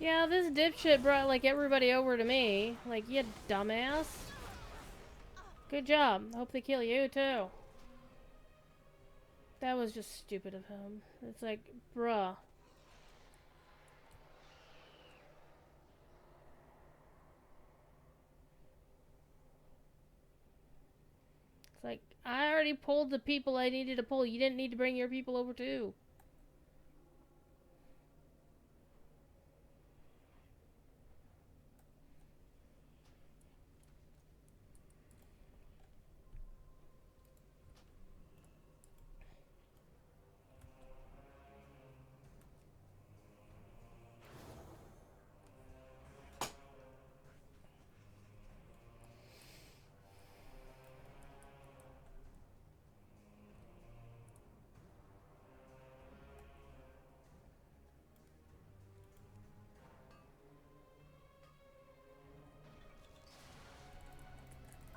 Yeah, this dipshit brought like everybody over to me. Like, you dumbass. Good job. Hope they kill you too. That was just stupid of him. It's like, bruh. It's like, I already pulled the people I needed to pull. You didn't need to bring your people over too.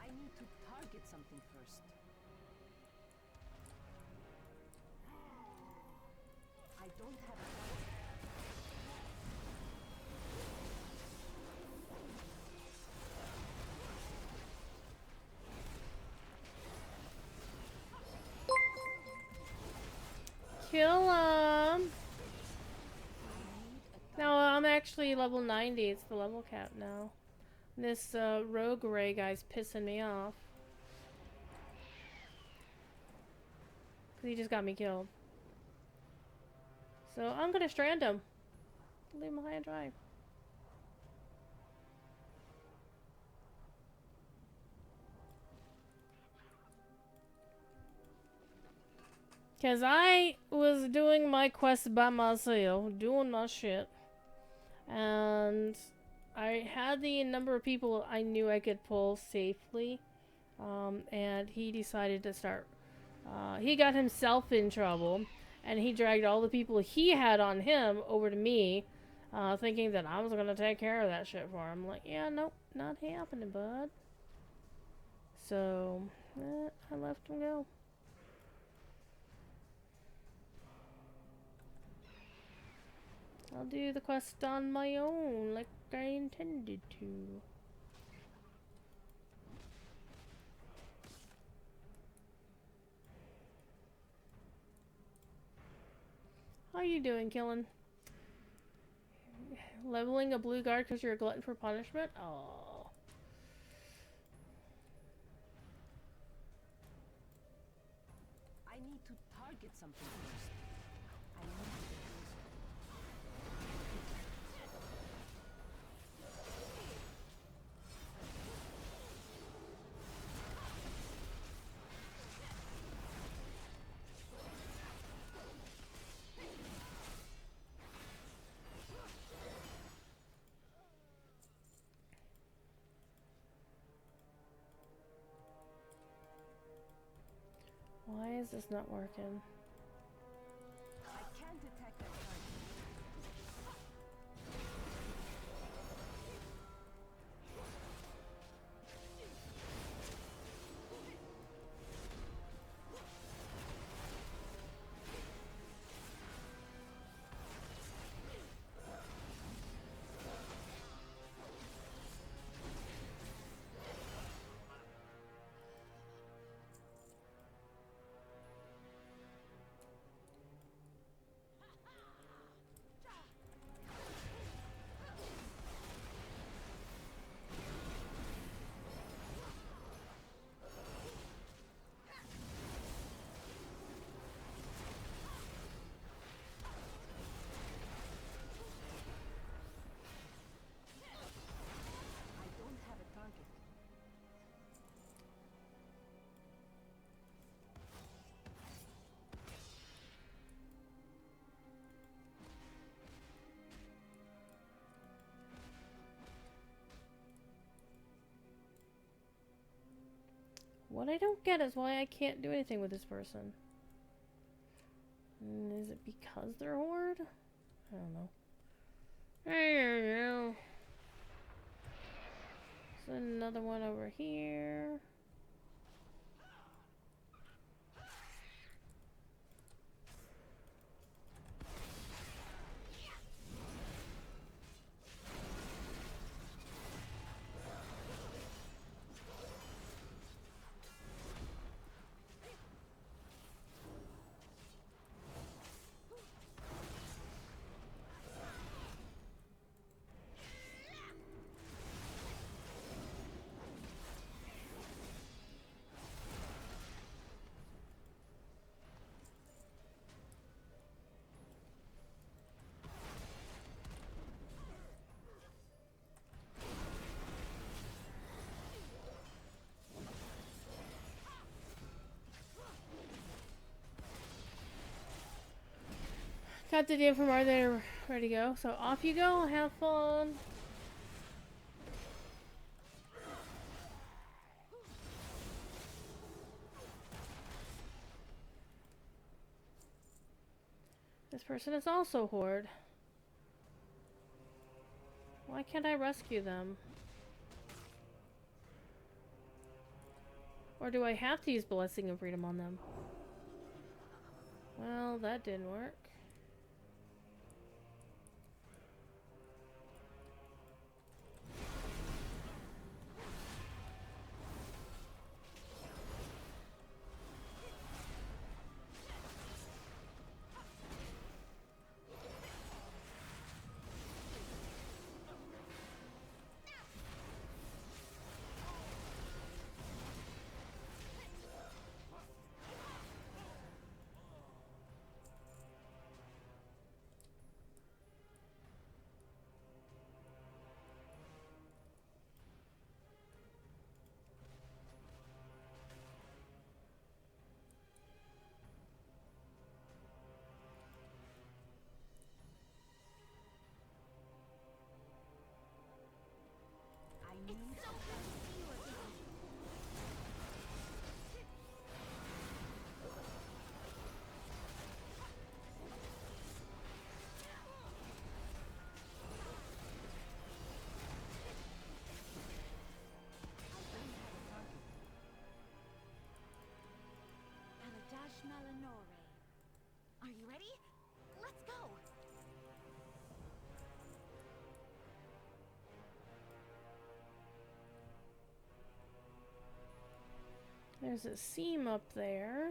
I need to target something first. I don't have a target. Kill him. No, I'm actually level 90. It's the level cap now. This rogue ray guy's pissing me off. Cause he just got me killed. So I'm gonna strand him. Leave him high and dry. Cause I was doing my quest by myself, doing my shit. And I had the number of people I knew I could pull safely. And he decided to start. He got himself in trouble. And he dragged all the people he had on him over to me. Thinking that I was going to take care of that shit for him. Like, yeah, nope, not happening, bud. So, I left him go. I'll do the quest on my own, like I intended to. How are you doing, Killen? Leveling a blue guard because you're a glutton for punishment? Oh. I need to target something first. I need to get closer. this not working? I can't detect that target. I don't have a target. What I don't get is why I can't do anything with this person. Is it because they're horde? I don't know. I don't know. There's another one over here. Got the deal from our there, ready to go. So off you go, have fun. This person is also horde. Why can't I rescue them? Or do I have to use Blessing of Freedom on them? Well, that didn't work. Are you ready? Let's go! There's a seam up there.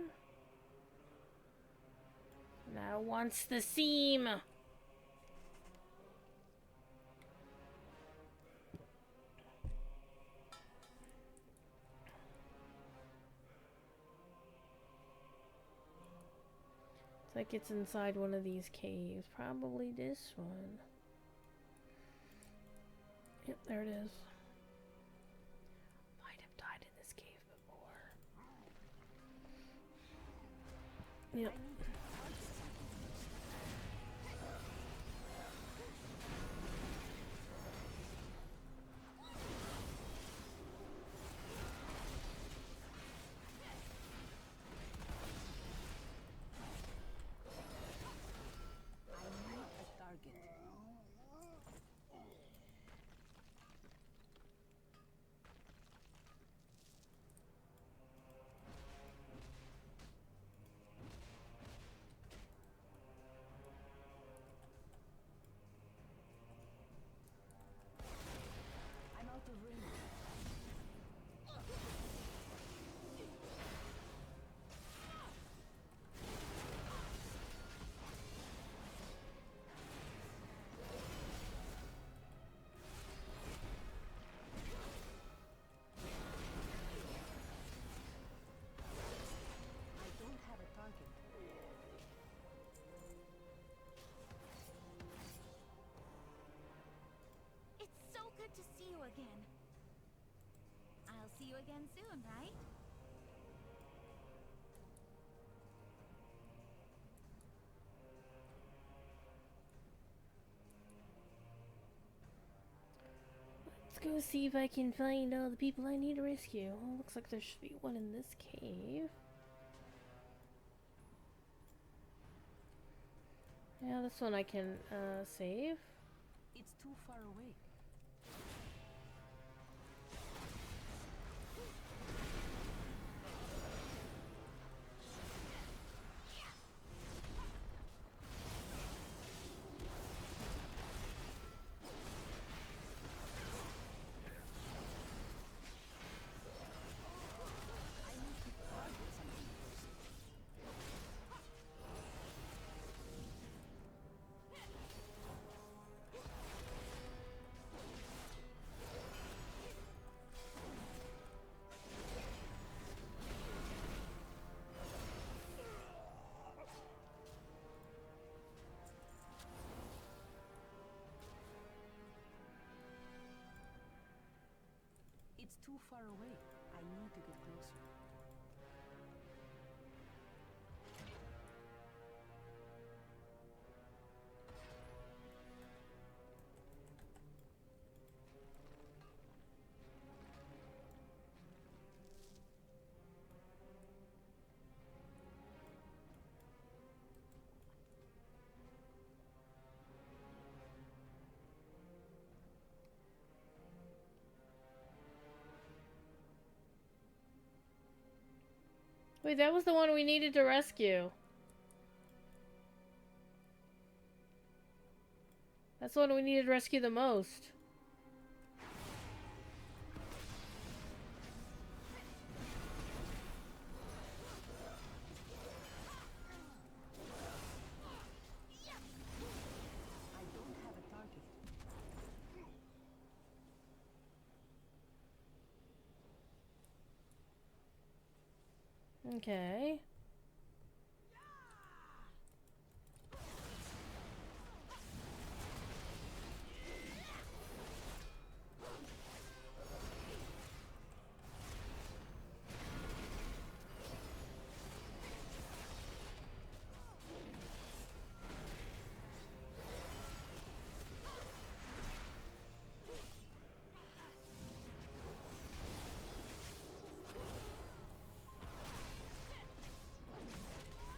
Now wants the seam. It's like it's inside one of these caves. Probably this one. Yep, there it is. Might have died in this cave before. Yep. again. I'll see you again soon, right? Let's go see if I can find all the people I need to rescue. Well, looks like there should be one in this cave. Yeah, this one I can save. It's too far away. It's too far away. I need to get closer. Wait, that was the one we needed to rescue. That's the one we needed to rescue the most. I don't have a target. Okay.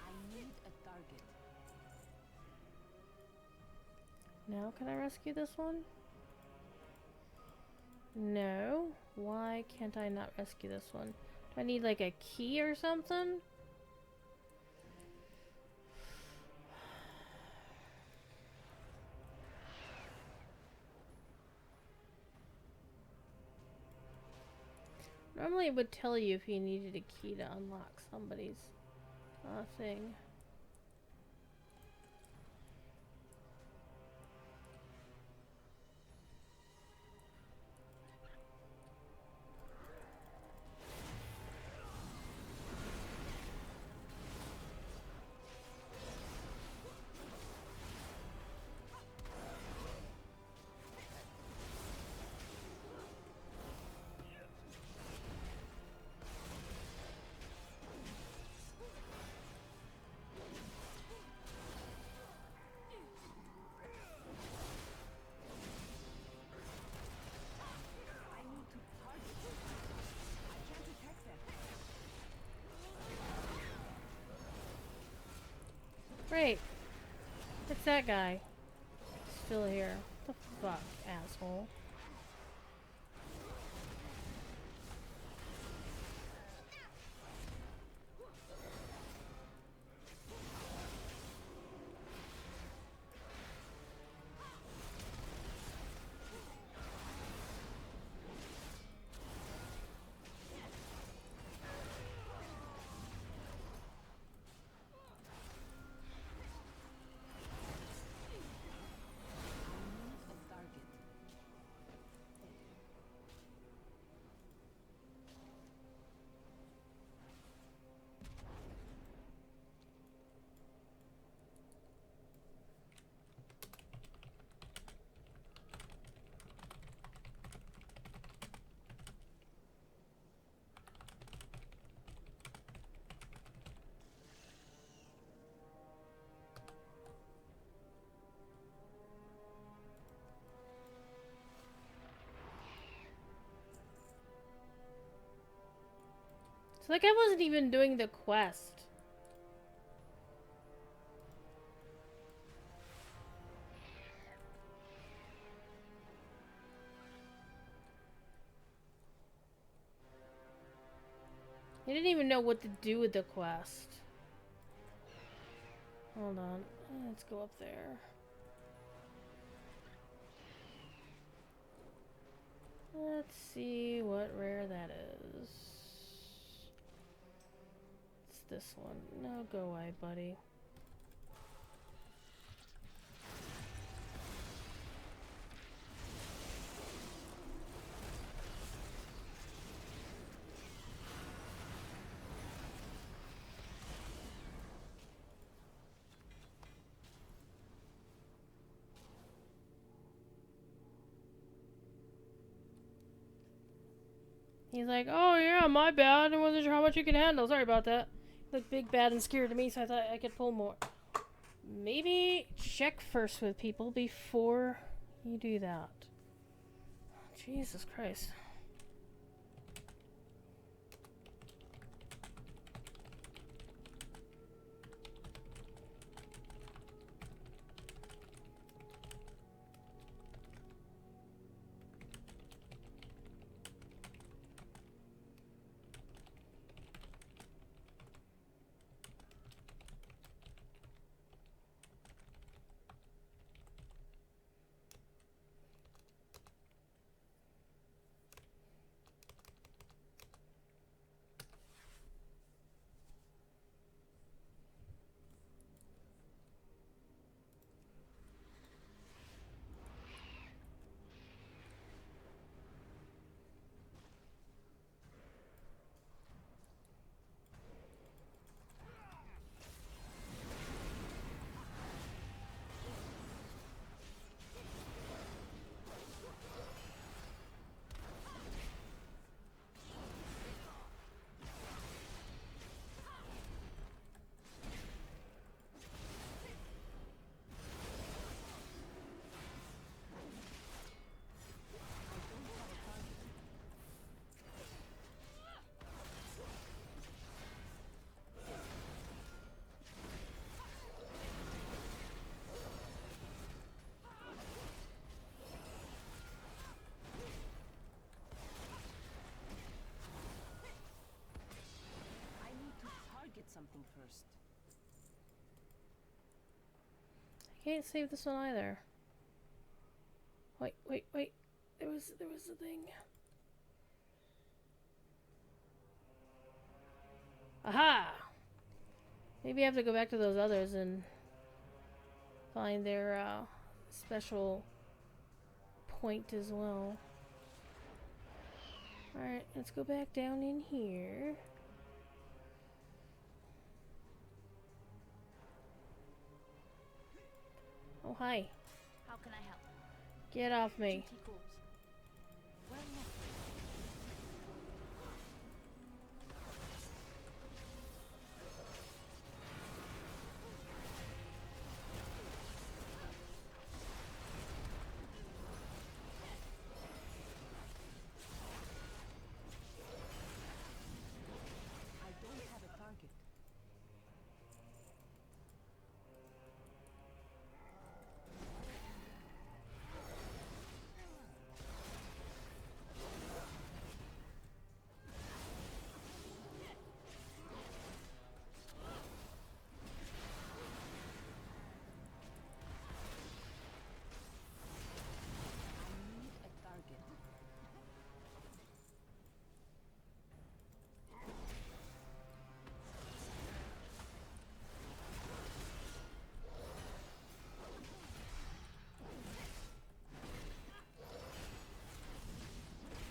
I need a target. Now can I rescue this one? No. Why can't I not rescue this one? Do I need like a key or something? Normally it would tell you if you needed a key to unlock somebody's thing. I need to target them. I can't attack them. Great. It's that guy. Still here. What the fuck, asshole? A target. It's like I wasn't even doing the quest. I didn't even know what to do with the quest. Hold on. Let's go up there. Let's see what rare that is. It's this one. No, go away, buddy. He's like, oh yeah, my bad. I wasn't sure how much you could handle. Sorry about that. You look big, bad, and scared to me, so I thought I could pull more. Maybe check first with people before you do that. Jesus Christ. Something first. I can't save this one either. Wait. There was a thing. Aha! Maybe I have to go back to those others and find their special point as well. Alright, let's go back down in here. Oh, hi. How can I help? Get off me. Duty calls. Well met. I don't have a target. I need a target.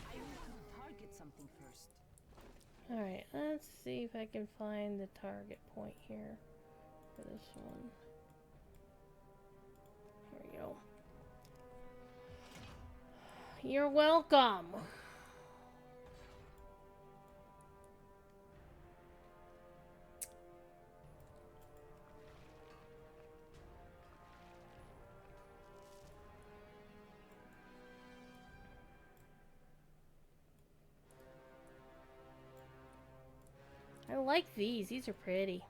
I need to target something first. Alright, let's see if I can find the target point here for this one. There we go. You're welcome. like these. These are pretty.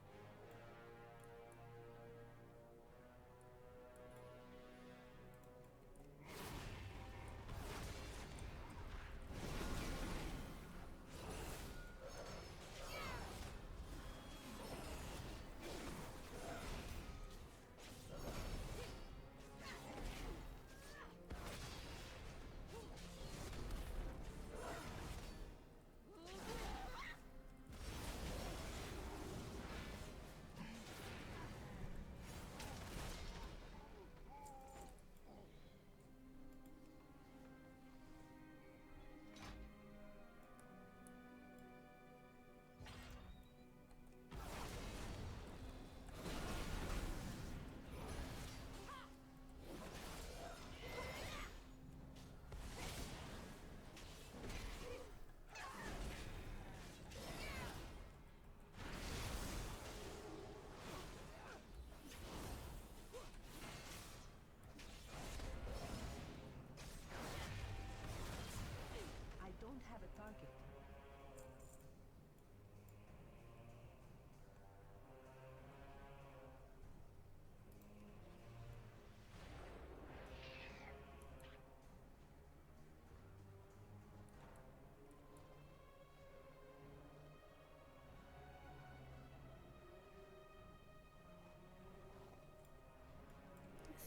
I don't have a target.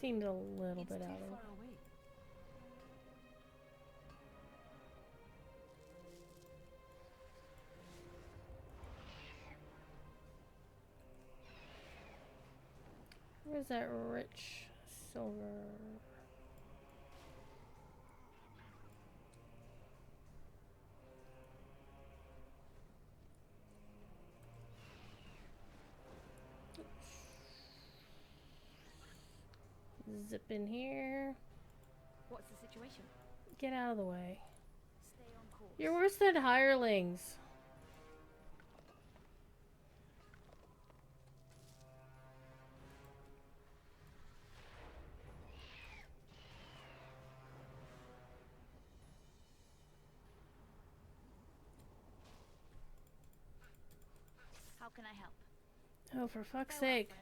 Seemed a little It's bit too out of. far away. Where's that rich silver? Zip in here. What's the situation? Get out of the way. Stay on course. You're worse than hirelings. How can I help? Oh, for fuck's Farewell, sake. friend.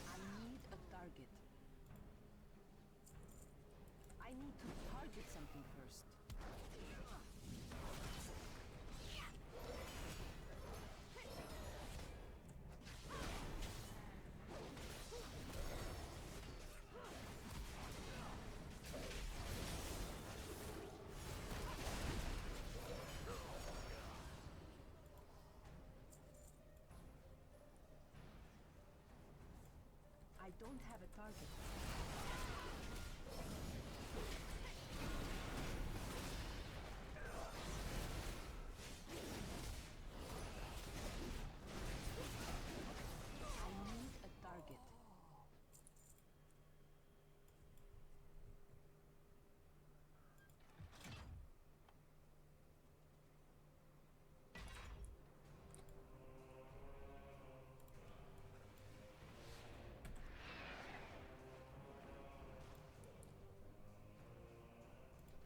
I need a target. I need to target something first. I don't have a target. I need a target.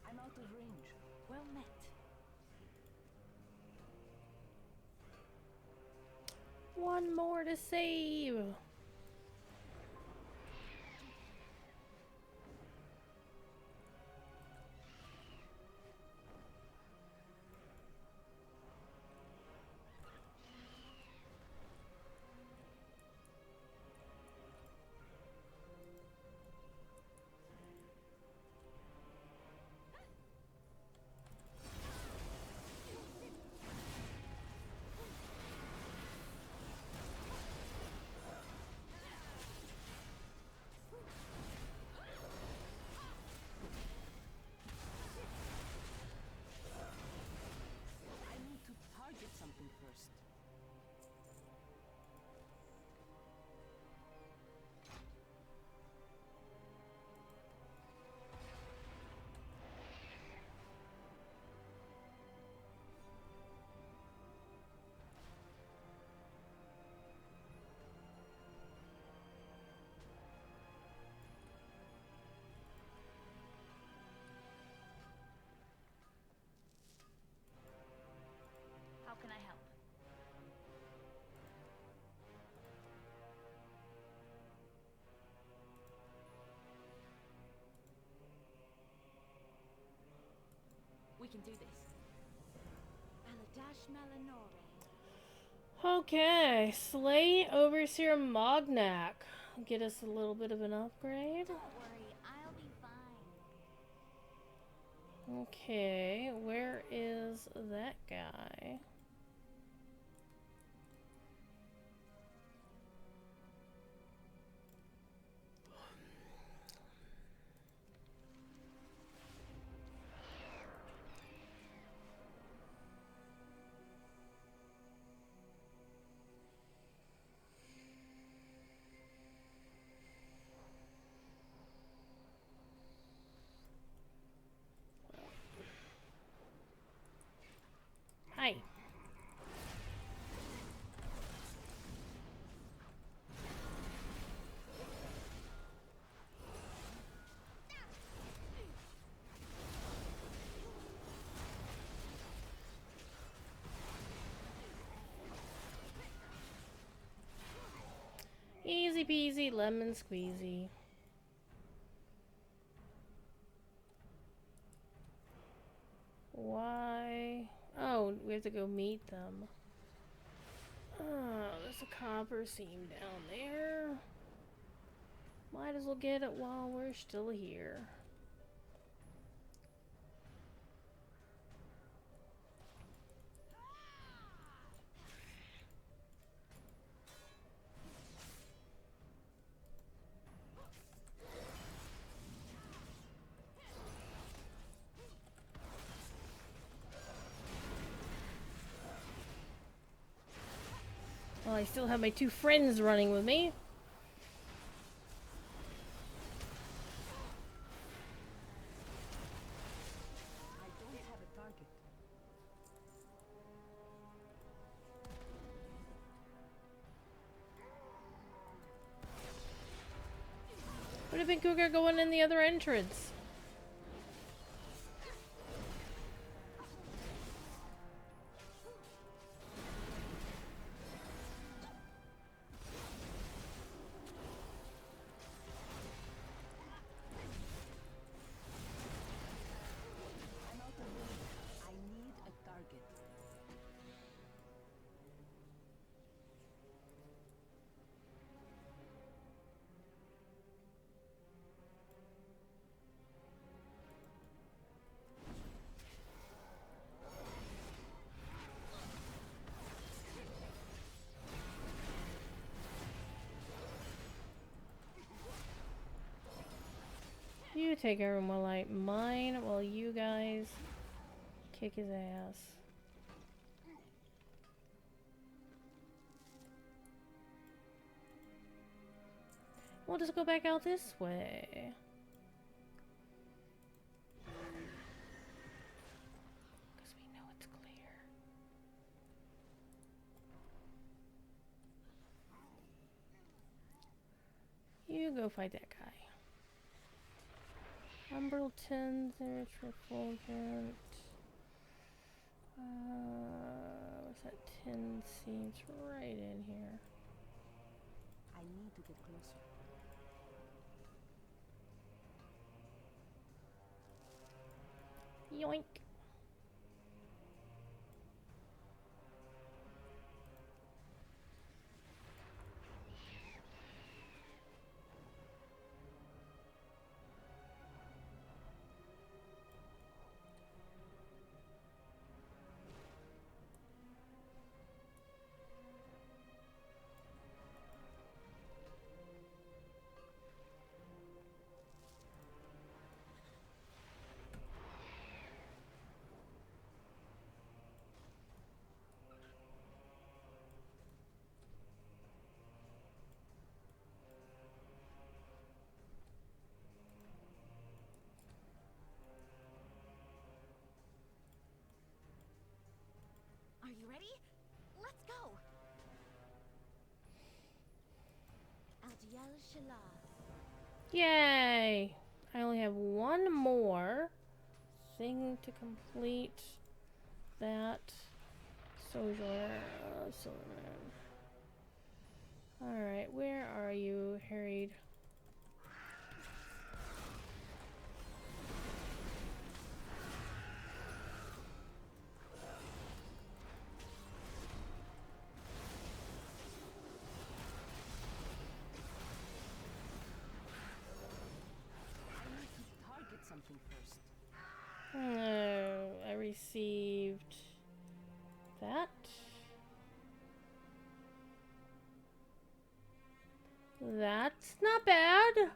I'm out of range. Well met. One more to save. can do this. Aladash Melanore. Okay, Slay Overseer Mognak. Get us a little bit of an upgrade. Don't worry, I'll be fine. Okay, where is that guy? Hi. Easy peasy lemon squeezy. Why? Oh, we have to go meet them. Oh, there's a copper seam down there. Might as well get it while we're still here. Well, I still have my two friends running with me. I don't have a target. Would have been Cougar going in the other entrance. I'm out of room. I need a target. You take everyone while I mine, while you guys kick his ass. We'll just go back out this way. Because we know it's clear. You go fight that guy. Umbleton, there's Refulgent. What's that? 10 seeds right in here. I need to get closer. Yoink. Are you ready? Let's go! Aldiel Shala. Yay! I only have one more thing to complete that Sojourner Zul'Aman. Alright, where are you, harried? something first. I received that. That's not bad.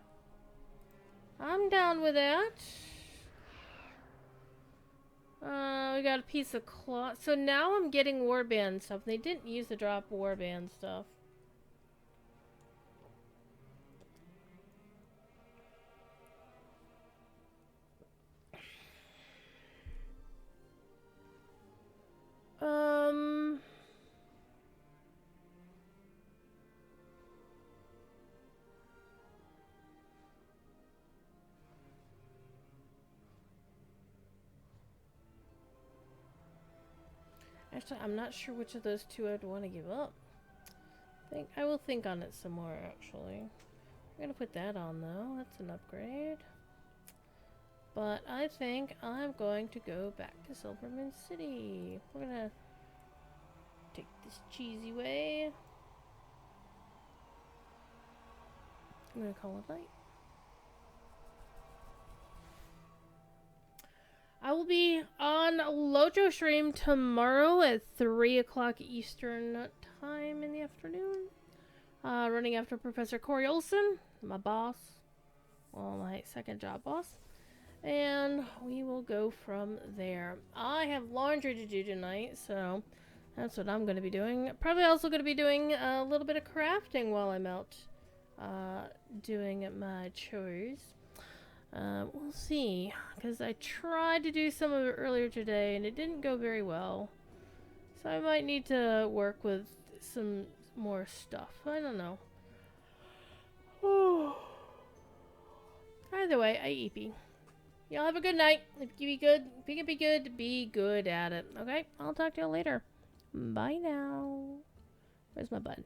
I'm down with that. We got a piece of cloth. So now I'm getting warband stuff. They didn't use to drop warband stuff. Actually, I'm not sure which of those two I'd want to give up. I will think on it some more, actually. I'm gonna put that on, though. That's an upgrade. But I think I'm going to go back to Silverman City. We're gonna take this cheesy way. I'm gonna call it night. I will be on Lojo stream tomorrow at 3 o'clock Eastern time in the afternoon. Running after Professor Corey Olson, my boss. Well, my second job boss. And we will go from there. I have laundry to do tonight, so that's what I'm going to be doing. Probably also going to be doing a little bit of crafting while I'm out doing my chores. We'll see, because I tried to do some of it earlier today and it didn't go very well. So I might need to work with some more stuff. I don't know. Either way, I eepy. Y'all have a good night. If you be good, if you can be good at it. Okay? I'll talk to y'all later. Bye now. Where's my button?